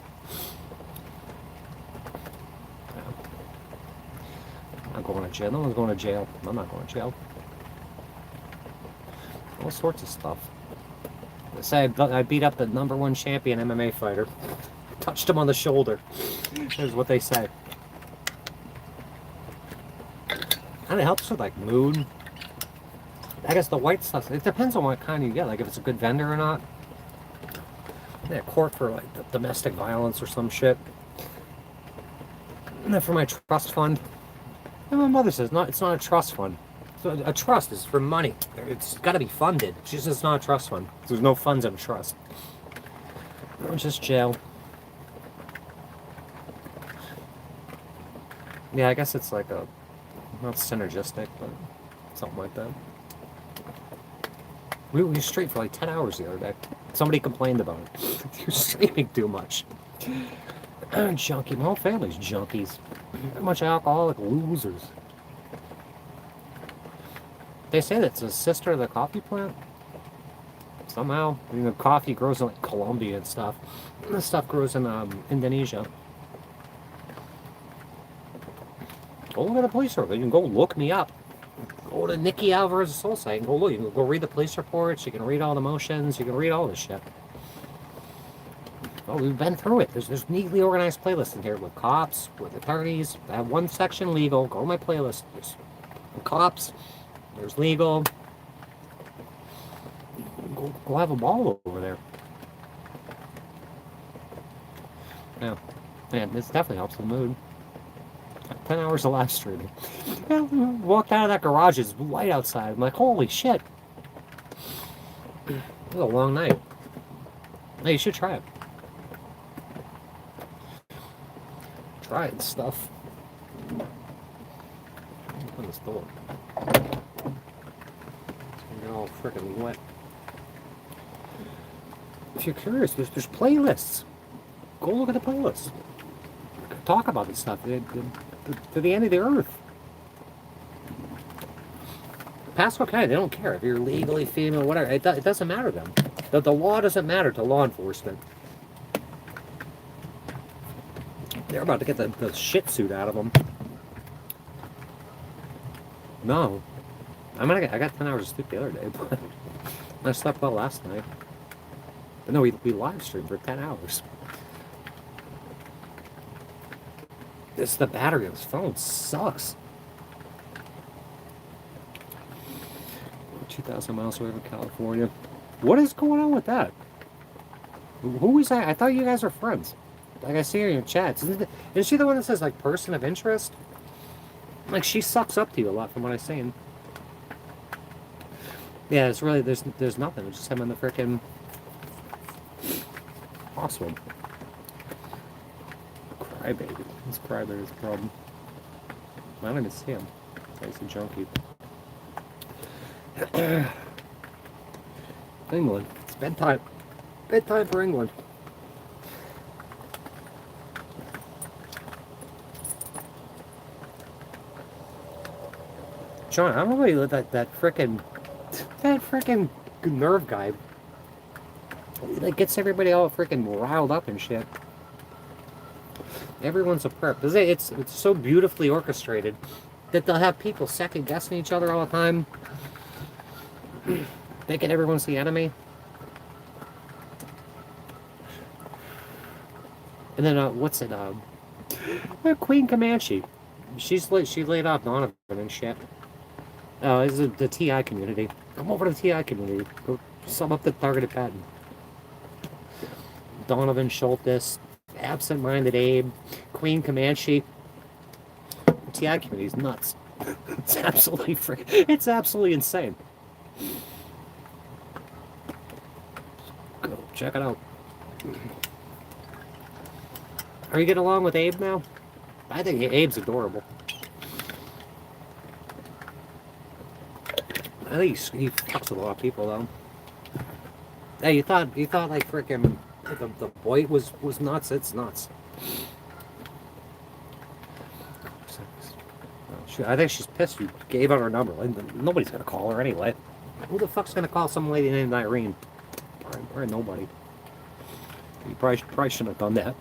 I'm going to jail. No one's going to jail. I'm not going to jail. All sorts of stuff. They say I beat up the #1 champion MMA fighter. Touched him on the shoulder. Here's what they say. And it helps with like mood. I guess the white stuff, it depends on what kind you get. Like if it's a good vendor or not. Yeah, court for like domestic violence or some shit. And then for my trust fund. And my mother says it's not a trust fund. So a trust is for money. It's got to be funded. She says it's not a trust fund. There's no funds in a trust. No, just jail. Yeah, I guess it's like not synergistic, but something like that. We were straight for like 10 hours the other day. Somebody complained about it. You're sleeping too much. Junkie. My whole family's junkies. That much alcoholic losers. They say that's a sister of the coffee plant. Somehow. I mean, the coffee grows in like Colombia and stuff. And this stuff grows in Indonesia. Go look at the police report. You can go look me up. Go go to Nikki Alvarez's soul site and go look. You can go read the police reports. You can read all the motions. You can read all this shit. Oh, we've been through it. There's neatly organized playlists in here with cops, with attorneys. I have one section legal. Go to my playlist. There's cops. There's legal. Go have a ball over there. Yeah. Man, this definitely helps the mood. 10 hours of live streaming. Yeah, walked out of that garage, it's light outside. I'm like, holy shit. It was a long night. Hey, you should try it. Try it and stuff. Open this door. It's gonna get all freaking wet. If you're curious, there's playlists. Go look at the playlists. Talk about this stuff to the end of the earth. Pasco County, they don't care if you're legally female, whatever. It doesn't matter to them. The law doesn't matter to law enforcement. They're about to get the shit suit out of them. No. I got 10 hours of sleep the other day, but I slept well last night. But no, we live streamed for 10 hours. The battery of this phone sucks. 2,000 miles away from California. What is going on with that? Who is that? I thought you guys were friends. Like I see her in your chats. Isn't she the one that says like person of interest? Like she sucks up to you a lot from what I'm saying. Yeah, it's really there's nothing. It's just him in the frickin' hospital. Crybaby. It's Crybaby's problem. I don't even see him. He's a junkie. England. It's bedtime. Bedtime for England. John, I don't know why that frickin' nerve guy. That gets everybody all frickin' riled up and shit. Everyone's a prep. It's so beautifully orchestrated that they'll have people second guessing each other all the time, thinking everyone's the enemy. And then what's it? Queen Comanche. She laid off Donovan and shit. Oh, this is the TI community. Come over to the TI community. Go sum up the targeted patent. Donovan Schultes. Absent-minded Abe, Queen Comanche. The TI community is nuts. It's absolutely insane. Go check it out. Are you getting along with Abe now? I think Abe's adorable. I think he fucks with a lot of people though. Hey, you thought like frickin' the boy was nuts. It's nuts. I think she's pissed you gave out her number. Nobody's gonna call her anyway. Who the fuck's gonna call some lady named Irene? Probably nobody. You probably shouldn't have done that.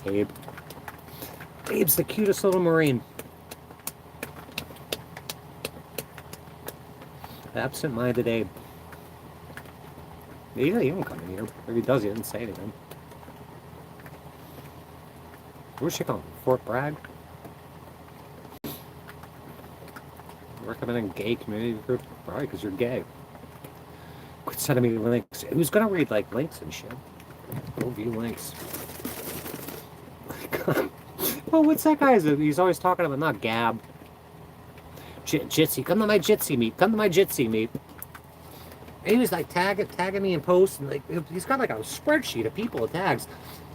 Abe. Abe's the cutest little Marine. Absent-minded Abe. He don't come in here. If he does, he doesn't say anything. Where's she calling? Fort Bragg? Recommending gay community group? Probably because you're gay. Quit sending me links. Who's gonna read like links and shit? Go view links. Oh, what's that guy? He's always talking about not Gab. Jitsi, come to my Jitsi meet. Come to my Jitsi meet. And he was like tagging me in posts, and like he's got like a spreadsheet of people it tags.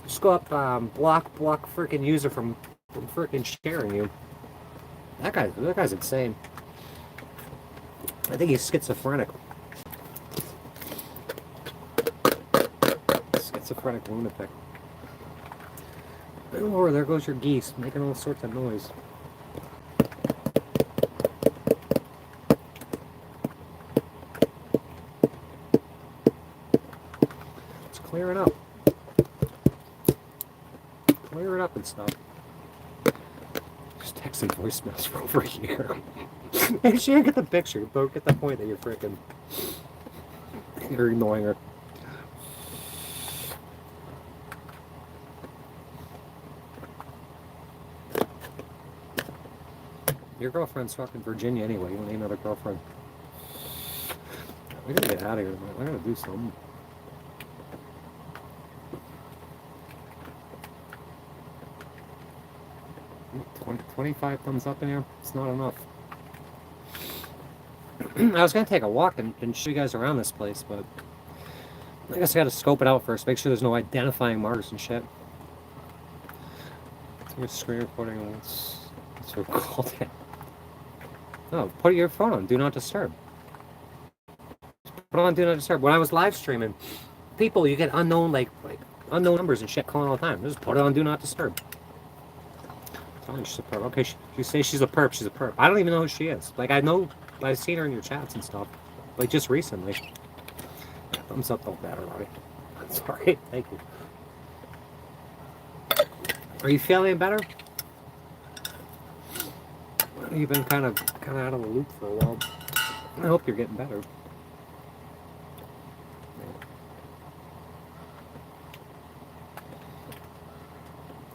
Just go up, block freaking user from freaking sharing you. That guy's insane. I think he's schizophrenic. Schizophrenic lunatic. Oh, there goes your geese, making all sorts of noise. It's clearing up. Clear it up and stuff. Just texting voicemails for over a year. If she didn't get the picture, don't get the point that you're ignoring her. Your girlfriend's fucking Virginia anyway. You don't need another girlfriend. We gotta get out of here. I gotta do something. 25 thumbs up in here. It's not enough. I was gonna take a walk and show you guys around this place, but I guess I gotta scope it out first. Make sure there's no identifying marks and shit. Screen recording. What's it called? Oh, put your phone on Do Not Disturb. Put on Do Not Disturb. When I was live streaming, people, you get unknown like unknown numbers and shit calling all the time. Just put it on Do Not Disturb. Tell me she's a perp. Okay, you say she's a perp. She's a perp. I don't even know who she is. Like, I know I've seen her in your chats and stuff, like just recently. Thumbs up don't matter, Robbie. Sorry. Thank you. Are you feeling better? You've been kind of out of the loop for a while. I hope you're getting better.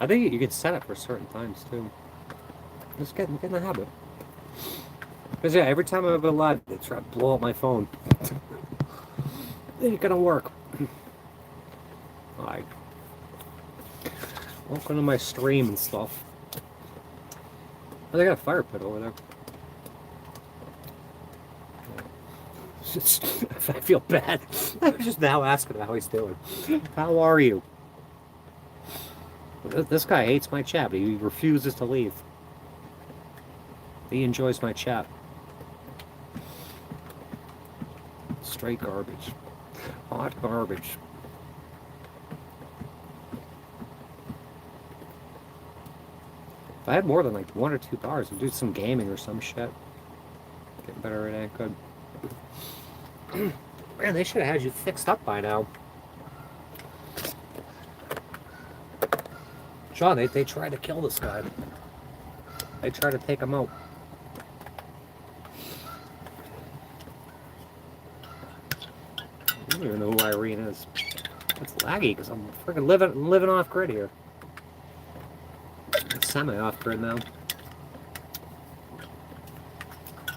I think you can set it for certain times too. Just get in the habit. Because yeah, every time I go live, they try to blow up my phone. It ain't gonna work. Alright. Welcome to my stream and stuff. Oh, they got a fire pit over there. I feel bad. I was just now asking him how he's doing. How are you? This guy hates my chat, but he refuses to leave. He enjoys my chat. Straight garbage. Hot garbage. If I had more than like 1 or 2 bars, I'd do some gaming or some shit. Getting better at it, good. Man, they should have had you fixed up by now. Sean, they tried to kill this guy. They tried to take him out. I don't even know who Irene is. It's laggy because I'm freaking living off grid here. I'm semi off grid now.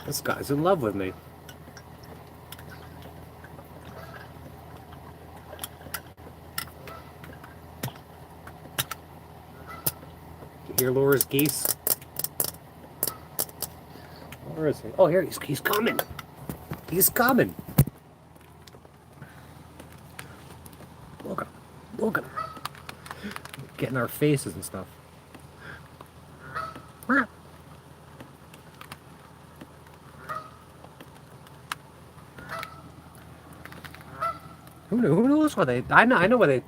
This guy's in love with me. You hear Laura's geese? Where is he? Oh, here he's coming. He's coming. Look at him. Getting our faces and stuff. Who knows what they... I know what they...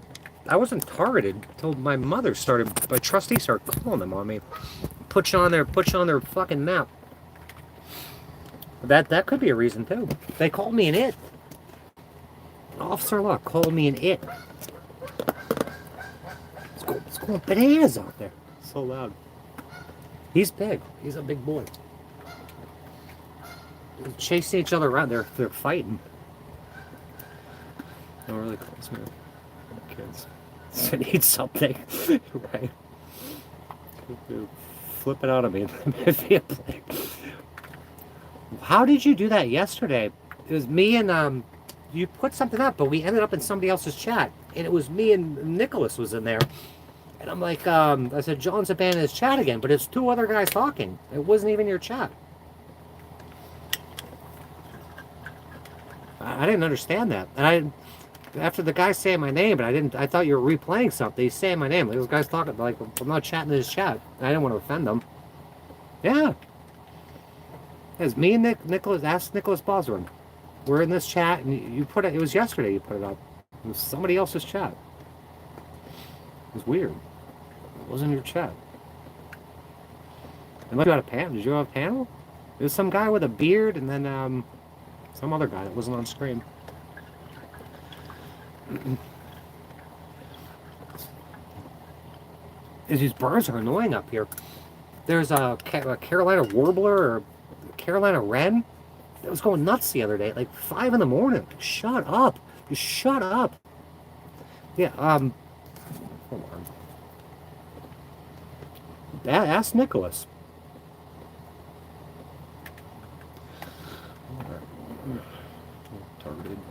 I wasn't targeted until my mother started... My trustee started calling them on me. Put you on their fucking map. That could be a reason, too. They called me an it. Officer Luck called me an it. It's going bananas out there. So loud. He's big. He's a big boy. They're chasing each other around. They're fighting. Not really close, man. Kids. I need something. Right. Flip it out of me. How did you do that yesterday? It was me and you put something up, but we ended up in somebody else's chat, and it was me and Nicholas was in there. And I'm like, I said, John's abandoned his chat again, but it's 2 other guys talking. It wasn't even your chat. I didn't understand that. And after the guy saying my name, but I thought you were replaying something. He's saying my name. Like, those guys talking, like, I'm not chatting in his chat. I didn't want to offend them. Yeah. It's me and Nicholas, ask Nicholas Bosworth. We're in this chat, and you put it was yesterday you put it up. It was somebody else's chat. It was weird. It wasn't your chat. Unless you had a panel. Did you have a panel? It was some guy with a beard, and then some other guy that wasn't on screen. These birds are annoying up here. There's a Carolina warbler or Carolina Wren. It was going nuts the other day, at like 5 in the morning. Shut up. Just shut up. Yeah, hold on. Ask Nicholas.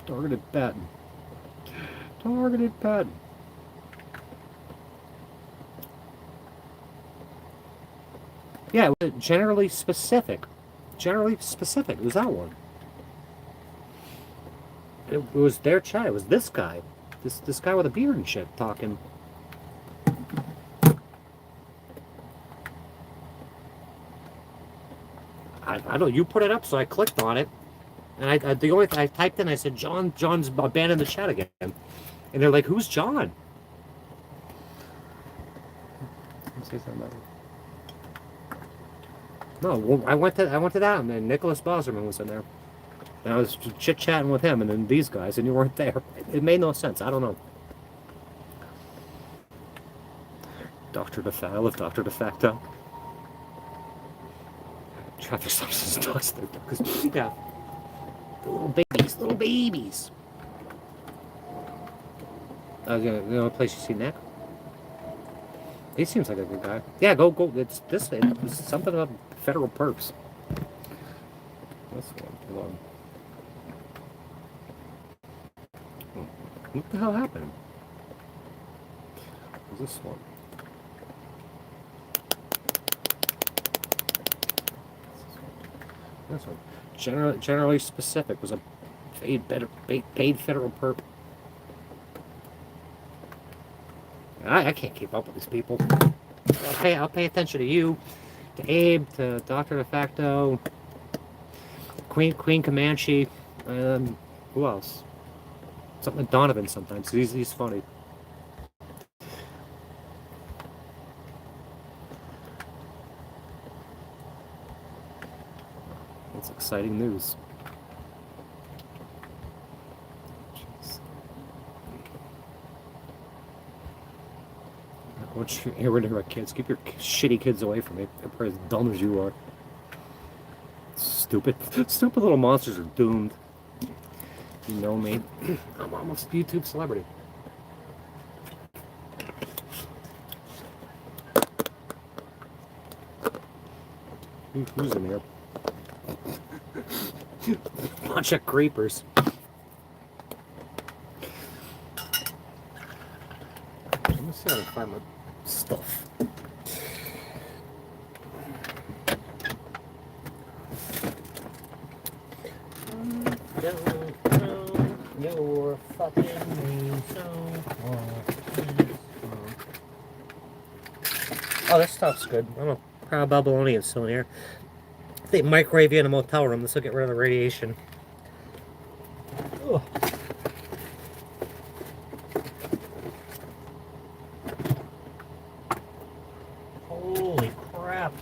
Targeted pattern. Targeted pattern. Yeah, it was generally specific. Generally specific. It was that one. It was their chat. It was this guy. This guy with a beard and shit talking. I don't know. You put it up, so I clicked on it. And I typed in, I said, John's abandoned the chat again. And they're like, who's John? Let me say something about it. No, well, I went to that, and then Nicholas Bosserman was in there. And I was chit-chatting with him, and then these guys, and you weren't there. It made no sense. I don't know. I love Dr. De Facto. Traffic stops and dogs. Yeah. Little babies. The only place you see Nick? He seems like a good guy. Yeah, go. It's something about federal perps. This one. What the hell happened? What was this one? This one. Generally specific was a paid federal perp. I can't keep up with these people. I'll pay attention to you, to Abe, to Dr. De Facto, Queen Comanche, who else? Something like Donovan sometimes. He's funny. That's exciting news. Jeez. I want you here near my kids. Keep your shitty kids away from me. They're probably as dumb as you are. Stupid little monsters are doomed. You know me. I'm almost a YouTube celebrity. Who's in here? Bunch of creepers. Let me see how to find my stuff. Your fucking name so Oh, this stuff's good. I'm a proud Babylonian still in here. They microwave you in a motel room. This will get rid of the radiation. Ugh. Holy crap.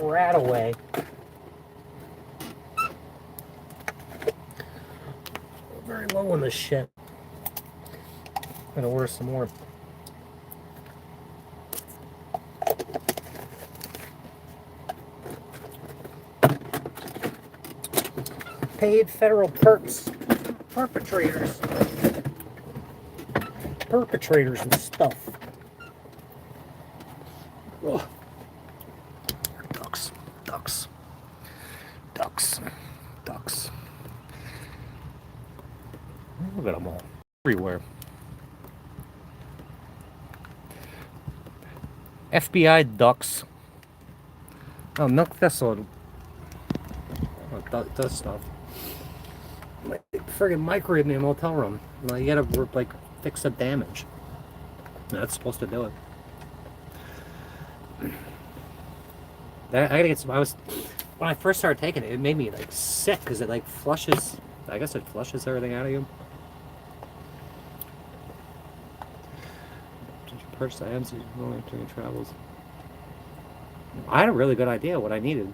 Rat away. Very low on this shit. I'm gonna order some more. Paid federal perpetrators and stuff. Ugh. Ducks. Look at them all. Everywhere. FBI ducks. Oh, milk thistle. Oh, does stuff. Like, friggin' microwave in a motel room. Well, you gotta, like, fix the damage. That's supposed to do it. I gotta get some. When I first started taking it, it made me like sick because it like flushes. I guess it flushes everything out of you. Did you purchase items only during travels? I had a really good idea what I needed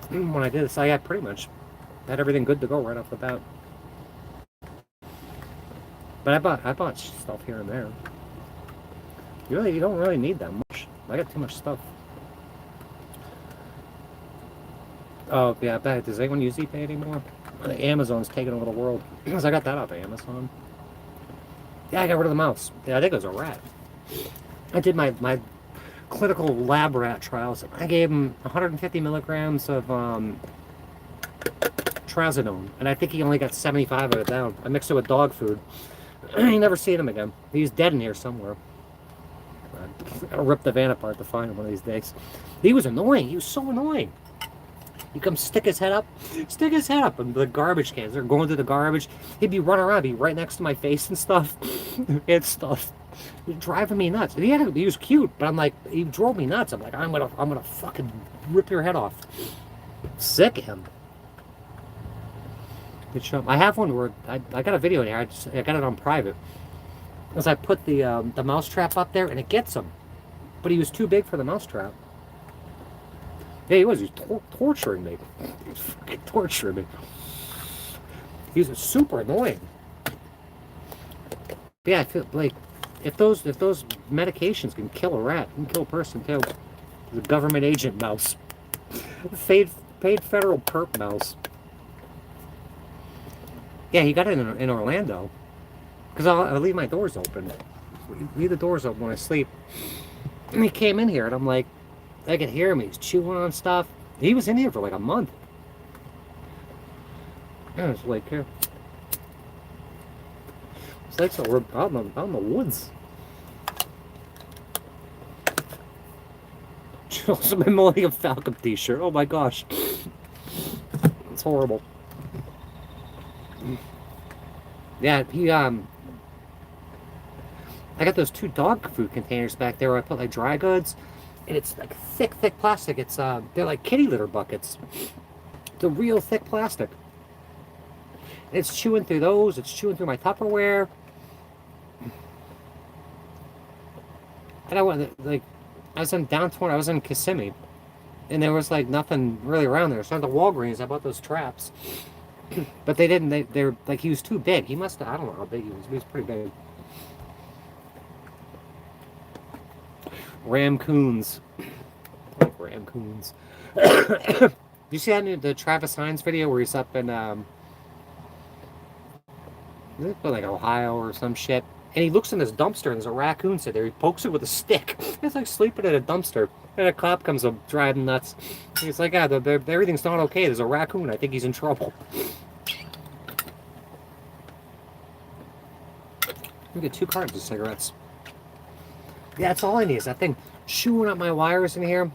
when I did this. I had pretty much had everything good to go right off the bat. But I bought stuff here and there. You don't really need that much. I got too much stuff. Oh yeah, I bet. Does anyone use eBay anymore? Amazon's taking over the world. Because I got that off of Amazon. Yeah, I got rid of the mouse. Yeah, I think it was a rat. I did my clinical lab rat trials. I gave him 150 milligrams of trazodone, and I think he only got 75 of it down. I mixed it with dog food. You never seen him again. He's dead in here somewhere. I gotta rip the van apart to find him one of these days. He was annoying. He was so annoying. He'd come stick his head up in the garbage cans. They're going through the garbage. He'd be running around, be right next to my face and stuff. And stuff. He's driving me nuts. He was cute, but I'm like, he drove me nuts. I'm like, I'm gonna fucking rip your head off. Sick of him. Good show. I have one where I got a video in here. I got it on private. As I put the mouse trap up there, and it gets him. But he was too big for the mouse trap. Yeah, he was. He was torturing me. He was fucking torturing me. He was super annoying. Yeah, I feel like if those medications can kill a rat, can kill a person too. The government agent mouse, paid federal perp mouse. Yeah, he got it in Orlando. Because I'll leave my doors open. Leave the doors open when I sleep. And he came in here, and I'm like, I could hear him. He's chewing on stuff. He was in here for like a month. Yeah, it's like here. It's like so we're out in the woods. Also, my Millennium Falcon t-shirt. Oh my gosh. It's horrible. Yeah, I got those 2 dog food containers back there where I put like dry goods, and it's like thick plastic. It's they're like kitty litter buckets. It's a real thick plastic. It's chewing through those. It's chewing through my Tupperware. And I was in downtown. I was in Kissimmee, and there was like nothing really around there. So at the Walgreens, I bought those traps, but they didn't. They're like, he was too big. He must have. I don't know how big he was. He was pretty big. Ramcoons. I like Ramcoons. Did you see that the Travis Hines video where he's up in like Ohio or some shit, and he looks in this dumpster and there's a raccoon sitting there. He pokes it with a stick. It's like sleeping in a dumpster, and a cop comes up driving nuts. He's like, yeah, everything's not okay. There's a raccoon. I think he's in trouble. We get 2 cartons of cigarettes. Yeah, that's all I need is that thing chewing up my wires in here,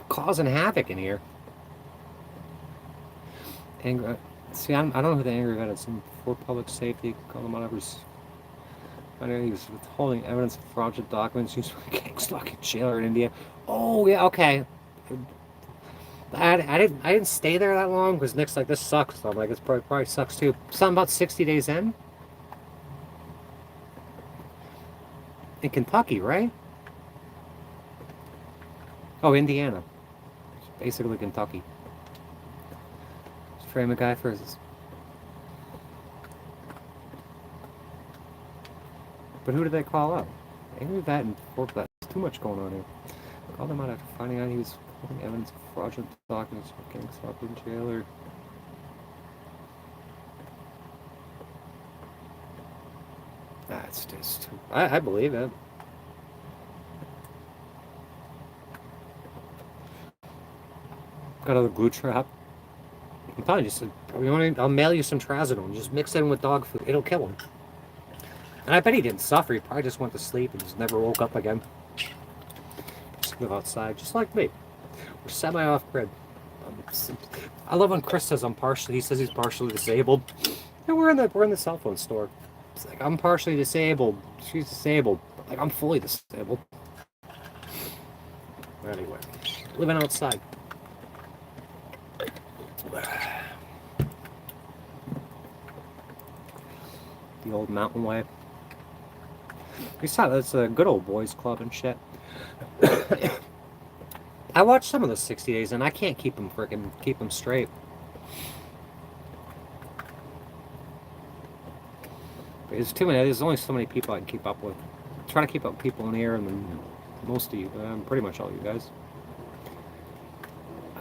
causing havoc in here. See, I don't know who the angry vet is. For public safety, call them whatever. I know he was withholding evidence of fraudulent documents used for gang stalking jailer in India. Oh yeah, okay. I didn't stay there that long because Nick's like, this sucks. So I'm like, this probably sucks too. Something about 60 days in. In Kentucky, right? Oh, Indiana. Basically Kentucky. Just frame a guy for his... But who did they call up? Angry Vet and Fork Vet. There's too much going on here. Called him out after finding out he was holding evidence of fraudulent documents for gang stalking jailer. That's just... I believe it. Got another glue trap. I'm telling you, I'll mail you some trazodone. Just mix it in with dog food. It'll kill him. And I bet he didn't suffer. He probably just went to sleep and just never woke up again. Just live outside, just like me. We're semi-off-grid. I love when Chris says he says he's partially disabled. And we're in the cell phone store. It's like, I'm partially disabled. She's disabled. Like, I'm fully disabled. Anyway, living outside. The old mountain way. We saw that's a good old boys club and shit. I watched some of those 60 days, and I can't keep them straight. There's too many. There's only so many people I can keep up with. I try to keep up with people in here, and then most of you, pretty much all you guys.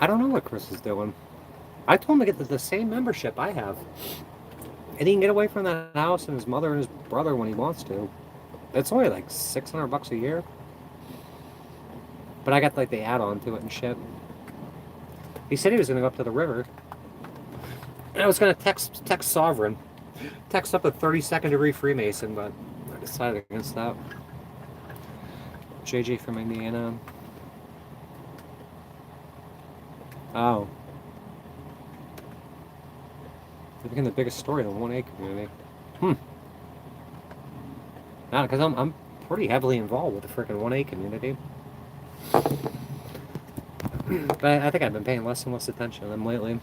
I don't know what Chris is doing. I told him to get the same membership I have, and he can get away from that house and his mother and his brother when he wants to. It's only like $600 a year, but I got like the add-on to it and shit. He said he was gonna go up to the river, and I was gonna text Sovereign. Text up a 32nd degree Freemason, but I decided against that. JJ from Indiana. Oh. They became the biggest story in the 1A community. Not because I'm pretty heavily involved with the freaking 1A community. But I think I've been paying less and less attention to them lately.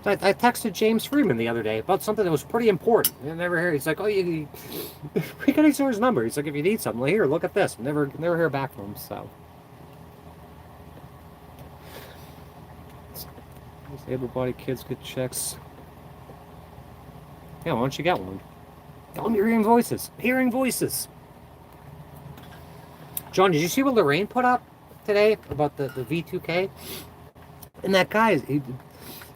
I texted James Freeman the other day about something that was pretty important. I never hear. He's like, "Oh, we got each other's number." He's like, "If you need something, here, look at this." Never hear back from him. So, able-bodied kids get checks. Yeah, why don't you get one? Tell them you're hearing voices. Hearing voices. John, did you see what Lorraine put up today about the V2K? And that guy,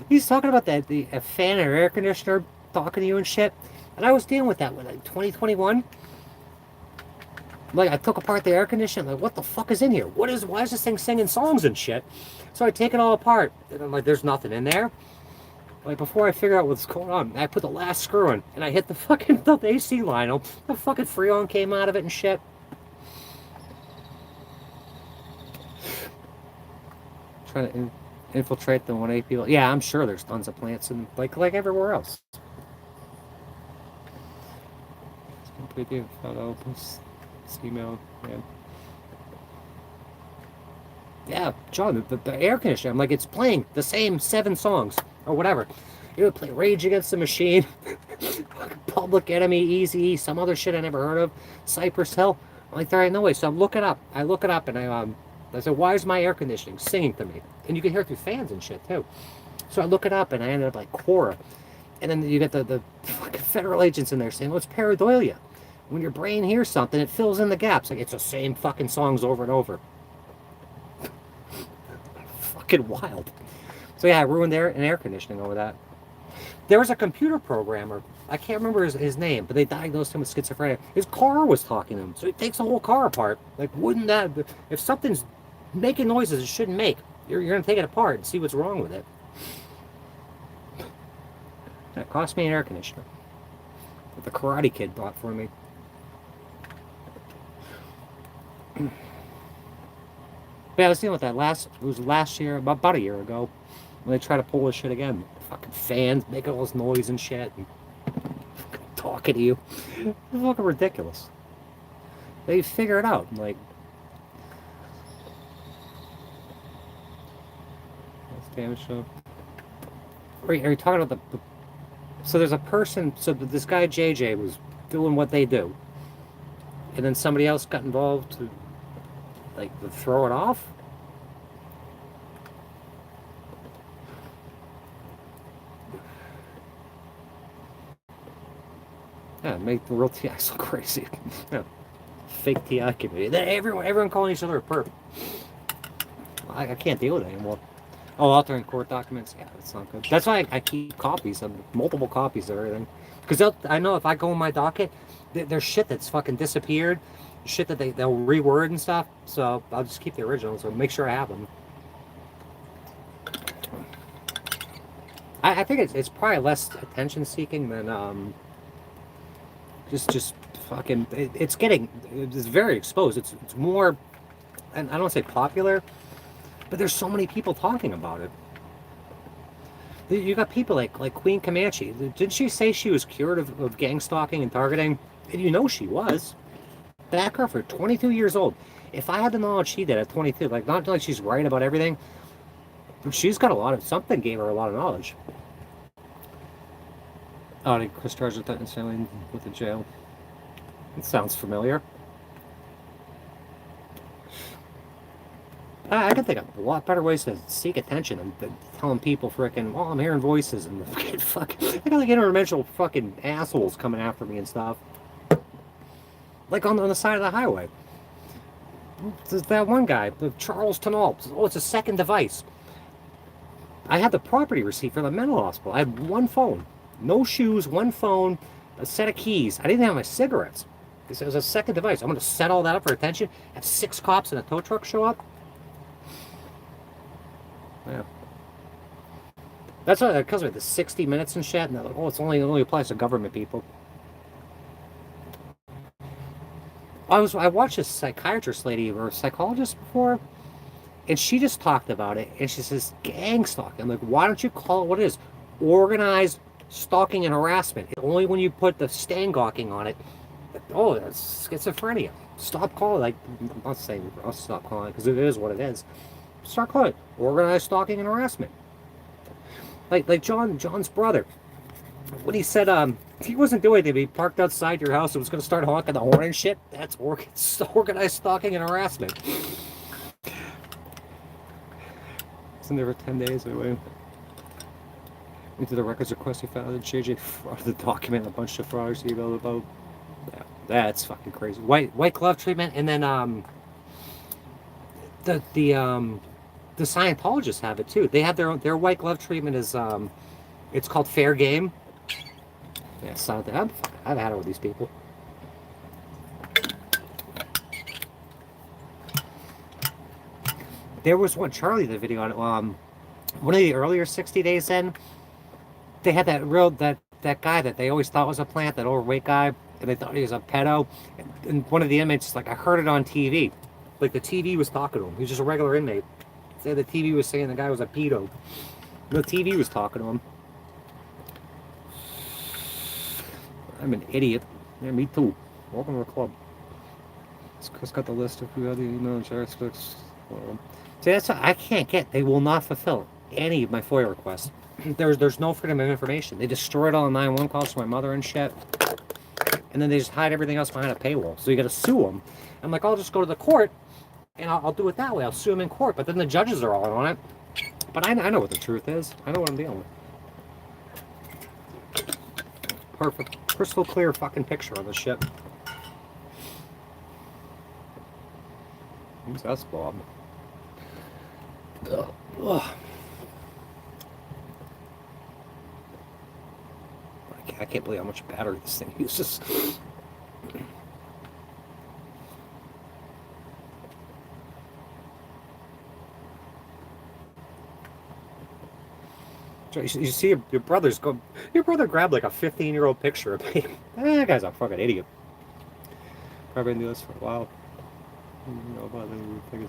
he's talking about that a fan or air conditioner talking to you and shit. And I was dealing with that with like 2021. Like I took apart the air conditioner. Like, what the fuck is in here? Why is this thing singing songs and shit? So I take it all apart, and I'm like, there's nothing in there. Like before I figure out what's going on, I put the last screw in, and I hit the fucking AC line. The fucking Freon came out of it and shit. Trying to infiltrate the 1A people. Yeah, I'm sure there's tons of plants and like everywhere else. It's completely photo. This email. Yeah. Yeah, John, the air conditioner. I'm like, it's playing the same 7 songs or whatever. It would play Rage Against the Machine, Public Enemy, Easy, some other shit I never heard of, Cypress Hill. I'm like, there ain't no way. So I look it up, and I said, why is my air conditioning singing to me? And you can hear it through fans and shit too. So I look it up, and I ended up like Quora. And then you get the fucking federal agents in there saying, well, it's pareidolia. When your brain hears something, it fills in the gaps. Like, it's the same fucking songs over and over. Fucking wild. So yeah, I ruined air conditioning over that. There was a computer programmer, I can't remember his name, but they diagnosed him with schizophrenia. His car was talking to him, so he takes the whole car apart. Like, wouldn't that, if something's making noises it shouldn't make, you're going to take it apart and see what's wrong with it. That cost me an air conditioner that the Karate Kid bought for me. Yeah, I was dealing with that last year, about a year ago, when they try to pull this shit again. Fucking fans making all this noise and shit, and talking to you. It's fucking ridiculous. They figure it out, like. That's damage show. Are you talking about the? So there's a person. So this guy JJ was doing what they do, and then somebody else got involved to, like, throw it off. Yeah, make the real TI so crazy. Yeah. Fake TI community. Then everyone calling each other a perp. I can't deal with it anymore. Oh, altering court documents. Yeah, that's not good. That's why I keep copies of multiple copies of everything. Because I know if I go in my docket, there's shit that's fucking disappeared, shit that they'll reword and stuff. So I'll just keep the originals. So make sure I have them. I think it's probably less attention seeking than just fucking. It's very exposed. It's more, and I don't say popular, but there's so many people talking about it. You got people like Queen Comanche. Didn't she say she was cured of gang stalking and targeting? And you know she was. Back her for 22 years old. If I had the knowledge she did at 22, like, not like she's right about everything, but she's got something gave her a lot of knowledge. Oh, did Chris charge with that necessarily with the jail? It sounds familiar. I can think of a lot better ways to seek attention than telling people freaking, well, I'm hearing voices and the fuck. I got like interdimensional fucking assholes coming after me and stuff. Like on the side of the highway. There's that one guy, Charles Tunnell. Oh, it's a second device. I had the property receipt for the mental hospital. I had one phone. No shoes, one phone, a set of keys. I didn't have my cigarettes. This was a second device. I'm going to set all that up for attention. Have 6 cops in a tow truck show up. Yeah. That's what it comes with, the 60 minutes and shit. And like, oh, it only applies to government people. I watched this psychiatrist lady or psychologist before, and she just talked about it, and she says gang stalking. I'm like, why don't you call it what it is? Organized stalking and harassment. Only when you put the stangawking on it. Oh, that's schizophrenia. Stop calling. Like, I'm not saying I'll stop calling it because it is what it is. Start calling it organized stalking and harassment. Like John's brother, when he said he wasn't doing anything, but he parked outside your house and was going to start honking the horn and shit. That's organized stalking and harassment. It's in there for 10 days anyway. Into the records request he found, JJ frauded the document, a bunch of frauds emailed about. Yeah, that's fucking crazy. White glove treatment, and then the Scientologists have it too. They have their white glove treatment is it's called fair game. Yeah, so I've had it with these people. There was one, Charlie did a video on it. One of the earlier 60 Days in, they had that guy that they always thought was a plant, that overweight guy, and they thought he was a pedo. And one of the inmates, like, I heard it on TV. Like, the TV was talking to him. He was just a regular inmate. The TV was saying the guy was a pedo. The TV was talking to him. I'm an idiot. Yeah, me too. Welcome to the club. Chris got the list of who had the email and share aspects. See, that's what I can't get. They will not fulfill any of my FOIA requests. There's no freedom of information. They destroyed all the 911 calls to my mother and shit. And then they just hide everything else behind a paywall. So you got to sue them. I'm like, I'll just go to the court and I'll do it that way. I'll sue them in court. But then the judges are all on it. But I know what the truth is. I know what I'm dealing with. Perfect. Crystal clear fucking picture of this shit. Who's that, Bob? Ugh. Ugh. I can't believe how much battery this thing uses. You see your brother's go. Your brother grabbed like a 15-year-old picture of me. That guy's a fucking idiot. Probably been doing this for a while. You know about it. Think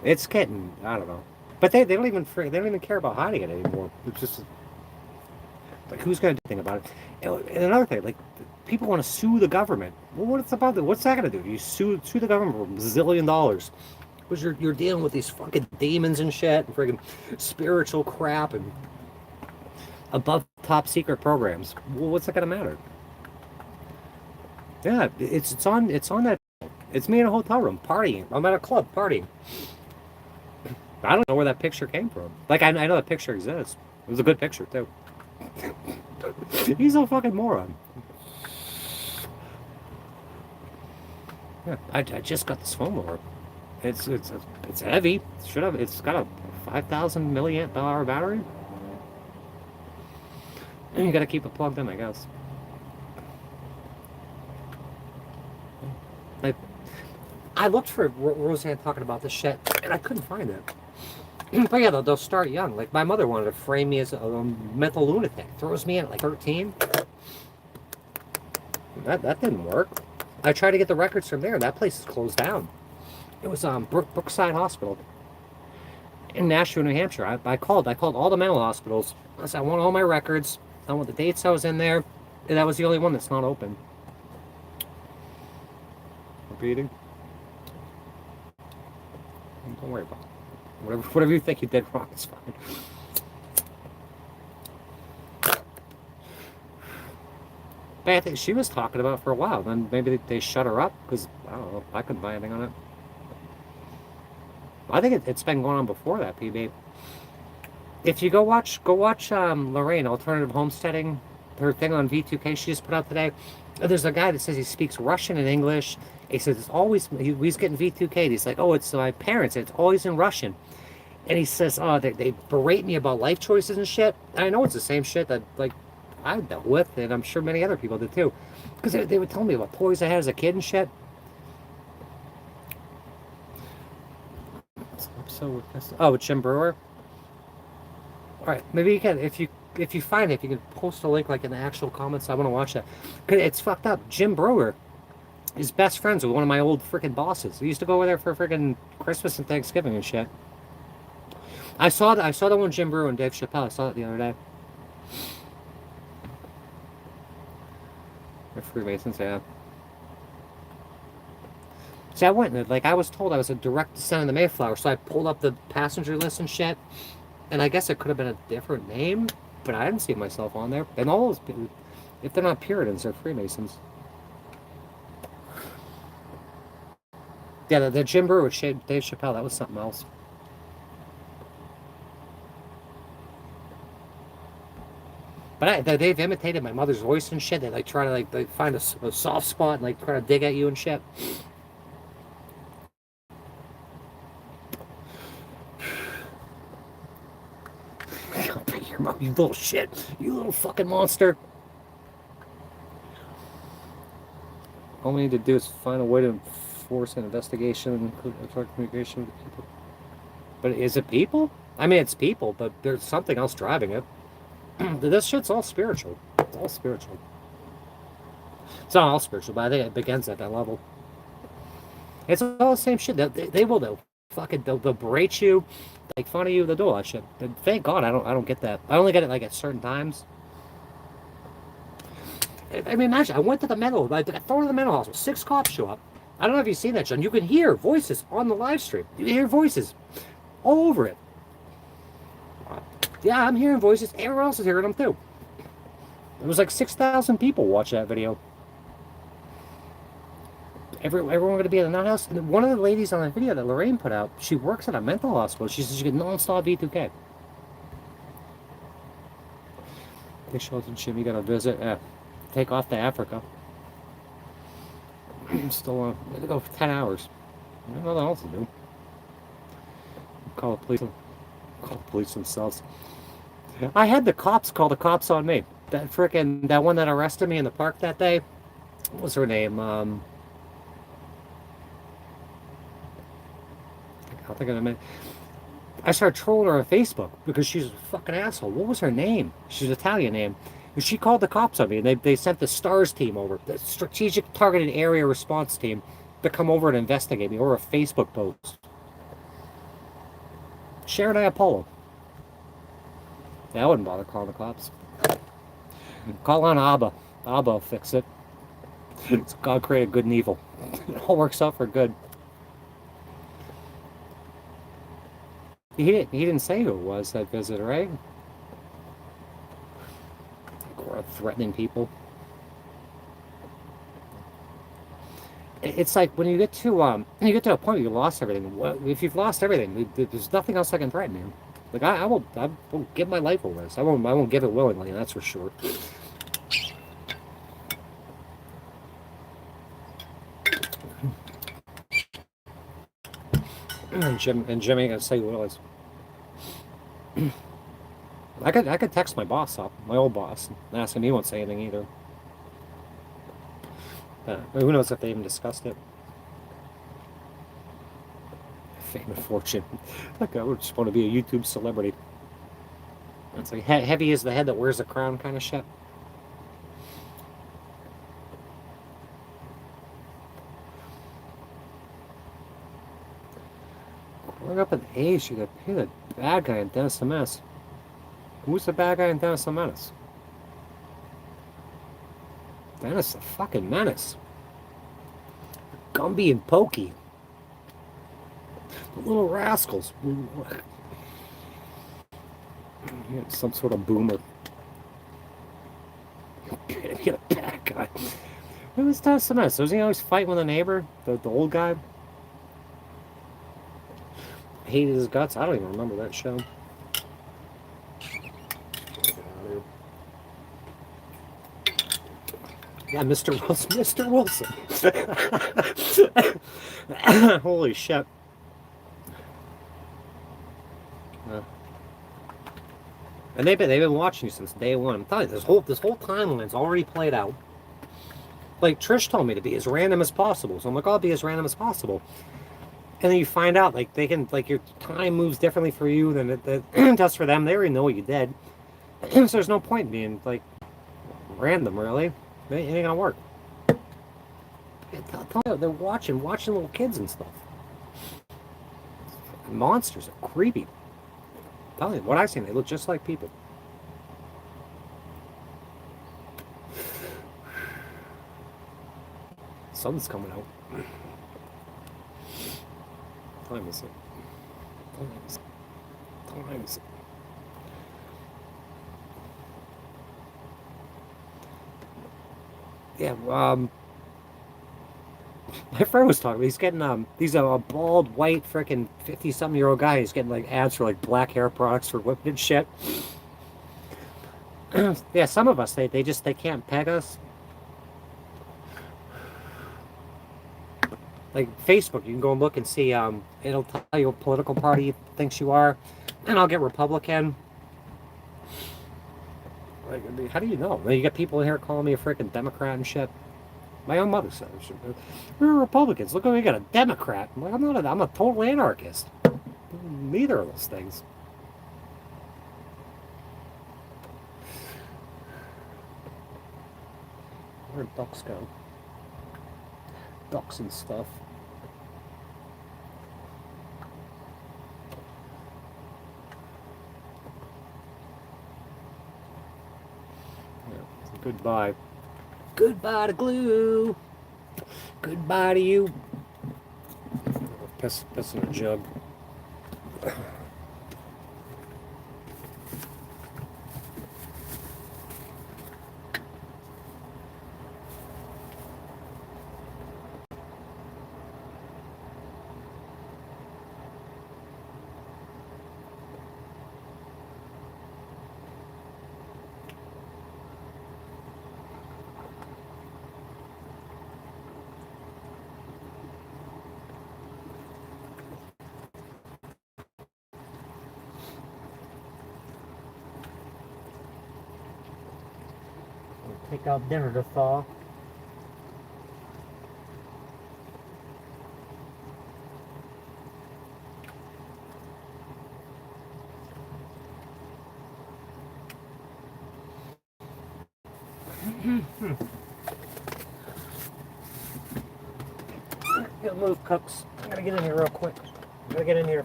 it's getting. I don't know. But they don't even care about hiding it anymore. It's just like, who's gonna do anything about it? And another thing, like, people want to sue the government. Well, what's about that? What's that gonna do? You sue the government for $1 zillion. Because you're dealing with these fucking demons and shit, and freaking spiritual crap, and above top secret programs. Well, what's that gonna matter? Yeah, it's on that. It's me in a hotel room partying. I'm at a club partying. I don't know where that picture came from. Like, I know that picture exists. It was a good picture too. He's a fucking moron. Yeah, I just got this phone over. It's heavy. It's got a 5,000 milliamp hour battery. And you gotta keep it plugged in, I guess. I looked for Roseanne talking about this shit, and I couldn't find it. But yeah, they'll start young. Like, my mother wanted to frame me as a mental lunatic. Throws me in at like 13. That didn't work. I tried to get the records from there. That place is closed down. It was Brookside Hospital in Nashua, New Hampshire. I called all the mental hospitals. I said, I want all my records. I want the dates I was in there. And that was the only one that's not open. Repeating. Don't worry about it. Whatever you think you did wrong, it's fine. But I think she was talking about it for a while. Then maybe they shut her up because, I don't know, I couldn't buy anything on it. I think it's been going on before that, PB. If you go watch Lorraine Alternative Homesteading, her thing on V2K she just put out today. There's a guy that says he speaks Russian and English. He says it's always he's getting V2K. He's like, oh, it's my parents. It's always in Russian. And he says, oh, they berate me about life choices and shit. And I know it's the same shit that like I dealt with, and I'm sure many other people did too, because they would tell me about toys I had as a kid and shit. So oh, with Jim Brewer. All right, maybe you can if you find it, if you can post a link like in the actual comments. I want to watch that. Cause it's fucked up. Jim Brewer is best friends with one of my old freaking bosses. We used to go over there for freaking Christmas and Thanksgiving and shit. I saw the one Jim Brewer and Dave Chappelle. I saw it the other day. They're Freemasons, yeah. See, I went and like I was told I was a direct descendant of the Mayflower, so I pulled up the passenger list and shit. And I guess it could have been a different name, but I didn't see myself on there. And all those people, if they're not Puritans, they're Freemasons. Yeah, the Jim Brewer with Dave Chappelle, that was something else. But they've imitated my mother's voice and shit. They like try to like find a soft spot and like try to dig at you and shit. You little shit. You little fucking monster. All we need to do is find a way to enforce an investigation and include communication with people. But is it people? I mean, it's people, but there's something else driving it. This shit's all spiritual. It's all spiritual. It's not all spiritual, but I think it begins at that level. It's all the same shit. They will though. Fucking they'll berate you, make fun of you, they'll do all that shit. But thank God I don't get that. I only get it like at certain times. I mean, imagine I went to the mental, I got thrown to the mental hospital. 6 cops show up. I don't know if you've seen that, John. You can hear voices on the live stream. You can hear voices all over it. Yeah, I'm hearing voices. Everyone else is hearing them too. It was like 6,000 people watch that video. Everyone going to be at the nut house. And one of the ladies on the video that Lorraine put out, she works at a mental hospital. She says she get non-stop V2K. They showed to Jim, you got to visit. Take off to Africa. Still on. They go for 10 hours. There's nothing else to do. Call the police. Call the police themselves. I had the cops call the cops on me. That one that arrested me in the park that day. What was her name? I'll think of it in a minute. I started trolling her on Facebook because she's a fucking asshole. What was her name? She's an Italian name. And she called the cops on me, and they sent the STARS team over, the Strategic Targeted Area Response Team, to come over and investigate me over a Facebook post. Sharon Apollo. Yeah, I wouldn't bother calling the cops. Call on Abba. Abba will fix it. God created good and evil. It all works out for good. He didn't say who it was that visitor, right? Or threatening people. It's like when you get to a point where you lost everything. If you've lost everything, there's nothing else that can threaten you. Like I won't give my life over this. I won't give it willingly. That's for sure. And Jim ain't gonna say who it was. I could text my boss up, my old boss, and ask him. He won't say anything either. Who knows if they even discussed it? Fame and fortune. Like I would just want to be a YouTube celebrity. It's like heavy is the head that wears the crown kind of shit. Growing up in Asia, you got the bad guy in Dennis the Menace. Who's the bad guy in Dennis the Menace? Dennis the fucking Menace. Gumby and Pokey. The little rascals. Some sort of boomer. Get a bad guy. Who was Dennis the Menace? Wasn't he always fighting with a neighbor? The old guy? hated his guts. I don't even remember that show. Yeah, Mr. Wilson. Mr. Wilson. Holy shit. And they've been watching you since day one. I'm telling you, this whole timeline's already played out. Like Trish told me to be as random as possible, so I'm like, I'll be as random as possible. And then you find out like they can like your time moves differently for you than it does for them. They already know what you did, so there's no point in being like random. Really, it ain't gonna work. Tell you, they're watching little kids and stuff. Monsters are creepy. Tell you what I've seen, they look just like people. Sun's coming out. Time is it? Time is it? Yeah, my friend was talking. He's getting he's a bald, white, freaking 50-something-year-old guy. He's getting like ads for like black hair products for women and shit. Yeah, some of us they can't peg us. Like Facebook, you can go and look and see. It'll tell you what political party it thinks you are, and I'll get Republican. Like, how do you know? You got people in here calling me a freaking Democrat and shit. My own mother said, "We're Republicans. Look, we got a Democrat." I'm like, I'm a total anarchist. Neither of those things. Where'd ducks go? Ducks and stuff. Yeah, goodbye. Goodbye to glue. Goodbye to you. Piss in a jug. Take out dinner to thaw. Gotta move, cooks. I gotta get in here real quick. Gotta get in here.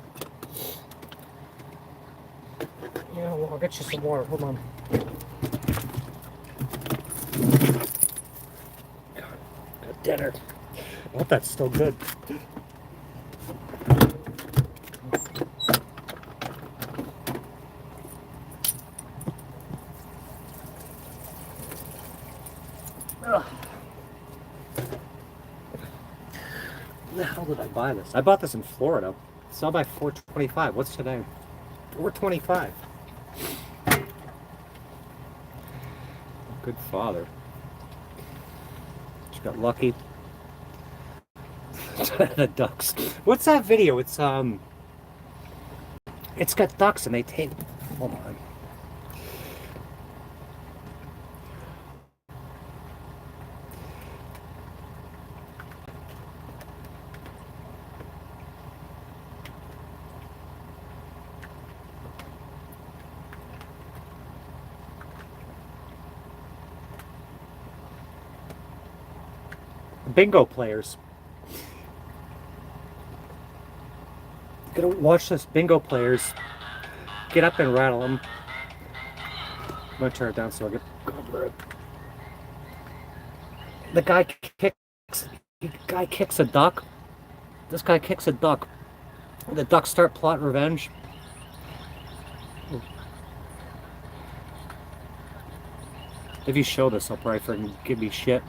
Yeah, well, I'll get you some water. Hold on. Got dinner. I hope that's still good. Ugh. Where the hell did I buy this? I bought this in Florida. Sell by $4.25. What's today? $4.25. Good father. Just got lucky. The ducks. What's that video? It's got ducks and they take. Hold on. Bingo players. Gonna watch this. Bingo players get up and rattle them. I'm gonna turn it down so I get over it. The guy kicks a duck. This guy kicks a duck. The ducks start plotting revenge. If you show this, I'll probably freaking give me shit.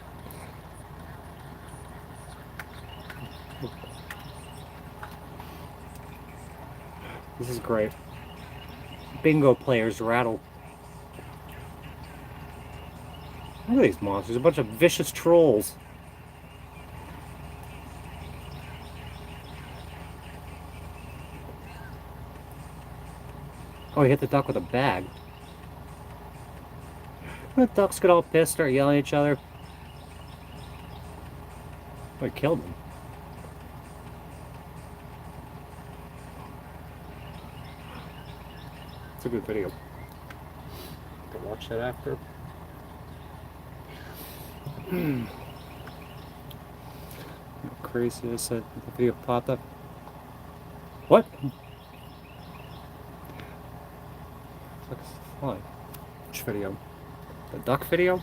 This is great. Bingo players rattle. Look at these monsters. A bunch of vicious trolls. Oh, he hit the duck with a bag. The ducks get all pissed, start yelling at each other. Oh, he killed him. It's a good video. Can watch that after. Crazy, I said the video popped up. What? Looks fly. Which video? The duck video?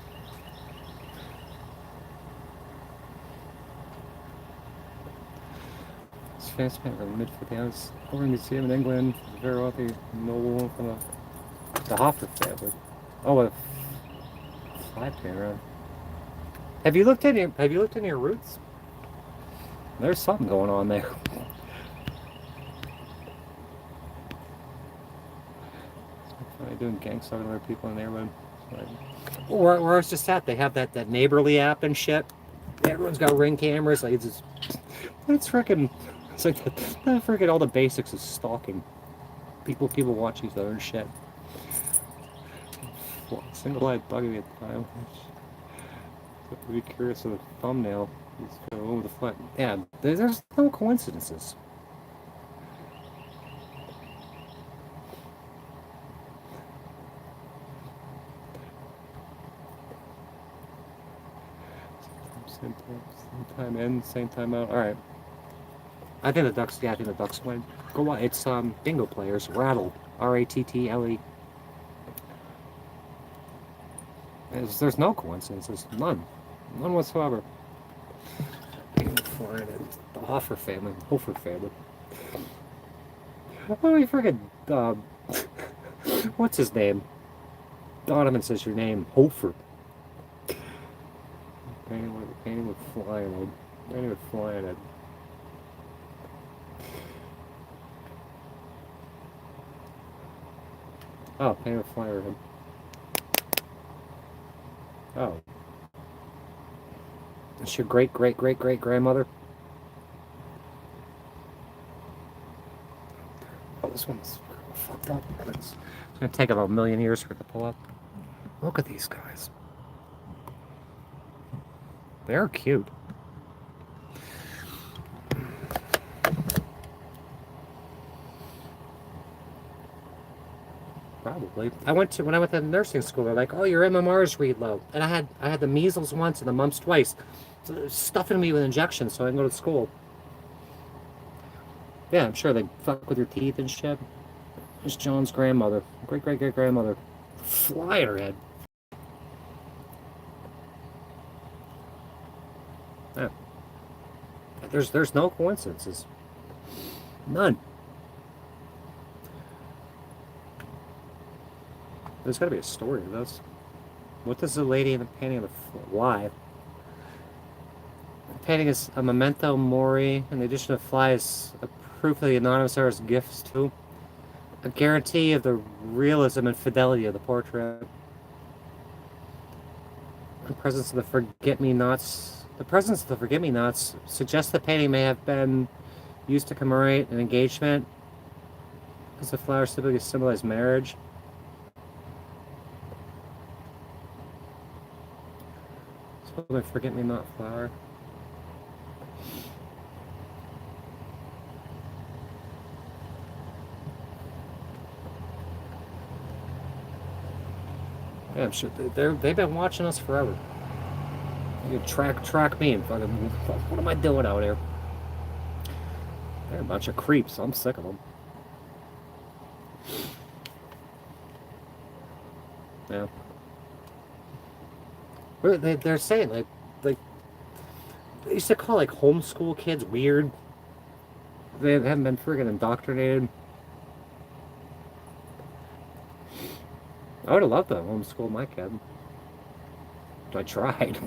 It's fancy paint from the mid-50s. Over in the museum in England, very wealthy nobleman from the Hoffer family. Oh, a fly paint around. Have you looked in your roots? There's something going on there. They're doing gang stuff with other people in the neighborhood. Where I was just at, they have that neighborly app and shit. Everyone's got Ring cameras. Like it's freaking. It's like that freaking all the basics of stalking. People watch each other and shit. Single-eyed buggy at the time. Be curious of the thumbnail. Let's go over the flat. Yeah, there's no coincidences. Same time in, same time out. All right. I think the ducks. Yeah, I think the ducks win. Go on. It's bingo players. Rattle. R-A-T-T-L-E. There's no coincidences. None whatsoever. The Hofer family. Oh, you friggin' what's his name? Donovan says your name. Hofer. Painting with flying head. Oh, painting with flying head. Oh. It's your great-great-great-great-grandmother? Oh, this one's fucked up. It's gonna take about a million years for it to pull up. Look at these guys. They're cute. Probably. When I went to nursing school, they're like, "Oh, your MMRs read low," and I had the measles once and the mumps twice, so they're stuffing me with injections so I can go to school. Yeah, I'm sure they fuck with your teeth and shit. It's John's grandmother, great-great-great-grandmother, fly at her head. Yeah. There's no coincidences. None. There's got to be a story to this. What does the lady in the painting of the why? The painting is a memento mori. In addition to fly, is a proof of the anonymous artist's gifts too. A guarantee of the realism and fidelity of the portrait. The presence of the forget-me-nots. The presence of the forget-me-nots suggests the painting may have been used to commemorate an engagement, because the flowers typically symbolize marriage. So, forget-me-not flower. Yeah, I'm sure they've been watching us forever. You can track me and fucking, what am I doing out here? They're a bunch of creeps. I'm sick of them. Yeah. They're saying like they used to call like homeschool kids weird. They haven't been friggin' indoctrinated. I would have loved to homeschool my kid. I tried.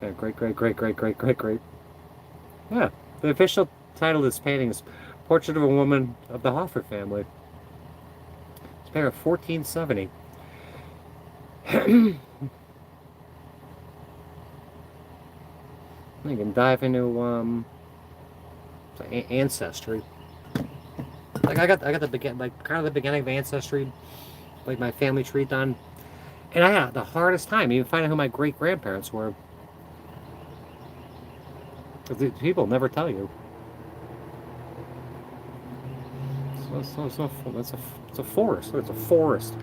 Yeah, great. Yeah, the official title of this painting is Portrait of a woman of the Hoffer family. It's made of 1470. You can dive into ancestry. Like I got the begin like kind of the beginning of ancestry, like my family tree done, and I had the hardest time even finding who my great grandparents were. Because people never tell you. It's a forest. It's a forest.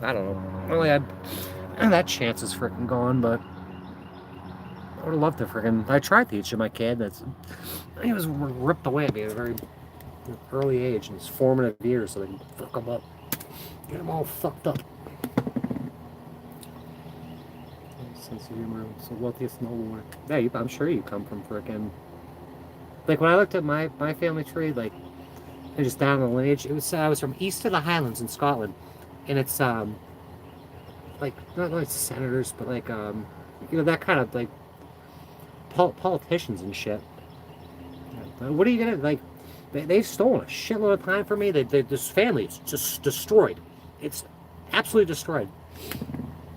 I don't know. Well, yeah, that chance is freaking gone, but I would have loved to freaking. I tried to teach my kid. He was ripped away at me at a very early age in his formative years, so they can fuck him up, get him all fucked up. Sense of humor. So wealthiest nobleman. Yeah, I'm sure you come from freaking. Like when I looked at my family tree, like and just down the lineage, it was I was from east of the Highlands in Scotland, and it's like not like senators, but like that kind of like politicians and shit. What are you gonna like? They've stolen a shitload of time from me. This family is just destroyed. It's absolutely destroyed,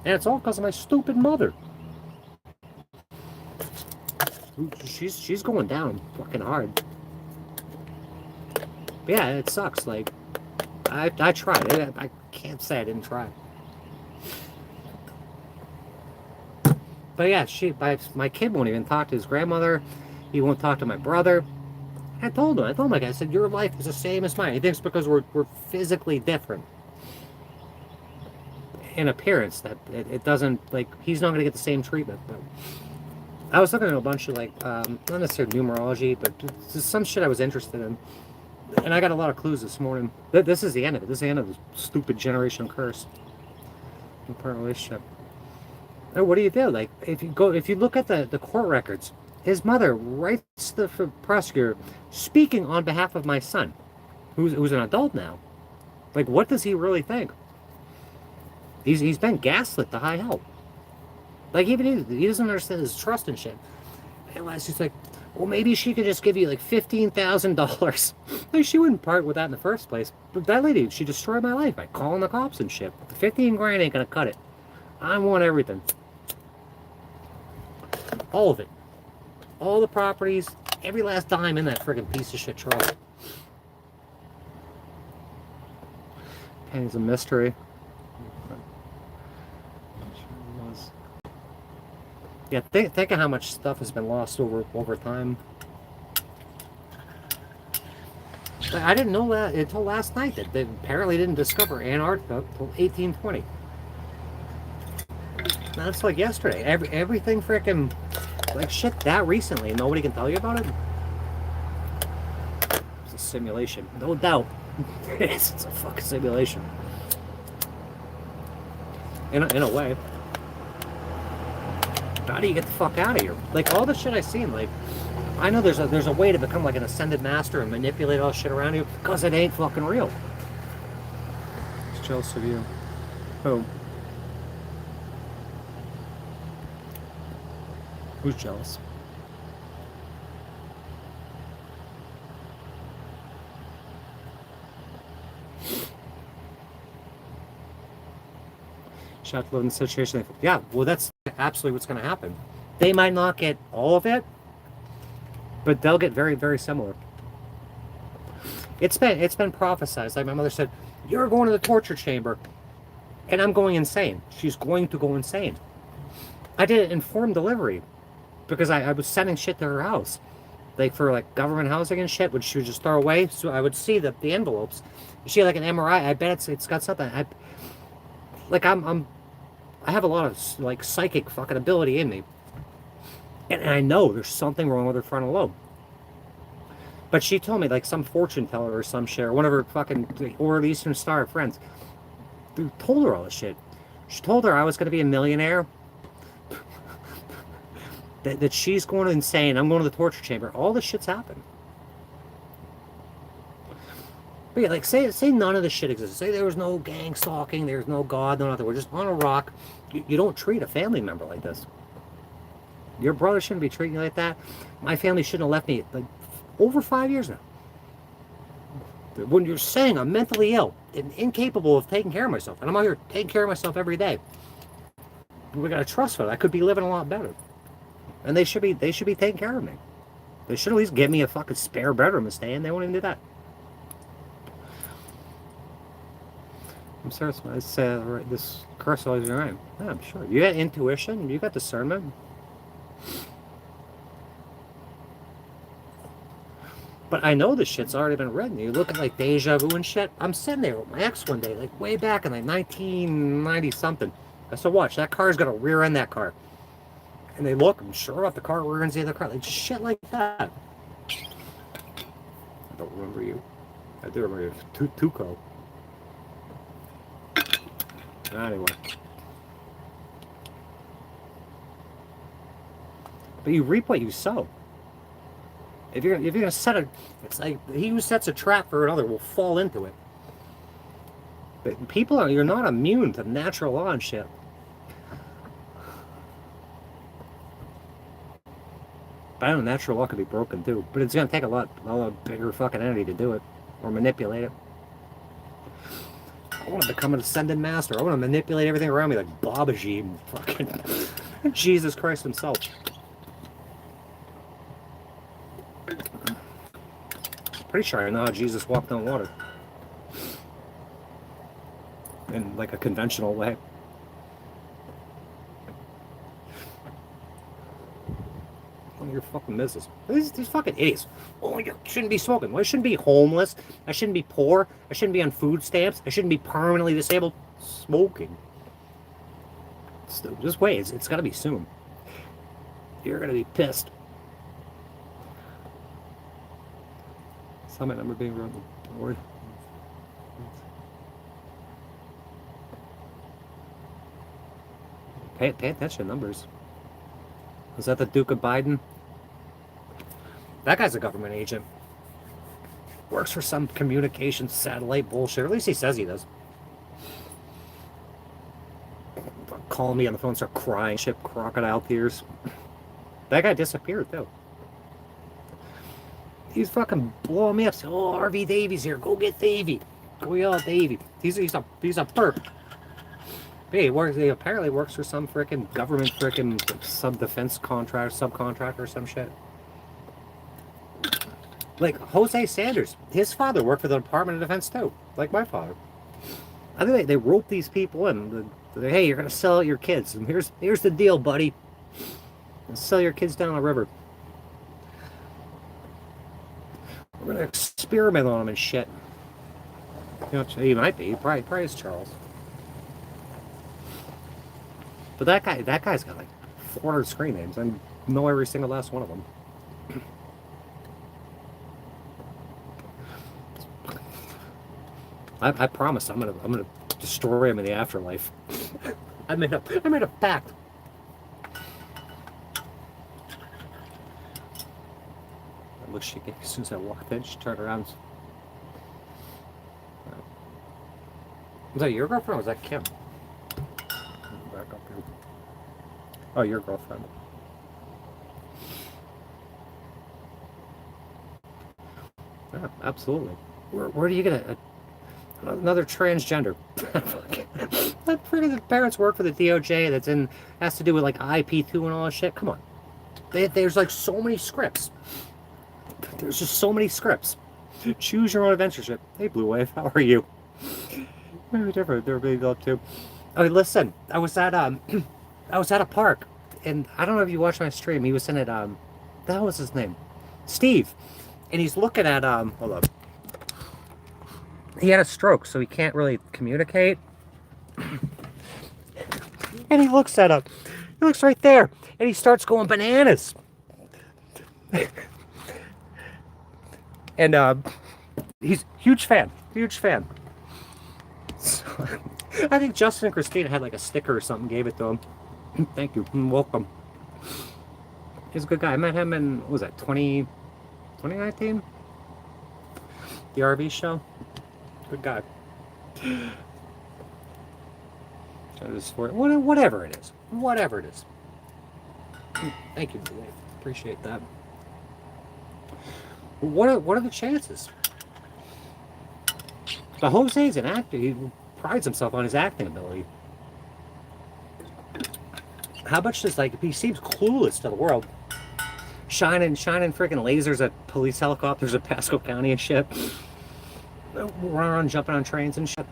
and it's all because of my stupid mother. She's going down fucking hard. But yeah, it sucks. Like I tried. I can't say I didn't try. But yeah, my kid won't even talk to his grandmother. He won't talk to my brother. I told him, like I said, your life is the same as mine. He thinks because we're physically different in appearance that it doesn't, like, he's not going to get the same treatment. But I was looking at a bunch of, like, not necessarily numerology, but just some shit I was interested in. And I got a lot of clues this morning. This is the end of it. This is the end of the stupid generational curse. Parent relationship. What do you do? Like, if you look at the court records, his mother writes the prosecutor speaking on behalf of my son, who's an adult now. Like, what does he really think? He's been gaslit to high hell. Like, even he doesn't understand his trust and shit. And she's like, well, maybe she could just give you like $15,000. Like, she wouldn't part with that in the first place. But that lady, she destroyed my life by calling the cops and shit. 15 grand ain't gonna cut it. I want everything. All of it. All the properties, every last dime in that friggin' piece of shit trust. Penny's a mystery. Yeah, think of how much stuff has been lost over time. I didn't know that until last night that they apparently didn't discover Antarctica until 1820. That's like yesterday. Everything freaking like shit that recently, and nobody can tell you about it. It's a simulation, no doubt. It's a fucking simulation. In a way. How do you get the fuck out of here? Like all the shit I've seen, like I know there's a way to become like an ascended master and manipulate all shit around you, because it ain't fucking real. It's jealous of you. Who? Who's jealous? Shout out to live in the situation. Yeah, well, that's absolutely what's going to happen. They might not get all of it, but they'll get very, very similar. It's been prophesized. Like my mother said, you're going to the torture chamber, and I'm going insane. She's going to go insane. I did an informed delivery because I was sending shit to her house, like for like government housing and shit, which she would just throw away. So I would see the envelopes. She had like an MRI. I bet it's got something. I have a lot of like psychic fucking ability in me, and I know there's something wrong with her frontal lobe. But she told me like some fortune teller or some shit, or one of her fucking or the Eastern Star friends, told her all this shit. She told her I was going to be a millionaire. that she's going insane. I'm going to the torture chamber. All this shit's happened. But yeah, like say none of this shit exists. Say there was no gang stalking, there's no God, no nothing. We're just on a rock. You don't treat a family member like this. Your brother shouldn't be treating you like that. My family shouldn't have left me like over 5 years now. When you're saying I'm mentally ill and incapable of taking care of myself, and I'm out here taking care of myself every day, we got a trust fund. I could be living a lot better, and they should be taking care of me. They should at least give me a fucking spare bedroom to stay in. They won't even do that. I'm serious. I say this curse always right. Yeah, I'm sure. You got intuition. You got discernment. But I know this shit's already been written. You look at like deja vu and shit. I'm sitting there with my ex one day, like way back in like 1990 something. I said, watch, that car's gonna rear end that car. And they look, and sure enough, the car rear ends the other car. Like shit like that. I don't remember you. I do remember you. Tuco. Anyway. But you reap what you sow. If you're gonna set a, it's like he who sets a trap for another will fall into it. But people are, you're not immune to natural law and shit. But I know natural law could be broken too. But it's gonna take a lot bigger fucking entity to do it or manipulate it. I want to become an ascended master. I want to manipulate everything around me like Babaji and fucking Jesus Christ himself. Pretty sure I know how Jesus walked on water. In like a conventional way. One of your fucking misses. These fucking idiots. Oh, you shouldn't be smoking. Well, I shouldn't be homeless. I shouldn't be poor. I shouldn't be on food stamps. I shouldn't be permanently disabled. Smoking. Just wait. It's gotta be soon. You're gonna be pissed. Summit number being wrote on the board. Pay attention to numbers. Is that the Duke of Biden? That guy's a government agent. Works for some communications satellite bullshit. Or at least he says he does. Call me on the phone, start crying, shit, crocodile tears. That guy disappeared too. He's fucking blowing me up. So, oh, RV Davies here. Go get Davey. Go yell at Davey. He's a perp. Hey, he apparently works for some frickin' government frickin' sub-defense subcontractor or some shit. Like Jose Sanders. His father worked for the Department of Defense too. Like my father. I think they rope these people in. Hey, you're gonna sell out your kids. And here's the deal, buddy. Sell your kids down the river. We're gonna experiment on them and shit. You know, he might be. Probably is Charles. But that guy's got like 400 screen names. I know every single last one of them. I promise I'm gonna destroy him in the afterlife. I made a pact. I looked shaky as soon as I walked in. She turned around. Was that your girlfriend or was that Kim? Back up here. Oh, your girlfriend. Yeah, absolutely. Where do you get another transgender? That freaking parents work for the DOJ that's has to do with like IP2 and all that shit. Come on. There's like so many scripts. There's just so many scripts. Choose your own adventureship. Hey, Blue Wave, how are you? Maybe different. They're big up too. Okay, listen. I was at a park, and I don't know if you watched my stream. He was sitting at the hell was his name? Steve, and he's looking at hold up. He had a stroke, so he can't really communicate. And he looks at him. He looks right there, and he starts going bananas. And he's huge fan. So, I think Justin and Christina had like a sticker or something, gave it to him. Thank you. Welcome. He's a good guy. I met him in, what was that, 2019? The RV show. Good God. Whatever it is. Whatever it is. Thank you, Dave. Appreciate that. What are the chances? But Jose's an actor. He prides himself on his acting ability. How much does, like, he seems clueless to the world. Shining freaking lasers at police helicopters at Pasco County and shit. Running around, jumping on trains and shit.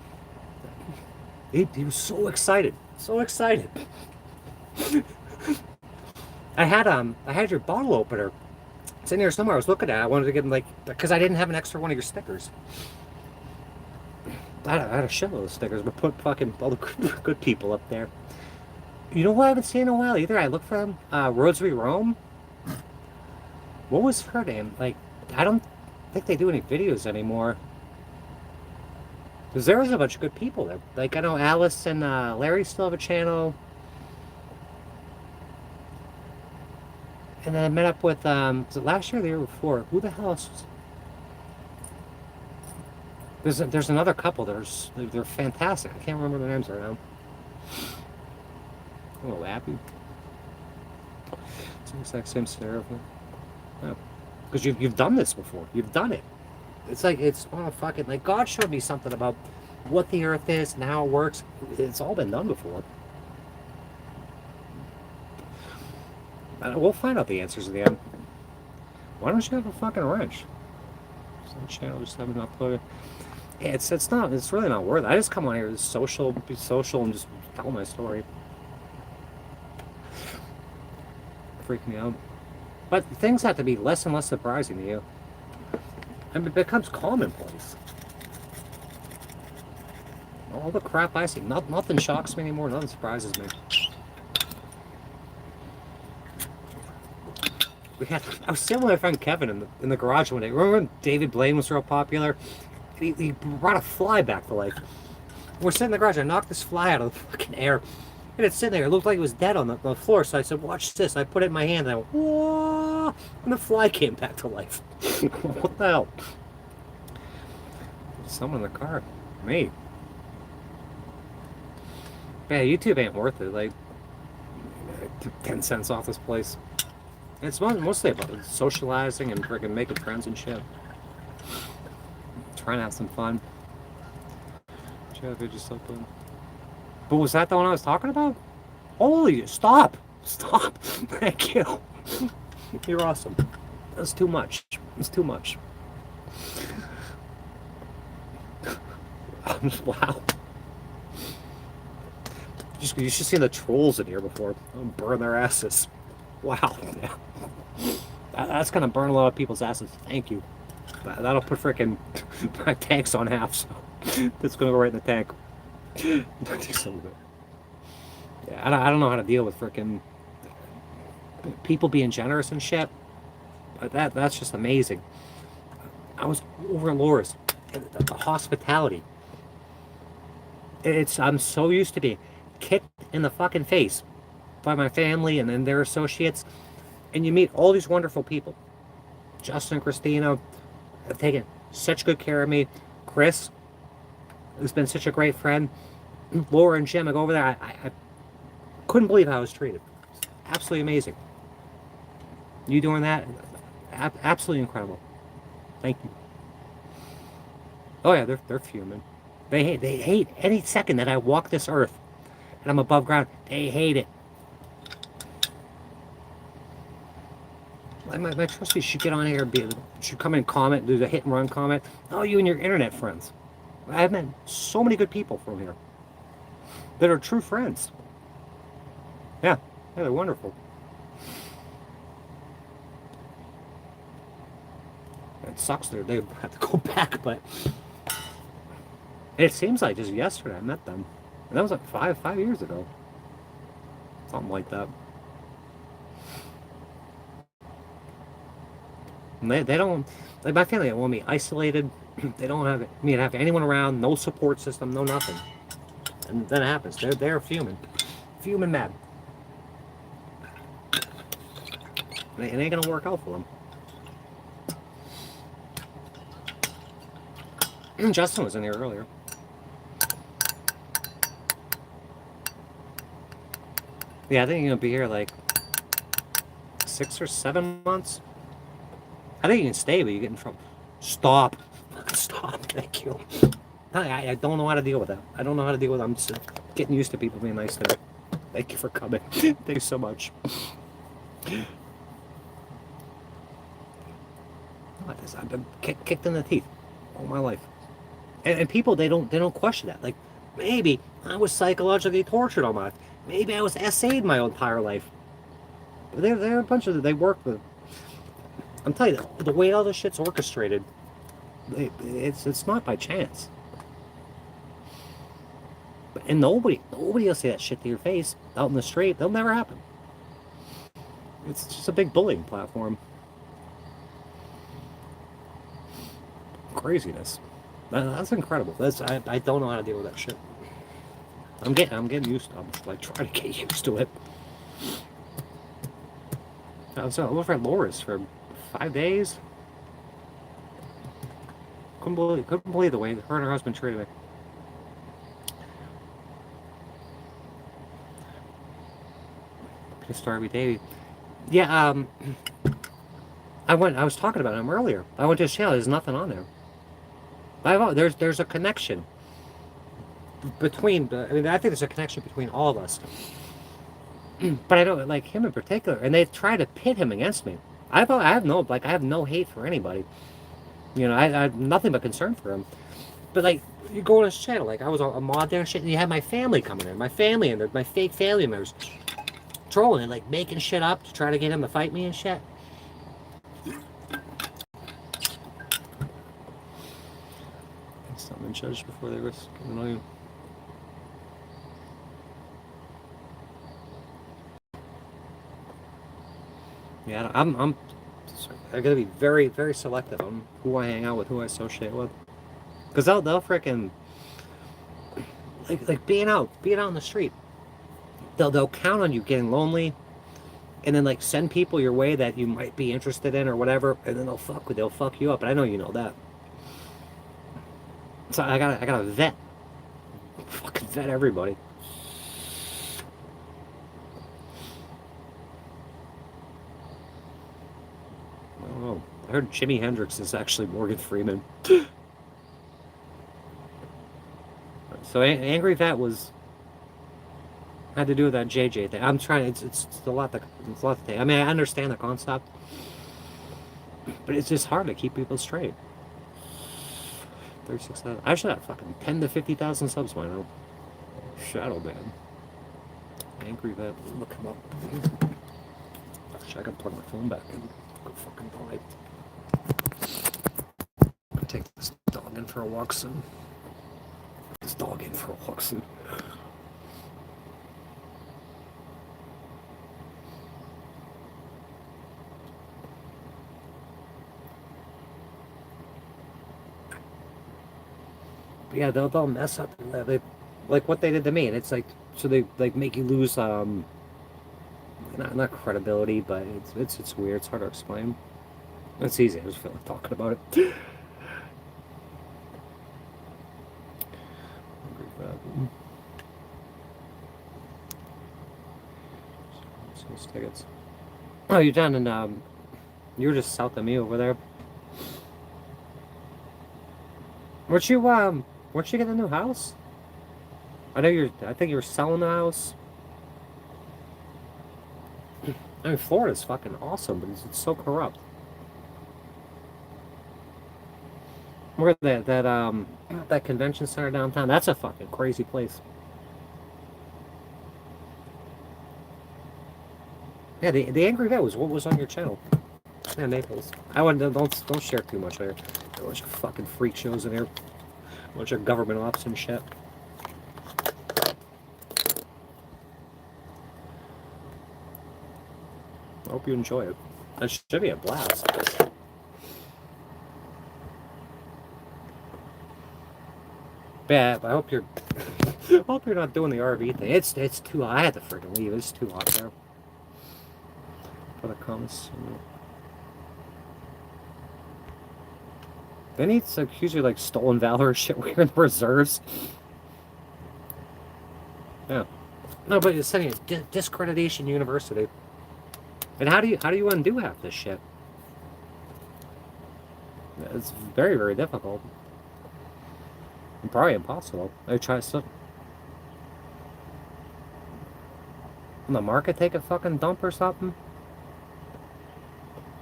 He was so excited. So excited. I had your bottle opener. It's in here somewhere. I was looking at it. I wanted to get him, like, because I didn't have an extra one of your stickers. I had a shitload of stickers, but put fucking all the good people up there. You know who I haven't seen in a while either? I looked for them. Rosary Rome. What was her name? Like, I don't think they do any videos anymore. Because there was a bunch of good people there. Like, I know Alice and Larry still have a channel. And then I met up with, was it last year or the year before? Who the hell else was... There's another couple. They're fantastic. I can't remember their names right now. I'm a little happy. It's the exact same scenario. Oh. Because you've done this before. You've done it. It's like, it's fucking, like, God showed me something about what the earth is and how it works. It's all been done before. We'll find out the answers at the end. Why don't you have a fucking wrench? Some channel just haven't uploaded. Yeah, it's really not worth it. I just come on here to be social, and just tell my story. Freak me out. But things have to be less and less surprising to you. I mean, it becomes commonplace. All the crap I see, nothing shocks me anymore, nothing surprises me. I was sitting with my friend Kevin in the garage one day. Remember when David Blaine was real popular? He brought a fly back to life. We're sitting in the garage, I knocked this fly out of the fucking air. And it's sitting there, it looked like it was dead on the floor, so I said, watch this. I put it in my hand, and I went, whoa! And the fly came back to life. What the hell? Someone in the car. Me. Yeah, YouTube ain't worth it. Like, 10 cents off this place. It's mostly about socializing and freaking making friends and shit. Trying to have some fun. But was that the one I was talking about? Holy, stop! Stop! Thank you. You're awesome. That's too much. It's too much. Wow. You should see the trolls in here before. I'll burn their asses. Wow. Yeah. That's gonna burn a lot of people's asses. Thank you. That'll put frickin' my tanks on half, so that's gonna go right in the tank. Some of it. Yeah, I don't know how to deal with frickin' people being generous and shit. But that's just amazing. I was over in Loris. The hospitality. I'm so used to being kicked in the fucking face by my family and then their associates, and you meet all these wonderful people. Justin and Christina have taken such good care of me. Chris has been such a great friend. Laura and Jim, I go over there. I couldn't believe how I was treated. It's absolutely amazing. You doing that? Absolutely incredible. Thank you. Oh yeah, they're fuming. They hate any second that I walk this earth and I'm above ground. They hate it. My trustees should get on here, should come and comment, do the hit and run comment. Oh, you and your internet friends. I've met so many good people from here that are true friends. Yeah, they're wonderful. It sucks they have to go back, but it seems like just yesterday I met them. And that was like five years ago. Something like that. And they don't, like my family, they want me isolated. They don't have me to have anyone around, no support system, no nothing. And then it happens. They're fuming mad. It ain't gonna work out for them. Justin was in here earlier. Yeah, I think you're gonna be here like 6 or 7 months. I think you can stay, but you get in trouble. Stop. Stop. Thank you. I don't know how to deal with that. I don't know how to deal with that. I'm just getting used to people being nice to me. Thank you for coming. Thank you so much. I've been kicked in the teeth all my life. And people, they don't question that. Like, maybe I was psychologically tortured all my life. Maybe I was SA'd my entire life. They're a bunch of, they work with, I'm telling you, the way all this shit's orchestrated, it's not by chance. And nobody will say that shit to your face out in the street. That'll never happen. It's just a big bullying platform. Craziness. That's incredible. I don't know how to deal with that shit. I'm getting used to it. I'm like trying to get used to it. I was over at Laura's for 5 days. Couldn't believe the way her and her husband treated me. Pissed every day. Yeah, I was talking about him earlier. I went to his channel. There's nothing on there. There's a connection between. I mean, I think there's a connection between all of us. But I don't like him in particular, and they try to pit him against me. I have no hate for anybody. You know, I have nothing but concern for him. But like, you go on his channel, like I was a mod there and shit, and you had my family coming in, my family and my fake family members trolling and like making shit up to try to get him to fight me and shit. Someone judged before they were annoying. Yeah, I gotta be very, very selective on who I hang out with, who I associate with, because they'll freaking like being out in the street. They'll count on you getting lonely, and then like send people your way that you might be interested in or whatever, and then they'll fuck you up. And I know you know that. So I gotta vet, fucking vet everybody. I don't know. I heard Jimi Hendrix is actually Morgan Freeman. So Angry Vet had to do with that JJ thing. I'm trying. It's a lot. It's a lot to take. I mean, I understand the concept, but it's just hard to keep people straight. 36,000. I should have fucking 10 to 50,000 subs by now. Shadow Man. Angry Vet. Look him up. Actually, I gotta plug my phone back in. Go fucking die. I'm gonna take this dog in for a walk soon. But yeah, they'll mess up. They, like what they did to me, and it's like, so they like make you lose not credibility, but it's weird. It's hard to explain. It's easy. I just feel like talking about it. Tickets. Oh, you're down in you were just south of me over there. Weren't you get a new house? I think you were selling the house. I mean, Florida's fucking awesome, but it's so corrupt. Where that convention center downtown, that's a fucking crazy place. Yeah, the Angry Vet was what was on your channel. Yeah, Naples. I wouldn't don't share too much there. A bunch of fucking freak shows in there. A bunch of government ops and shit. I hope you enjoy it. It should be a blast. Yeah, I hope you're not doing the RV thing. It's too hot. I had to freaking leave. It's too hot there. For the comments. Then it's like usually like stolen valor shit. We're in the reserves. Yeah. No, but it's saying discreditation university. And how do you undo half this shit? It's very, very difficult. And probably impossible. I try to the market take a fucking dump or something.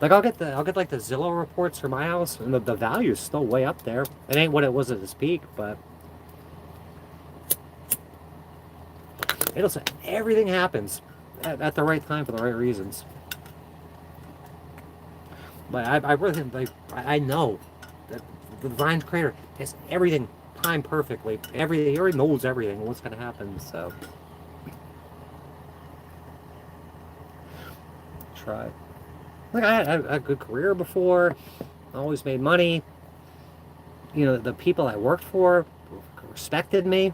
Like I'll get like the Zillow reports for my house, and the value is still way up there. It ain't what it was at its peak, but it'll say everything happens at the right time for the right reasons. But I really like I know that the divine creator has everything timed perfectly. Everything, he already knows everything what's gonna happen. So try. Like I had a good career before. I always made money. You know, the people I worked for respected me.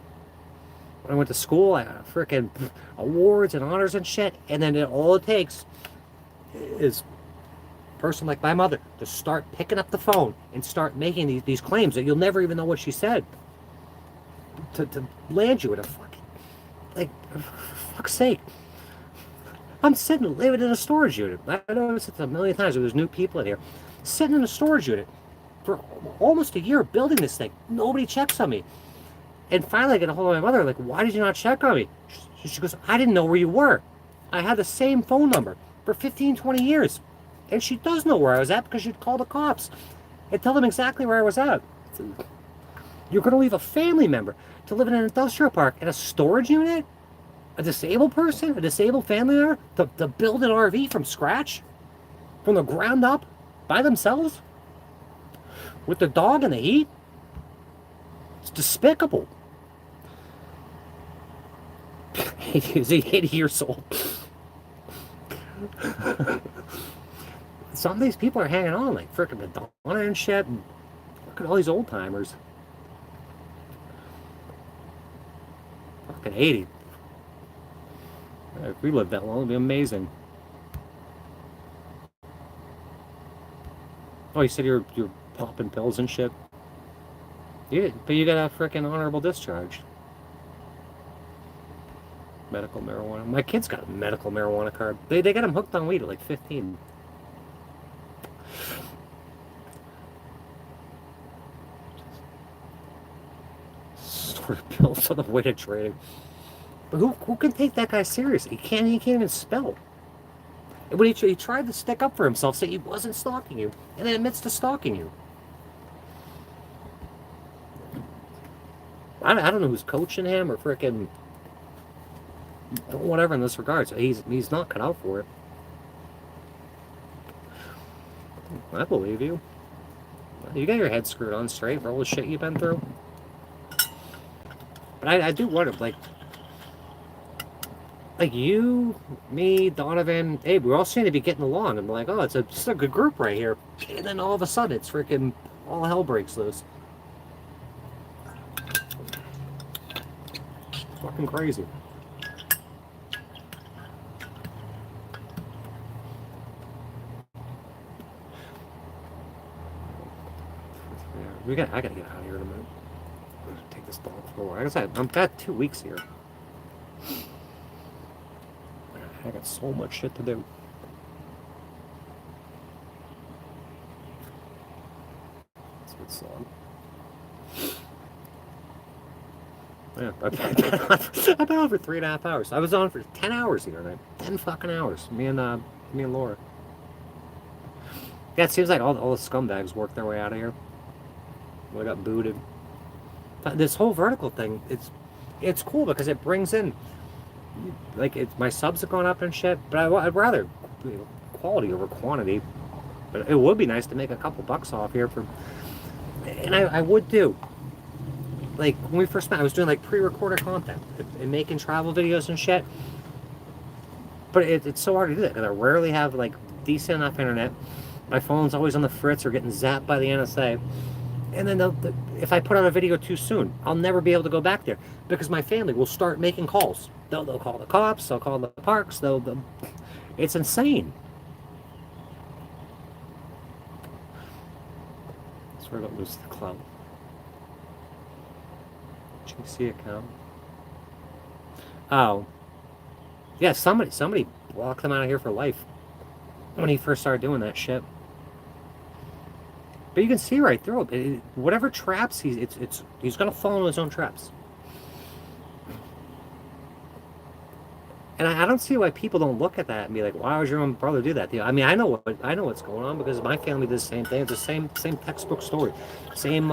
When I went to school, I got freaking awards and honors and shit. And then all it takes is a person like my mother to start picking up the phone and start making these claims that you'll never even know what she said. To land you in a fucking, like, for fuck's sake. I'm living in a storage unit. I noticed it a million times. There's new people in here. Sitting in a storage unit for almost a year building this thing. Nobody checks on me. And finally I get a hold of my mother, like, why did you not check on me? She goes, I didn't know where you were. I had the same phone number for 15, 20 years. And she does know where I was at because she'd call the cops and tell them exactly where I was at. You're going to leave a family member to live in an industrial park in a storage unit? A disabled person? A disabled family member? To build an RV from scratch? From the ground up? By themselves? With the dog in the heat? It's despicable. He's 80 years old. Some of these people are hanging on like freaking Madonna and shit. And look at all these old timers. Fucking 80. If we lived that long, it'd be amazing. Oh, you said you're popping pills and shit? But you got a freaking honorable discharge. Medical marijuana. My kid's got a medical marijuana card. They got him hooked on weed at like 15. Sort of pills on the way to trading. But who can take that guy seriously? He can't even spell. And when he tried to stick up for himself, say he wasn't stalking you, and then admits to stalking you. I don't know who's coaching him or freaking whatever in this regard. So he's not cut out for it. I believe you. You got your head screwed on straight for all the shit you've been through. But I do wonder, like you, me, Donovan, Abe, we all seem to be getting along. I'm like, oh, it's a good group right here. And then all of a sudden, it's freaking all hell breaks loose. Fucking crazy. I gotta get out of here in a minute. I'm gonna take this dog for a while. Like I said, I'm got 2 weeks here. I got so much shit to do. That's a good song. Yeah, I've been on for 3.5 hours. I was on for 10 hours the other night. 10 fucking hours. Me and Laura. Yeah, it seems like all the scumbags work their way out of here. I got booted. This whole vertical thing, it's cool because it brings in, like, my subs have gone up and shit, but I'd rather quality over quantity. But it would be nice to make a couple bucks off here and I would do. Like, when we first met, I was doing like pre-recorded content and making travel videos and shit. But it's so hard to do that because I rarely have like decent enough internet. My phone's always on the fritz or getting zapped by the NSA. And then if I put out a video too soon, I'll never be able to go back there because my family will start making calls. They'll call the cops, they'll call the parks, it's insane. Sort of lose the clout. GC account. Oh. Yeah, somebody blocked him out of here for life when he first started doing that shit. But you can see right through it. Whatever traps he's gonna fall in his own traps. And I don't see why people don't look at that and be like, "Why would your own brother do that?" I mean, I know what's going on because my family did the same thing. It's the same textbook story, same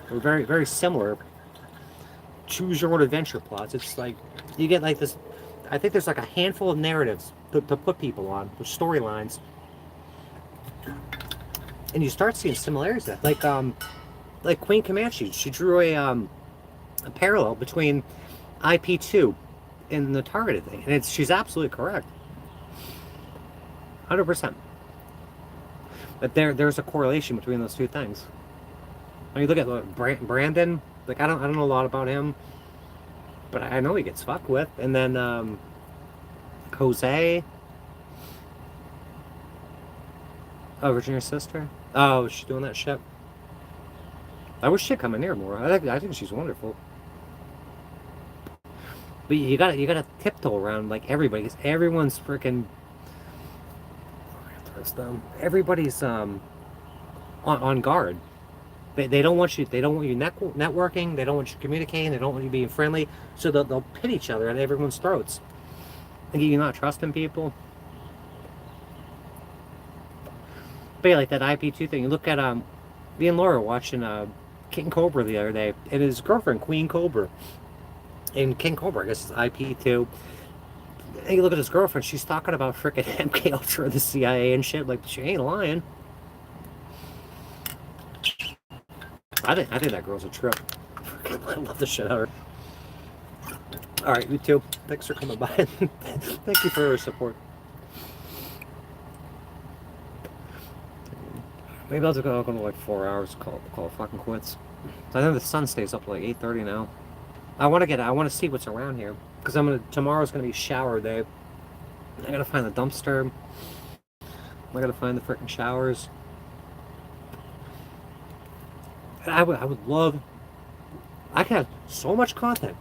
very very similar. Choose your own adventure plots. It's like you get like this. I think there's like a handful of narratives to put people on, with storylines, and you start seeing similarities. That like Queen Comanche, she drew a parallel between IP2 and the targeted thing, and she's absolutely correct, 100%. But there's a correlation between those two things. When you look at Brandon, like I don't know a lot about him, but I know he gets fucked with. And then Jose, oh, Virginia's sister. Oh, she's doing that shit. I wish she'd come in here more. I think she's wonderful. But you gotta tiptoe around like everybody, because everyone's freaking. Everybody's on guard. They don't want you. They don't want you networking. They don't want you communicating. They don't want you being friendly. So they'll pit each other at everyone's throats. And you not trusting people. But yeah, like that IP2 thing. You look at me and Laura watching King Cobra the other day, and his girlfriend Queen Cobra. And King Cobra, I guess, is IP2. And you look at his girlfriend. She's talking about frickin' MK Ultra, the CIA, and shit. Like she ain't lying. I think that girl's a trip. I love the shit out of her. Alright, you too. Thanks for coming by. Thank you for your support. Maybe I'll go to like 4 hours, call it fucking quits. I think the sun stays up to like 8:30 now. I want to see what's around here. Because tomorrow's gonna be shower day. I gotta find the dumpster. I gotta find the frickin' showers. I would love. I could have so much content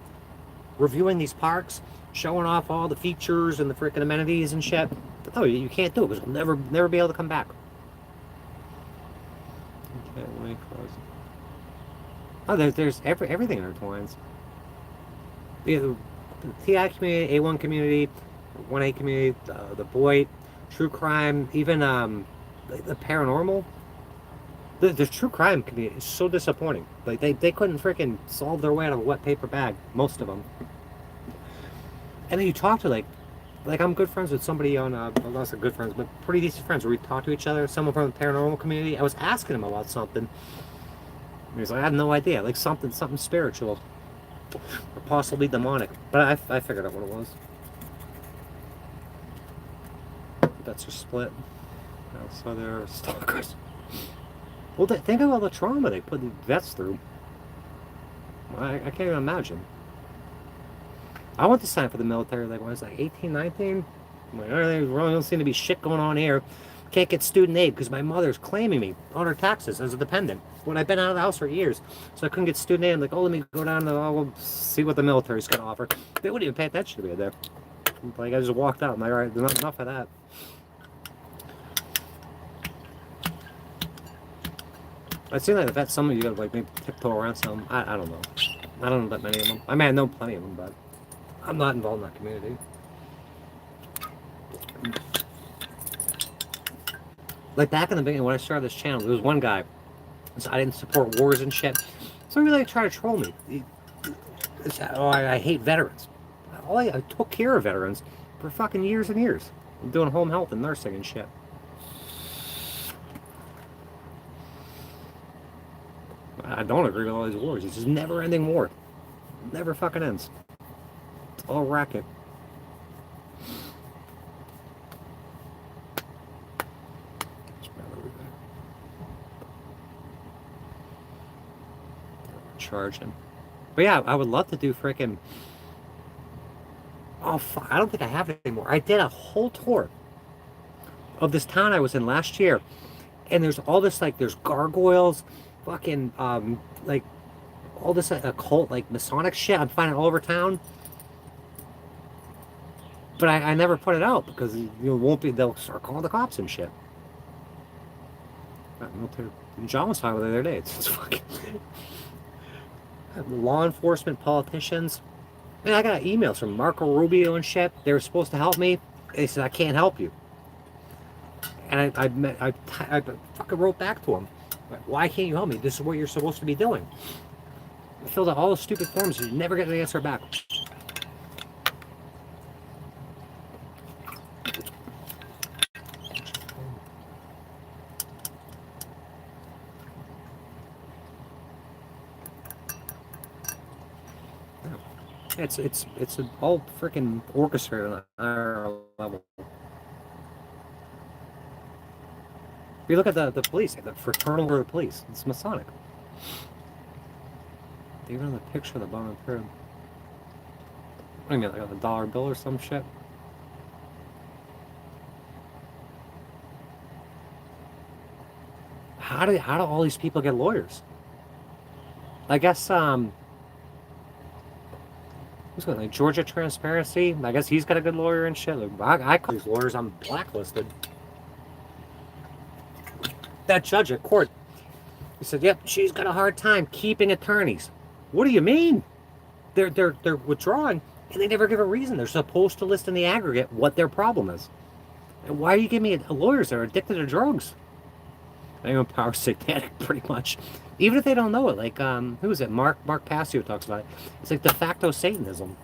reviewing these parks, showing off all the features and the freaking amenities and shit. But no, you can't do it because we'll never be able to come back. Can't wait. Oh, there's everything intertwines. The TI community, A1 community, 1A community, the Boyd, true crime, even the paranormal. The true crime community is so disappointing. Like they couldn't freaking solve their way out of a wet paper bag, most of them. And then you talk to like I'm good friends with somebody on well, not so good friends, but pretty decent friends where we talk to each other. Someone from the paranormal community. I was asking him about something. And he's like, I have no idea, like something spiritual, or possibly demonic. But I figured out what it was. Bets are split. So they're stalkers. Well, think of all the trauma they put the vets through. I can't even imagine. I want to sign up for the military like when I was like 18, 19. I'm like, there really don't seem to be shit going on here. Can't get student aid because my mother's claiming me on her taxes as a dependent when I've been out of the house for years. So I couldn't get student aid. I'm like, oh, let me go down and see what the military's going to offer. They wouldn't even pay attention to me there. Like, I just walked out. I'm like, all right, there's not enough of that. It seems like that some of you gotta like maybe tiptoe around some. I don't know. I don't know that many of them. I mean, I know plenty of them, but I'm not involved in that community. Like back in the beginning when I started this channel, there was one guy. So I didn't support wars and shit. So he really tried to troll me. I hate veterans. I took care of veterans for fucking years and years. I'm doing home health and nursing and shit. I don't agree with all these wars. It's just never-ending war. Never fucking ends. It's all racket. Charging. But yeah, I would love to do freaking. Oh fuck! I don't think I have it anymore. I did a whole tour of this town I was in last year, and there's all this like there's gargoyles. fucking like all this occult, like Masonic shit I'm finding all over town. But I never put it out because won't be. They'll start calling the cops and shit. John was talking about it the other day. It's fucking law enforcement, politicians. Man, I got emails from Marco Rubio and shit. They were supposed to help me. They said I can't help you. And I fucking wrote back to him. Why can't you help me? This is what you're supposed to be doing. I filled out all the stupid forms. You never get an answer back. It's all freaking orchestrated on a higher level. If you look at the police, the fraternal order of the police, it's Masonic. Even on the picture of the bottom of the pyramid. What do you mean, like on the dollar bill or some shit? How do all these people get lawyers? I guess who's got like Georgia Transparency? I guess he's got a good lawyer and shit. Like, I call these lawyers, I'm blacklisted. That judge at court, he said, "Yep, she's got a hard time keeping attorneys." What do you mean? They're withdrawing, and they never give a reason. They're supposed to list in the aggregate what their problem is. And why are you giving me lawyers that are addicted to drugs? I know power satanic, pretty much. Even if they don't know it, like who is it? Mark Passio talks about it. It's like de facto Satanism.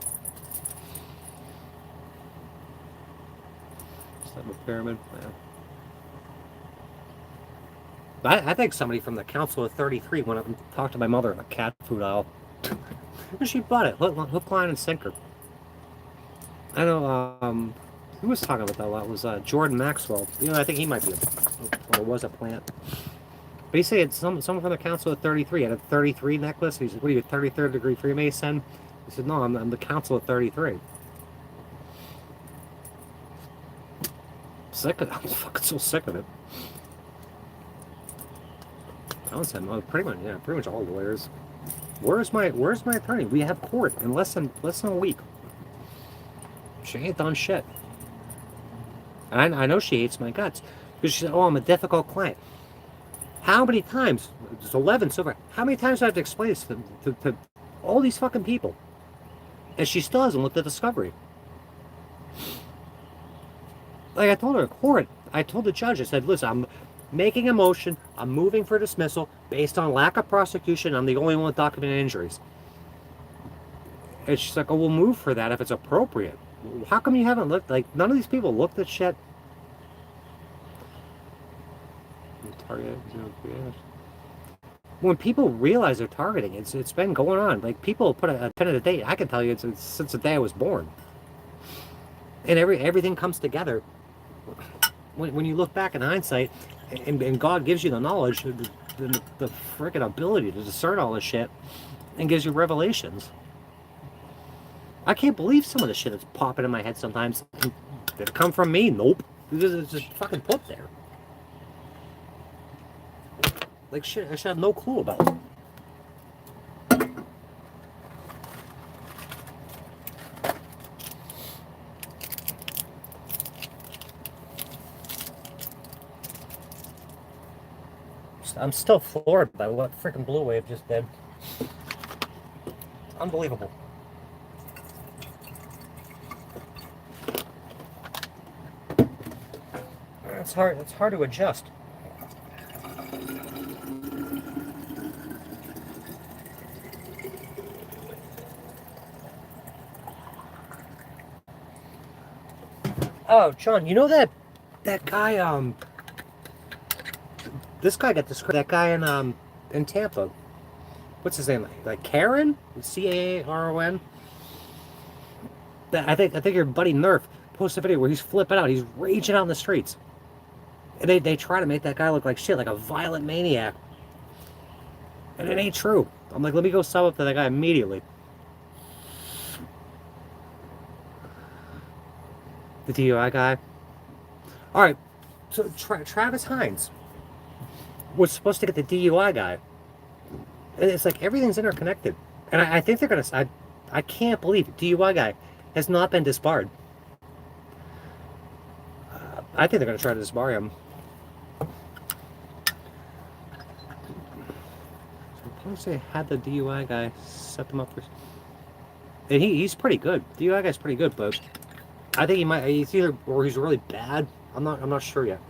Just have a pyramid. Yeah. I think somebody from the Council of 33 went up and talked to my mother in a cat food aisle. And she bought it. Hook, line, and sinker. I know, who was talking about that a lot? It was Jordan Maxwell. I think he might be or was a plant. But he said someone from the Council of 33 had a 33 necklace. He said, "What are you, a 33rd degree Freemason?" He said, "No, I'm the Council of 33. Sick of it. I'm fucking so sick of it. I was saying, pretty much all lawyers. Where's my attorney? We have court in less than a week. She ain't done shit. And I know she hates my guts because she said, "Oh, I'm a difficult client." How many times? It's 11 so far. How many times do I have to explain this to all these fucking people? And she still hasn't looked at discovery. Like I told her in court, I told the judge, I said, "Listen, I'm making a motion. I'm moving for dismissal based on lack of prosecution. I'm the only one with documented injuries." And she's like, "Oh, we'll move for that if it's appropriate." How come you haven't looked? Like, none of these people looked at shit. Target, when people realize they're targeting, it's been going on. Like, people put a pin in the date. I can tell you it's since the day I was born. And everything comes together when you look back in hindsight, and God gives you the knowledge, the freaking ability to discern all this shit, and gives you revelations. I can't believe some of the shit that's popping in my head sometimes. Did it come from me? Nope. It's just fucking put there. Like shit, I should have no clue about it. I'm still floored by what freaking Blue Wave just did. Unbelievable. It's hard to adjust. Oh, John, you know that guy, this guy got described, that guy in Tampa. What's his name? Like Karen? Caron? I think your buddy Nerf posted a video where he's flipping out. He's raging out in the streets. And they try to make that guy look like shit, like a violent maniac. And it ain't true. I'm like, let me go sub up to that guy immediately. The DUI guy. Alright, so Travis Hines was supposed to get the DUI guy. It's like everything's interconnected. And I think they're going to... I can't believe it. DUI guy has not been disbarred. I think they're going to try to disbar him. Suppose they had the DUI guy set them up for... And he's pretty good. DUI guy's pretty good, but I think he might... He's either... Or he's really bad. I'm not sure yet.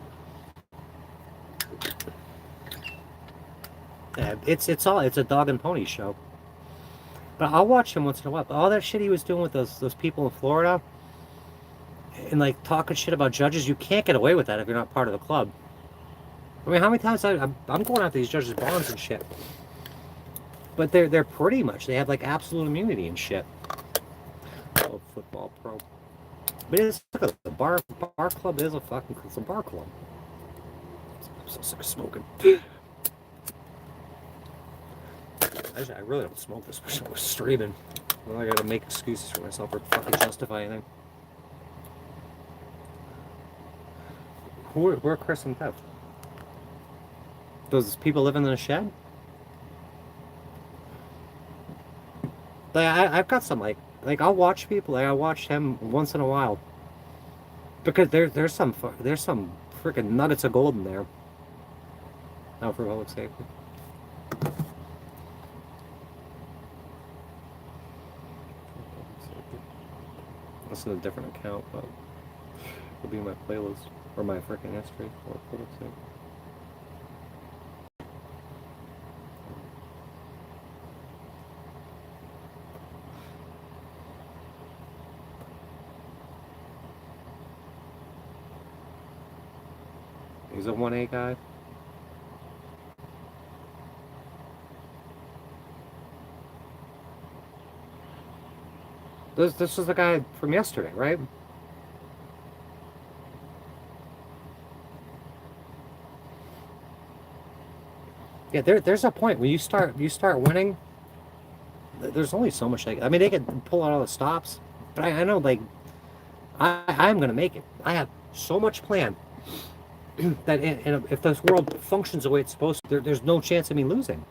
Yeah, it's a dog and pony show. But I'll watch him once in a while. But all that shit he was doing with those people in Florida, and like talking shit about judges, you can't get away with that if you're not part of the club. I mean, how many times I'm going after these judges' bonds and shit, but they're pretty much, they have like absolute immunity and shit. Oh, football pro. But it's look, the bar club is it's a bar club. I'm so sick of smoking. I really don't smoke this much. I was streaming. Well, I gotta make excuses for myself or fucking justify anything. Who are Chris and Kev? Those people living in a shed? Like I've got some like I'll watch people. Like I watch him once in a while because there's some freaking nuggets of gold in there. Oh, for public safety. That's in a different account, but it'll be in my playlist or my freaking history for public safety. He's a 1A guy. This is the guy from yesterday, right? Yeah, there's a point when you start winning. There's only so much I mean, they can pull out all the stops, but I know like I'm gonna make it. I have so much plan that if this world functions the way it's supposed to, there's no chance of me losing.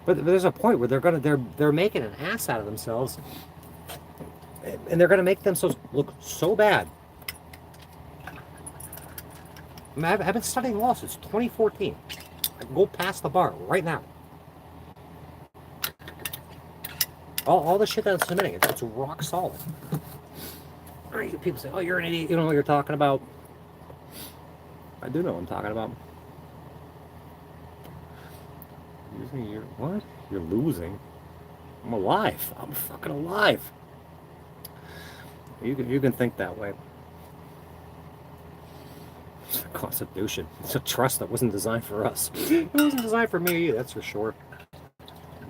But there's a point where they're making an ass out of themselves, and they're gonna make themselves look so bad. I mean, I've been studying law since 2014. I can go past the bar right now. All the shit that I'm submitting, it's rock solid. People say, "Oh, you're an idiot. You don't know what you're talking about." I do know what I'm talking about. What? You're losing? I'm alive. I'm fucking alive. You can think that way. It's the Constitution. It's a trust that wasn't designed for us. It wasn't designed for me either, that's for sure.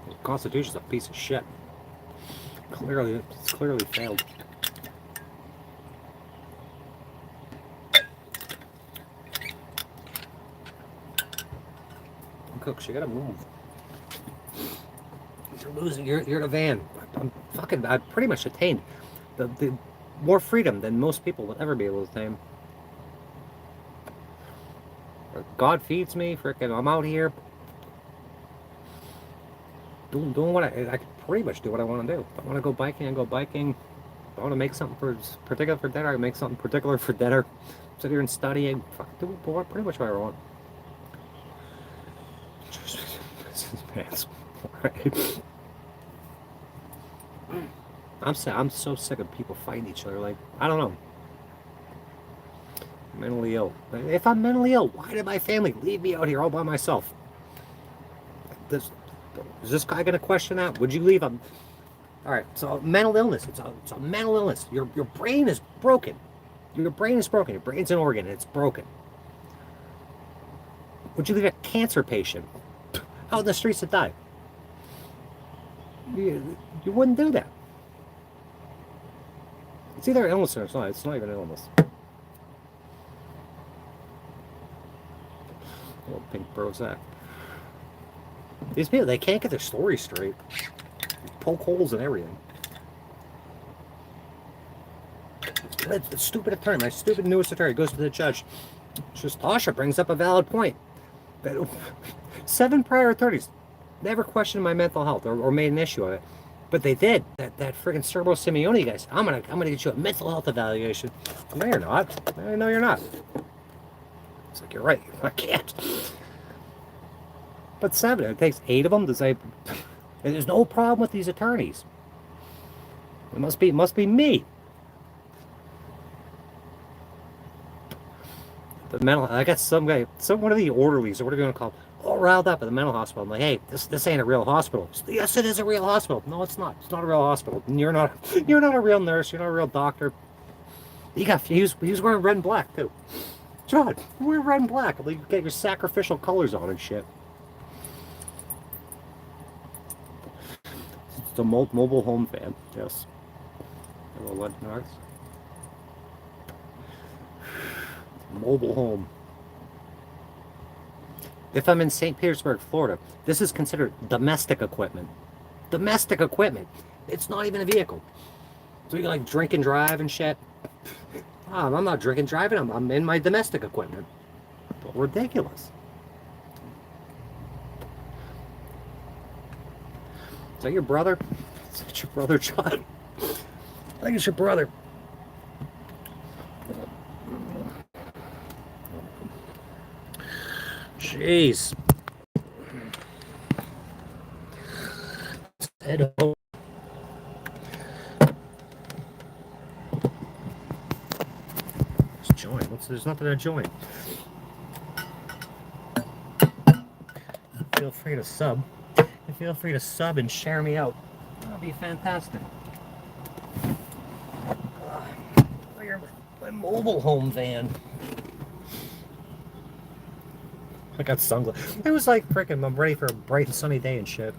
The Constitution's a piece of shit. It's clearly failed. Cooks, you gotta move. You're losing. You're in a van. I've pretty much attained the more freedom than most people will ever be able to attain. God feeds me. Frickin', I'm out here doing what I can pretty much do what I want to do. If I want to go biking, I go biking. If I want to make something particular for dinner, I make something particular for dinner. Sit here and study. Do pretty much what I want. Pants. Right. I'm so sick of people fighting each other. Like, I don't know. I'm mentally ill. If I'm mentally ill, why did my family leave me out here all by myself? Is this guy gonna question that? Would you leave him? All right. So mental illness. It's a mental illness. Your brain is broken. Your brain is broken. Your brain's an organ. And it's broken. Would you leave a cancer patient out in the streets to die? You wouldn't do that. It's either an illness or it's not. It's not even an illness. Little pink Prozac. These people, they can't get their story straight. Poke holes in everything. The stupid attorney, my stupid newest attorney, goes to the judge. Just Tasha brings up a valid point. 7 prior attorneys never questioned my mental health or made an issue of it. But they did. That freaking Serbo Simeone guy said, I'm gonna get you a mental health evaluation. No, you're not. No, you're not. It's like, you're right. I can't. But 7, it takes 8 of them to say, there's no problem with these attorneys. It must be me. The mental, I got some guy, one of the orderlies, or whatever you want to call them, all riled up at the mental hospital. I'm like, hey, this ain't a real hospital. Yes, it is a real hospital. No, it's not. It's not a real hospital. And you're not a real nurse. You're not a real doctor. He was wearing red and black too. John, you wear red and black. Like, you get your sacrificial colors on and shit. It's a mobile home fan. Yes. Hello, what North? Mobile home. If I'm in St. Petersburg, Florida, this is considered domestic equipment. Domestic equipment. It's not even a vehicle. So you can like drink and drive and shit. Oh, I'm not drinking, driving. I'm in my domestic equipment. But ridiculous. Is that your brother? Is that your brother, John? I think it's your brother. Jeez. Head home. Let's join. There's nothing to join. Feel free to sub. Feel free to sub and share me out. That'll be fantastic. My mobile home van. I got sunglasses. It was like freaking, I'm ready for a bright and sunny day and shit.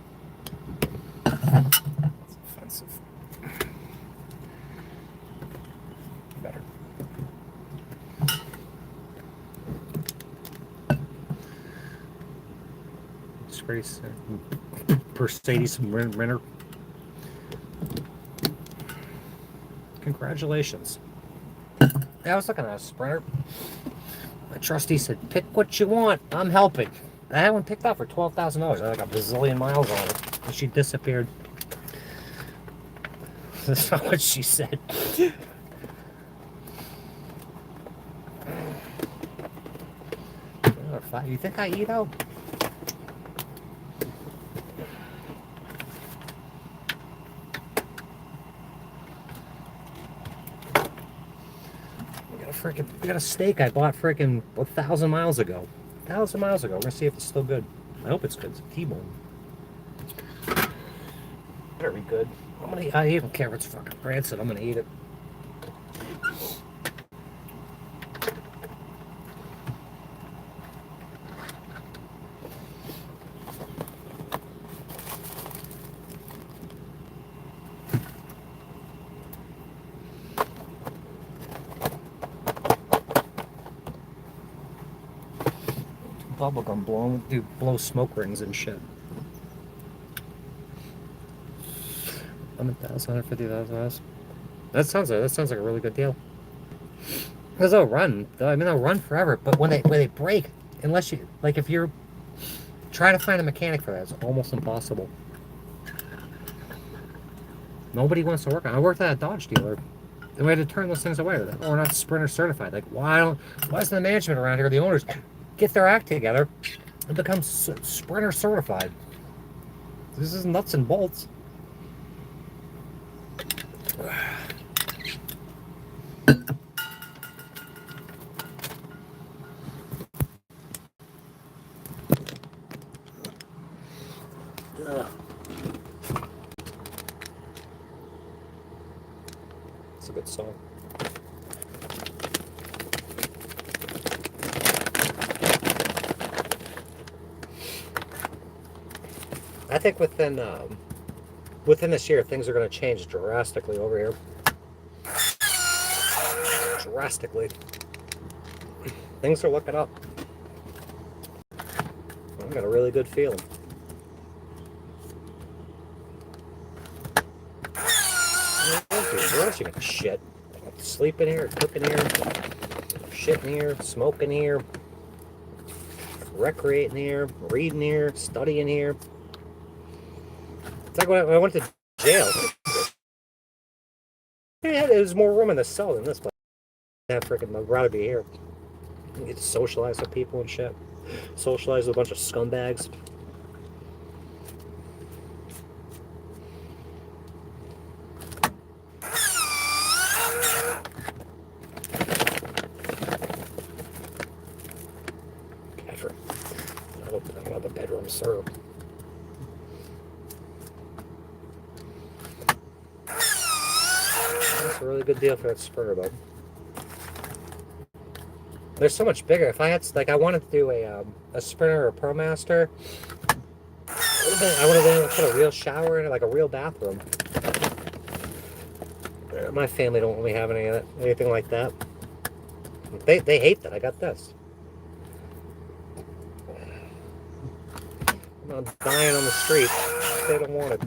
It's offensive. Better. Disgrace. Mercedes Renner. Congratulations. Yeah, I was looking at a Sprinter. My trustee said, pick what you want. I'm helping. I had one picked up for $12,000. I had like a bazillion miles on it. And she disappeared. That's not what she said. You think I eat out? We got a steak I bought freaking 1,000 miles ago. 1,000 miles ago. We're gonna see if it's still good. I hope it's good. It's a T-bone. Better be good. I don't care if it's fucking rancid. I'm gonna eat it. Bubblegum blow smoke rings and shit. $150,000. That sounds like a really good deal. Because they'll run. They'll run forever. But when they break, unless you like, if you're trying to find a mechanic for that, it's almost impossible. Nobody wants to work on it. I worked at a Dodge dealer, and we had to turn those things away. Like, oh, we're not Sprinter certified. Like, why isn't the management around here, the owners, get their act together and become Sprinter certified? This is nuts and bolts. It's a good song. I think within this year, things are going to change drastically over here. Drastically. Things are looking up. I've got a really good feeling. What else you got? Shit. Sleep in here, cook in here. shitting here, smoking here, recreating here, reading here, studying here. It's like when I went to jail. Yeah, there's more room in the cell than this place. Yeah, freaking, I'd rather be here. You get to socialize with people and shit. Socialize with a bunch of scumbags. I don't have a bedroom, sir. That's a really good deal for that spur, bud. They're so much bigger. If I had, like, I wanted to do a Sprinter or a ProMaster, I would have been able to put a real shower in it, like a real bathroom. My family don't really have anything like that. They hate that. I got this. I'm not dying on the street. They don't want it.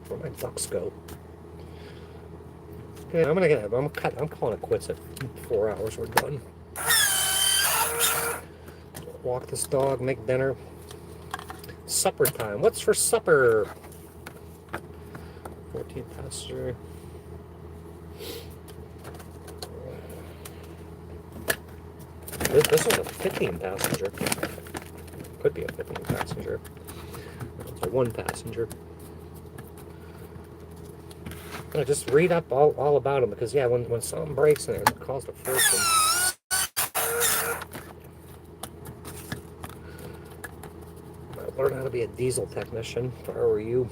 Where my ducks go? Okay, I'm calling it quits at 4 hours. We're done. Walk this dog, make dinner. Supper time. What's for supper? 14 passenger. This was a 15 passenger. Could be a 15 passenger. It's a 1 passenger. I just read up all about them because, yeah, when something breaks in there, it costs a fortune. I'd learn how to be a diesel technician if I were you.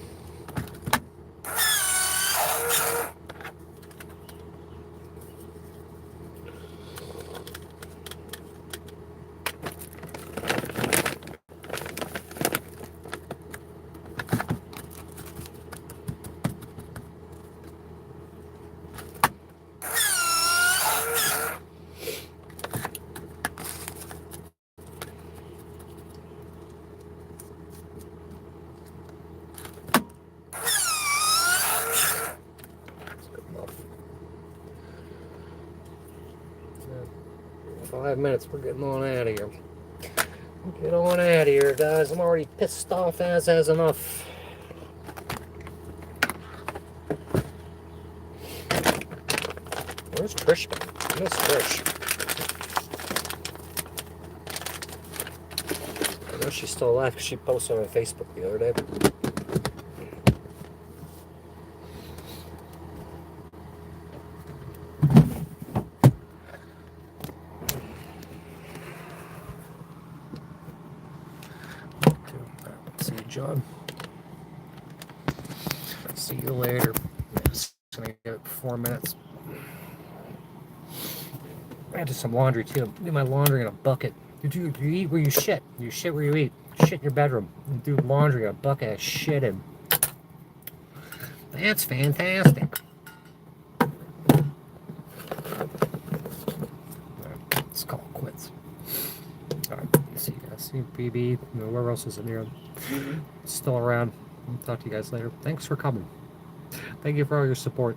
That's good enough. 5 minutes, we're getting on out of here. Get on out of here, guys. I'm already pissed off as enough. Where's Trish been? I miss Trish. I know she's still alive because she posted on Facebook the other day. See you, John. See you later. Just gonna give it 4 minutes. I did some laundry too. Do my laundry in a bucket. You eat where you shit. You shit where you eat. Shit in your bedroom. You do laundry in a bucket of shit in. That's fantastic. Let's call it quits. Alright, see you guys. See BB. Where else is in here? Still around. I'll talk to you guys later. Thanks for coming. Thank you for all your support.